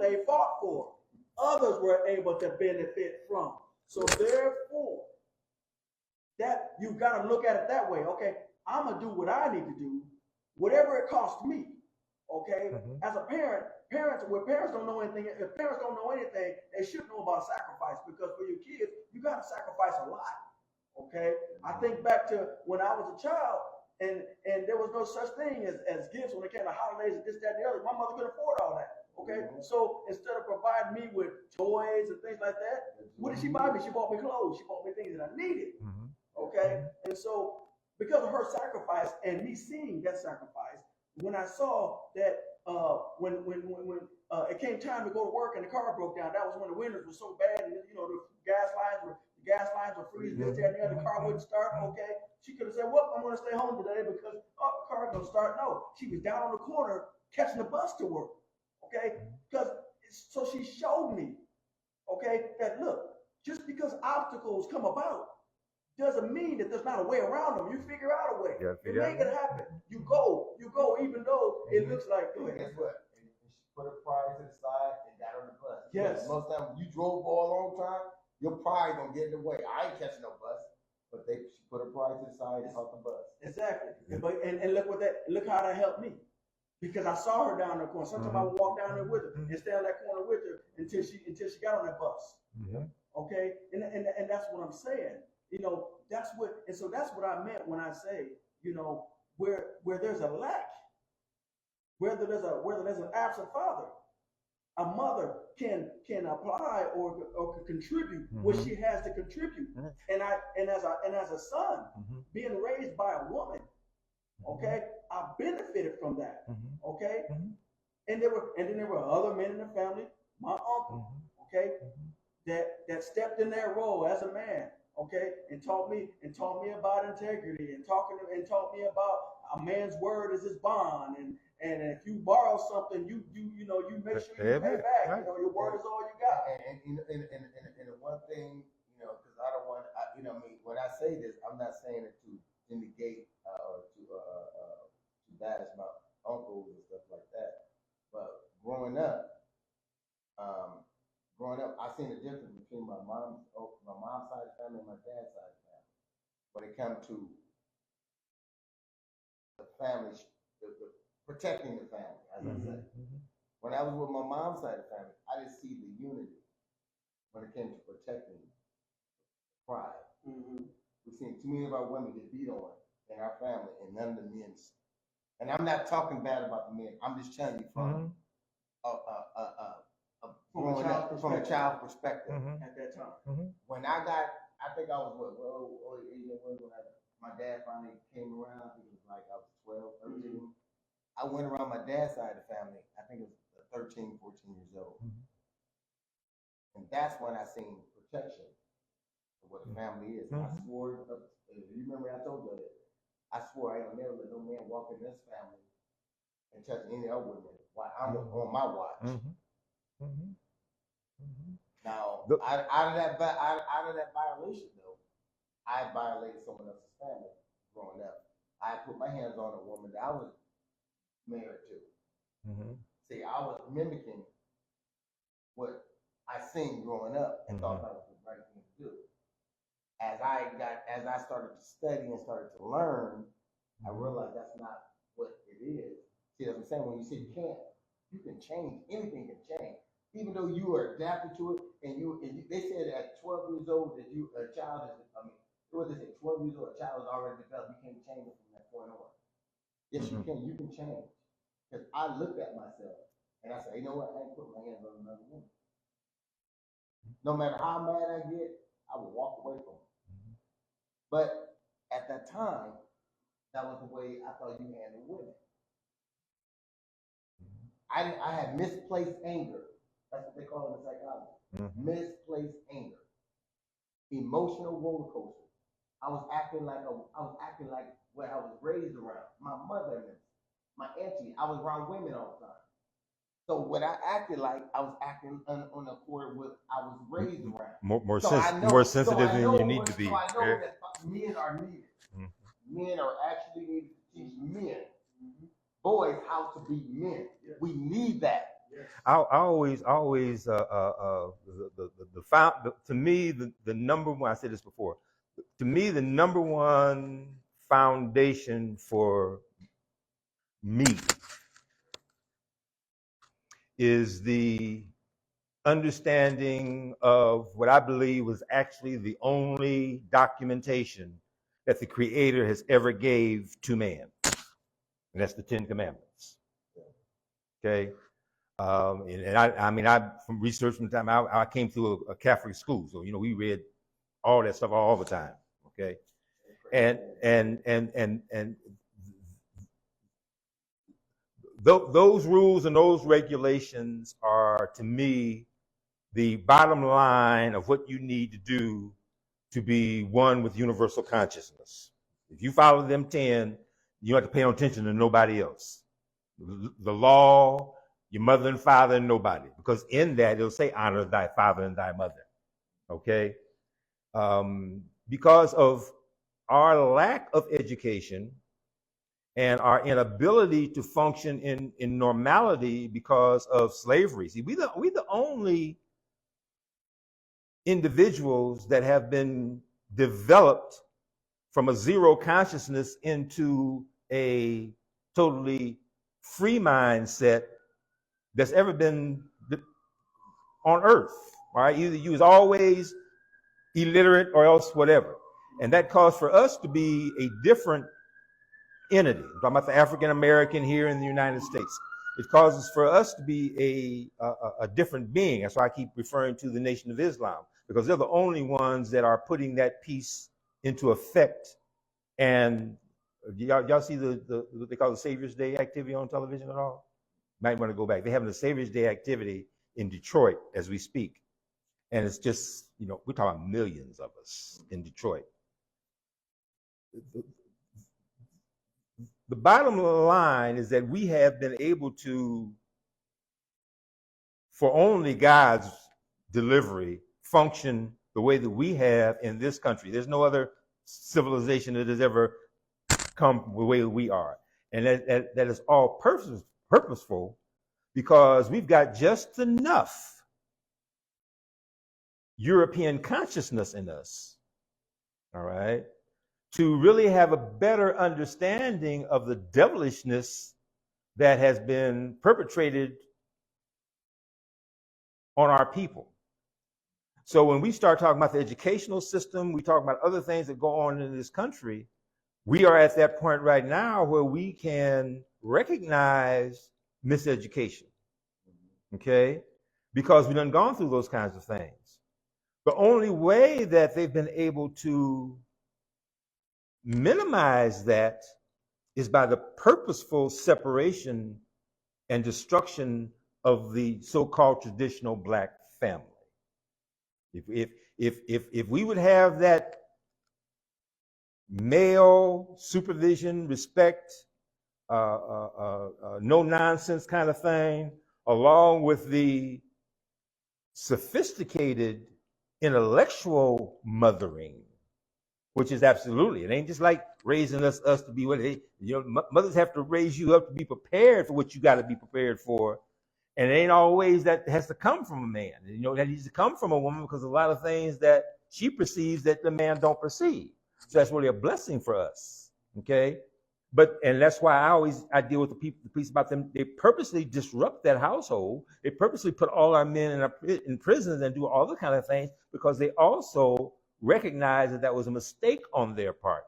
[SPEAKER 4] they fought for, others were able to benefit from. So therefore, that you got to look at it that way. Okay, I'm gonna do what I need to do, whatever it costs me. Okay, as a parent, parents don't know anything. If parents don't know anything, they should know about sacrifice, because for your kids, you got to sacrifice a lot. Okay, I think back to when I was a child, and there was no such thing as gifts when it came to holidays and this, that, and the other. My mother could afford all that. Okay, so instead of providing me with toys and things like that, what did she buy me? She bought me clothes. She bought me things that I needed. Okay, and so because of her sacrifice and me seeing that sacrifice, when I saw that when it came time to go to work and the car broke down, that was when the winters were so bad, and you know the gas lines were freezing, this, that, and the other. The car wouldn't start. Okay, she could have said, "Well, I'm going to stay home today because the car's going to start." No, she was down on the corner catching the bus to work. Okay, because so she showed me, okay, that look, just because obstacles come about doesn't mean that there's not a way around them. You figure out a way. You make it happen. You go, even though it looks like. Go ahead.
[SPEAKER 3] Guess what? And she put her pride to the side and got on the bus.
[SPEAKER 4] Yes.
[SPEAKER 3] Most time when you drove for a long time, your pride gonna get in the way. I ain't catching no bus, but she put her pride to the side and caught the bus.
[SPEAKER 4] Exactly. And look how that helped me. Because I saw her down the corner. Sometimes I would walk down there with her and stay on that corner with her until she got on that bus. Okay, and that's what I'm saying. You know, that's what I meant when I say, you know, where there's a lack, whether there's an absent father, a mother can apply or can contribute what she has to contribute. And as a son, being raised by a woman, okay, I benefited from that. Okay, and then there were other men in the family, my uncle, okay, that stepped in their role as a man, okay, and taught me about integrity, and taught me about a man's word is his bond, and if you borrow something, you make sure you pay back. Right. You know, your word is all you got.
[SPEAKER 3] And the one thing, you know, because I don't want, you know, I mean, when I say this, I'm not saying it to negate or to bash my uncles and stuff like that. But growing up, I seen the difference between my mom's side of the family and my dad's side of the family. When it comes to the family, the protecting the family, as I say. When I was with my mom's side of the family, I didn't see the unity when it came to protecting pride. We've seen too many of our women get beat on in our family, and none of the men. And I'm not talking bad about the men. I'm just telling you from from a child perspective
[SPEAKER 4] at that time.
[SPEAKER 3] When I think I was when my dad finally came around. I think it was like I was 12, 13. I went around my dad's side of the family. I think it was 13, 14 years old. And that's when I seen protection of what a a family is. I swore, you remember I told you that? I swore I ain't never let no man walk in this family and touch any other women while I'm on my watch. Now, out of that violation though, I violated someone else's family growing up. I put my hands on a woman that I was married to. See, I was mimicking what I seen growing up and thought that was the right thing to do. As I started to study and started to learn, I realized that's not what it is. See, that's what I'm saying. When you say you can change. Anything can change. Even though you are adapted to it, and they said at 12 years old that a child is. I mean, what they say, 12 years old, a child is already developed. You can't change it from that point on. Yes, you can. You can change. Because I looked at myself and I said, you know what? I ain't put my hands on another woman. No matter how mad I get, I will walk away from it. But at that time, that was the way I thought you handled women. I had misplaced anger. That's what they call it in psychology. Misplaced anger. Emotional roller coaster. I was acting like what I was raised around. My mother and my auntie. I was around women all the time. So what I acted like, I was acting on accord with I was raised around.
[SPEAKER 2] More sensitive than you need to be.
[SPEAKER 3] So I know that men are needed. Men are actually needed to teach men, boys, how to be men. We need that.
[SPEAKER 2] I always to me the number one, I said this before, to me the number one foundation for me is the understanding of what I believe was actually the only documentation that the Creator has ever gave to man, and that's the Ten Commandments. Okay. And I mean, from research from the time I came through a Catholic school, so we read all that stuff all the time. Okay, and those rules and those regulations are, to me, the bottom line of what you need to do to be one with universal consciousness. If you follow them 10, you don't have to pay no attention to nobody else. The law, your mother and father, and nobody. Because in that, it'll say, honor thy father and thy mother. Okay? Because of our lack of education and our inability to function in normality because of slavery. See, we the only individuals that have been developed from a zero consciousness into a totally free mindset that's ever been on earth. All right, either you was always illiterate or else whatever, and that caused for us to be a different entity. I'm talking about the African American here in the United States. It causes for us to be a different being. That's why I keep referring to the Nation of Islam, because they're the only ones that are putting that piece into effect. And y'all see what they call the Savior's Day activity on television at all? Might want to go back. They're having a Savior's Day activity in Detroit as we speak. And it's just, we're talking about millions of us in Detroit. The bottom line is that we have been able to, for only God's delivery, function the way that we have in this country. There's no other civilization that has ever come the way that we are. And that is all purposeful, because we've got just enough European consciousness in us, all right, to really have a better understanding of the devilishness that has been perpetrated on our people. So when we start talking about the educational system, we talk about other things that go on in this country, we are at that point right now where we can recognize miseducation, okay? Because we've done gone through those kinds of things. The only way that they've been able to minimize that is by the purposeful separation and destruction of the so-called traditional black family. If if we would have that male supervision, respect, no nonsense kind of thing, along with the sophisticated intellectual mothering, which is absolutely, it ain't just like raising us to be what they, mothers have to raise you up to be prepared for what you got to be prepared for. And it ain't always that has to come from a man. That needs to come from a woman, because a lot of things that she perceives that the man don't perceive. So that's really a blessing for us. Okay. And that's why I deal with the police about them. They purposely disrupt that household. They purposely put all our men in prisons and do all the kind of things, because they also recognize that was a mistake on their part.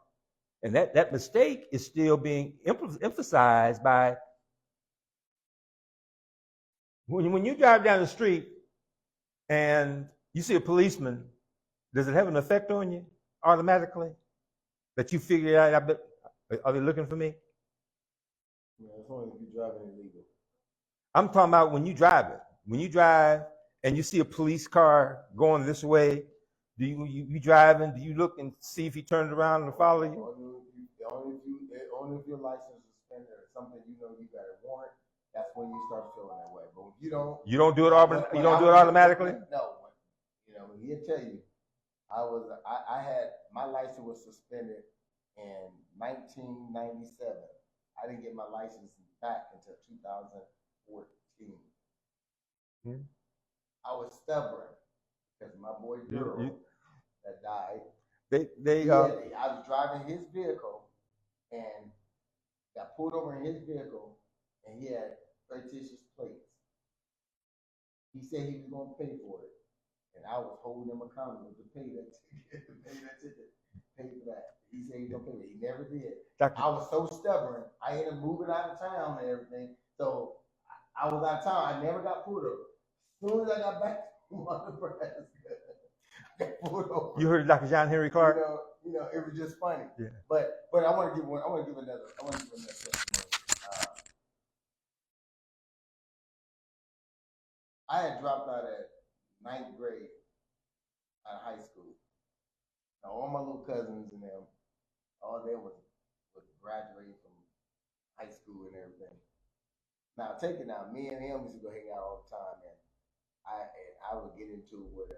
[SPEAKER 2] And that mistake is still being emphasized by when you drive down the street and you see a policeman. Does it have an effect on you automatically that you figure out, are they looking for me?
[SPEAKER 3] Yeah, as long as you're driving illegal.
[SPEAKER 2] I'm talking about when you drive it. When you drive and you see a police car going this way, do you driving? Do you look and see if he turns around and follow you?
[SPEAKER 3] Only if your license is suspended or something, you got a warrant. That's when you start feeling that way. But if you don't do it
[SPEAKER 2] automatically.
[SPEAKER 3] No, he'll tell you. I had my license was suspended in 1997. I didn't get my license back until 2014.
[SPEAKER 2] Hmm.
[SPEAKER 3] I was stubborn because my boy girl that died. I was driving his vehicle and got pulled over in his vehicle, and he had fictitious plates. He said he was going to pay for it, and I was holding him accountable to pay that ticket, pay for that. He said he was going to pay for it. He never did. I was so stubborn. I ended up moving out of town and everything. So I was out of town. I never got pulled over. As soon as I got back to Nebraska, I got pulled over.
[SPEAKER 2] You heard of Dr. John Henry Clark?
[SPEAKER 3] It was just funny.
[SPEAKER 2] Yeah.
[SPEAKER 3] But I want to give another testimony. I had dropped out at 9th grade out of high school. Now all my little cousins and them, all they was graduating from high school and everything. Now take it now, me and him used to go hang out all the time, and I would get into it with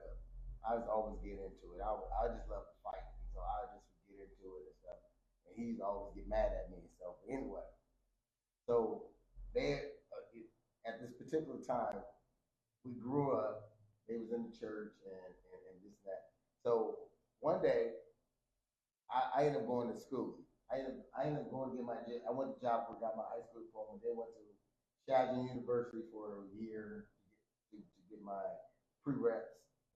[SPEAKER 3] I was always getting into it. I just love to fight, so I just would get into it and stuff. And he'd always get mad at me and stuff. But anyway, so they at this particular time, we grew up. They was in the church and this and that. So one day, I ended up going to school. I ended up going to get I went to Job Corps, got my high school diploma. Then went to Chadron University for a year to get my prereqs.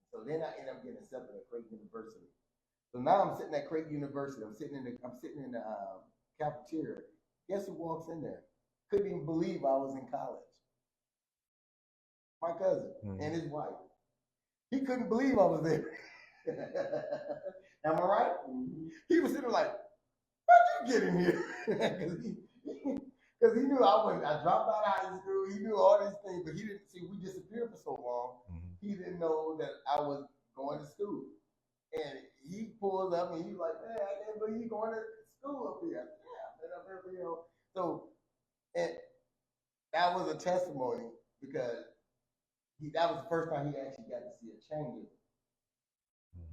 [SPEAKER 3] So then I ended up getting accepted at Creighton University. So now I'm sitting at Creighton University. I'm sitting in the cafeteria. Guess who walks in there? Couldn't even believe I was in college. My cousin and his wife. He couldn't believe I was there. Am I right? He was sitting like, "How'd you get in here?" Because he knew I dropped out of high school. He knew all these things, but he didn't see we disappeared for so long. He didn't know that I was going to school. And he pulls up and he's like, "Man, I can't believe you going to school up here." Yeah, I've been up here for you. So, and that was a testimony because that was the first time he actually got to see a change.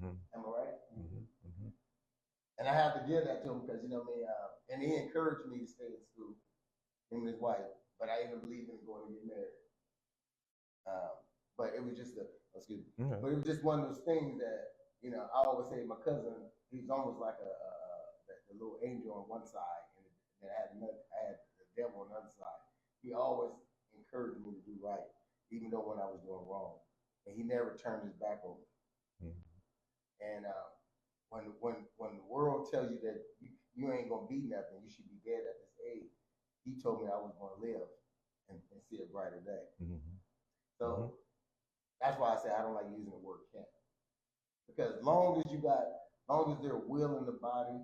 [SPEAKER 3] Am I right? And I have to give that to him because and he encouraged me to stay in school, him and his wife. But I didn't believe in going to get married. But it was just but it was just one of those things that I always say my cousin, he's almost like a little angel on one side, and I had the devil on the other side. He always encouraged me to do right, even though when I was doing wrong, and he never turned his back on me. And when the world tells you that you ain't gonna be nothing, you should be dead at this age, he told me I was gonna live and see a brighter day. So that's why I say I don't like using the word can't, because long as there's a will in the body,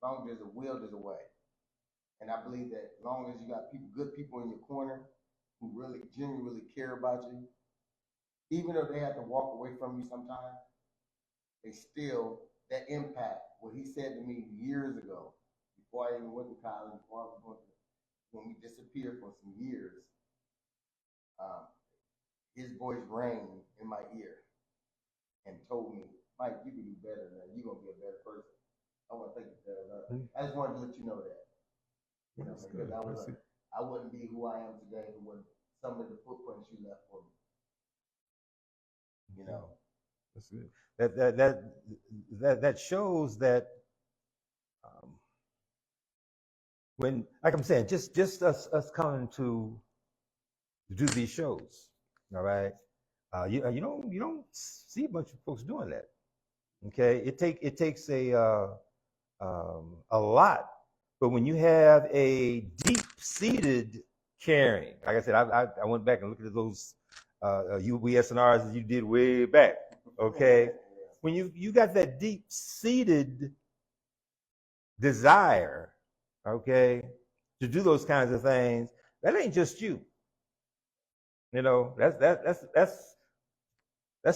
[SPEAKER 3] long as there's a will, there's a way. And I believe that as long as you got good people in your corner who really genuinely care about you, even though they have to walk away from you sometimes, they still, that impact, what he said to me years ago, before I even went to college, before I was going to, when we disappeared for some years, his voice rang in my ear and told me, Mike, you can do better, man. You're going to be a better person. I want to thank you for that. I just wanted to let you know that. You know, because I wouldn't be who I am today with some of the footprints you left for me. You know.
[SPEAKER 2] That's good. That shows that when, like I'm saying, just us coming to do these shows, all right. You don't see a bunch of folks doing that. Okay, it takes a lot, but when you have a deep-seated caring, like I said, I went back and looked at those UBSNRs that you did way back. Okay, when you got that deep-seated desire, okay, to do those kinds of things, that ain't just you. You know, that's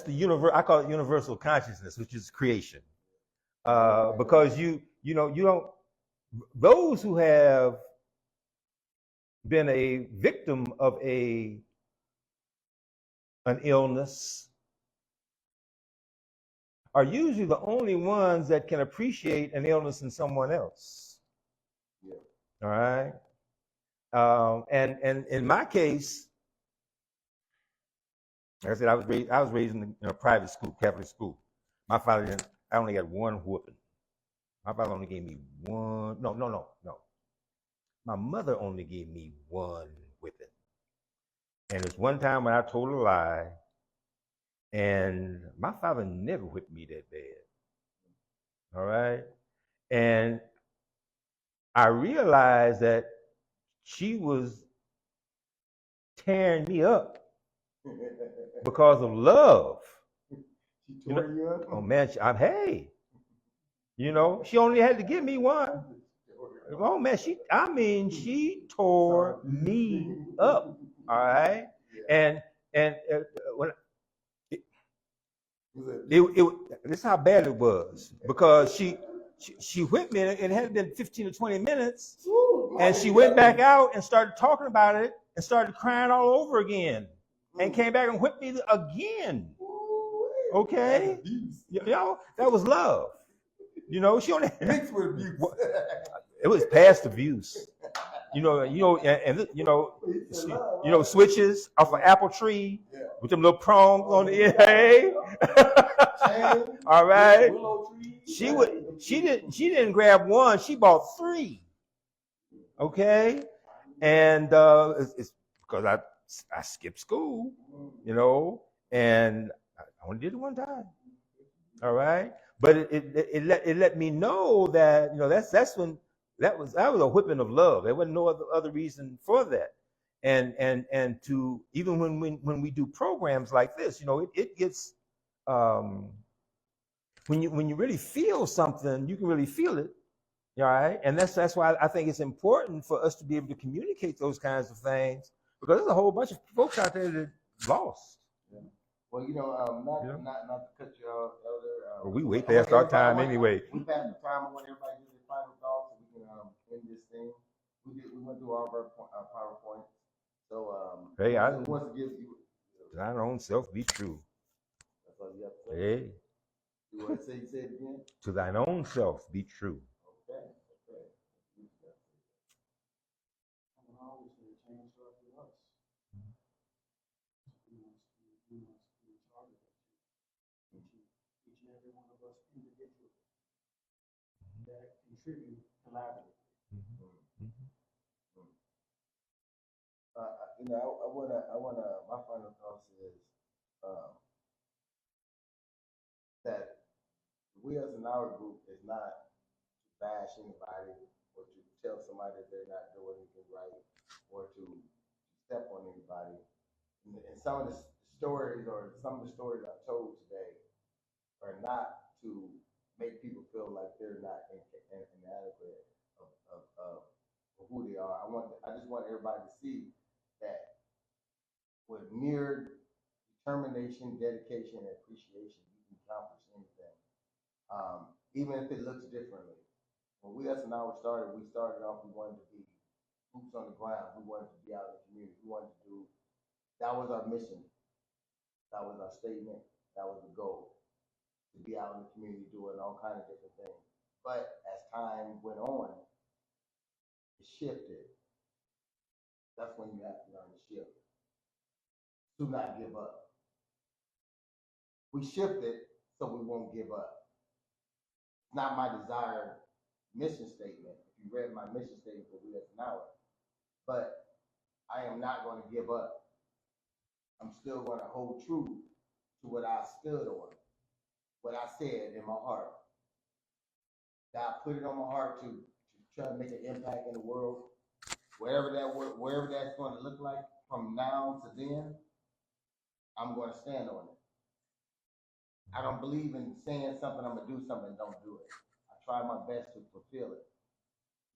[SPEAKER 2] the universe. I call it universal consciousness, which is creation. Because you don't, those who have been a victim of an illness are usually the only ones that can appreciate an illness in someone else.
[SPEAKER 3] Yeah.
[SPEAKER 2] All right. And in my case, like I said, I was raised in a private school, Catholic school. My father, I only got one whooping. My father only gave me one. No. My mother only gave me one whipping. And there's one time when I told a lie, and my father never whipped me that bad. All right. And I realized that she was tearing me up because of love.
[SPEAKER 3] She tore you up?
[SPEAKER 2] Oh man, hey, she only had to give me one. Oh man, she tore me up. All right. And when this is how bad it was, because she whipped me, and it had been 15 or 20 minutes, and she went back out and started talking about it and started crying all over again, and came back and whipped me again. Okay, that was love. She only
[SPEAKER 3] mixed with abuse.
[SPEAKER 2] It was past abuse. Switches off an apple tree with them little prongs on the end. Hey. All right. She didn't grab one. She bought three. Okay. And it's because I skipped school, and I only did it one time. All right. But it let me know that that's when that was a whipping of love. There wasn't no other reason for that. And to even when we do programs like this, it gets when you really feel something, you can really feel it. All right. And that's why I think it's important for us to be able to communicate those kinds of things, because there's a whole bunch of folks out there that lost.
[SPEAKER 3] Yeah. Well, not to cut you off, Elder.
[SPEAKER 2] Well, we way past our time anyway.
[SPEAKER 3] We passed the time. I want everybody to do their final thoughts, so we can end this thing. We went through all of our PowerPoints. So
[SPEAKER 2] hey,
[SPEAKER 3] who wants to give you?
[SPEAKER 2] Thine own self be true.
[SPEAKER 3] That's all you have to say.
[SPEAKER 2] Hey.
[SPEAKER 3] You want to say it again?
[SPEAKER 2] To thine own self be true.
[SPEAKER 3] Okay.
[SPEAKER 4] I always say change starts with us. We must be charged with each and every one of us individually that contribute collaboratively.
[SPEAKER 3] My final thoughts is that we as in our group is not to bash anybody or to tell somebody that they're not doing anything right or to step on anybody. And some of the stories I told today are not to make people feel like they're not inadequate of who they are. I just want everybody to see that with mere determination, dedication, and appreciation, you can accomplish anything. even if it looks differently. When we us and I started, we started off, we wanted to be boots on the ground. We wanted to be out in the community. We wanted to do, that was our mission. That was our statement. That was the goal, to be out in the community doing all kinds of different things. But as time went on, it shifted. That's when you have to learn to shift. Do not give up. We shifted so we won't give up. It's not my desired mission statement. If you read my mission statement for We As an Hour, but I am not going to give up. I'm still going to hold true to what I stood on, what I said in my heart. God put it on my heart to try to make an impact in the world, wherever that's going to look like from now to then. I'm going to stand on it. I don't believe in saying something, I'm going to do something, and don't do it. I try my best to fulfill it,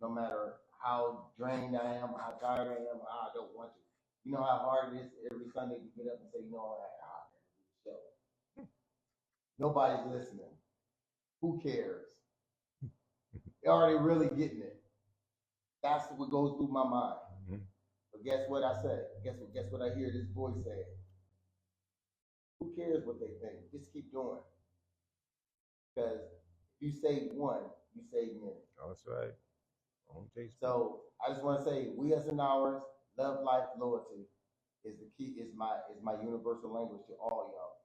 [SPEAKER 3] no matter how drained I am, how tired I am, or how I don't want to. You know how hard it is every Sunday to get up and say, you know, I got to do the show. Nobody's listening. Who cares? Are they really getting it? That's what goes through my mind. Mm-hmm. But guess what I say? Guess what I hear this voice say? Who cares what they think? Just keep doing. Because if you save one, you save many.
[SPEAKER 2] That's right.
[SPEAKER 3] So I just want to say, we as an hours, love, life, loyalty is the key, is my universal language to all y'all.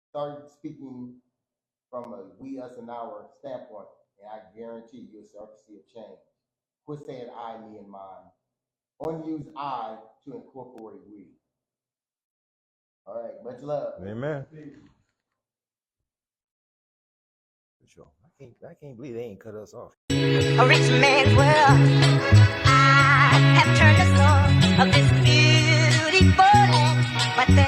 [SPEAKER 3] Start speaking from a we us and our standpoint, and I guarantee you'll start to see a change. Quit saying I, me, and mine. Only use I to incorporate we. All right, much love.
[SPEAKER 2] Amen. For sure. I can't believe they ain't cut us off.
[SPEAKER 1] A rich man's world. I have turned the soul of this beautiful land, but the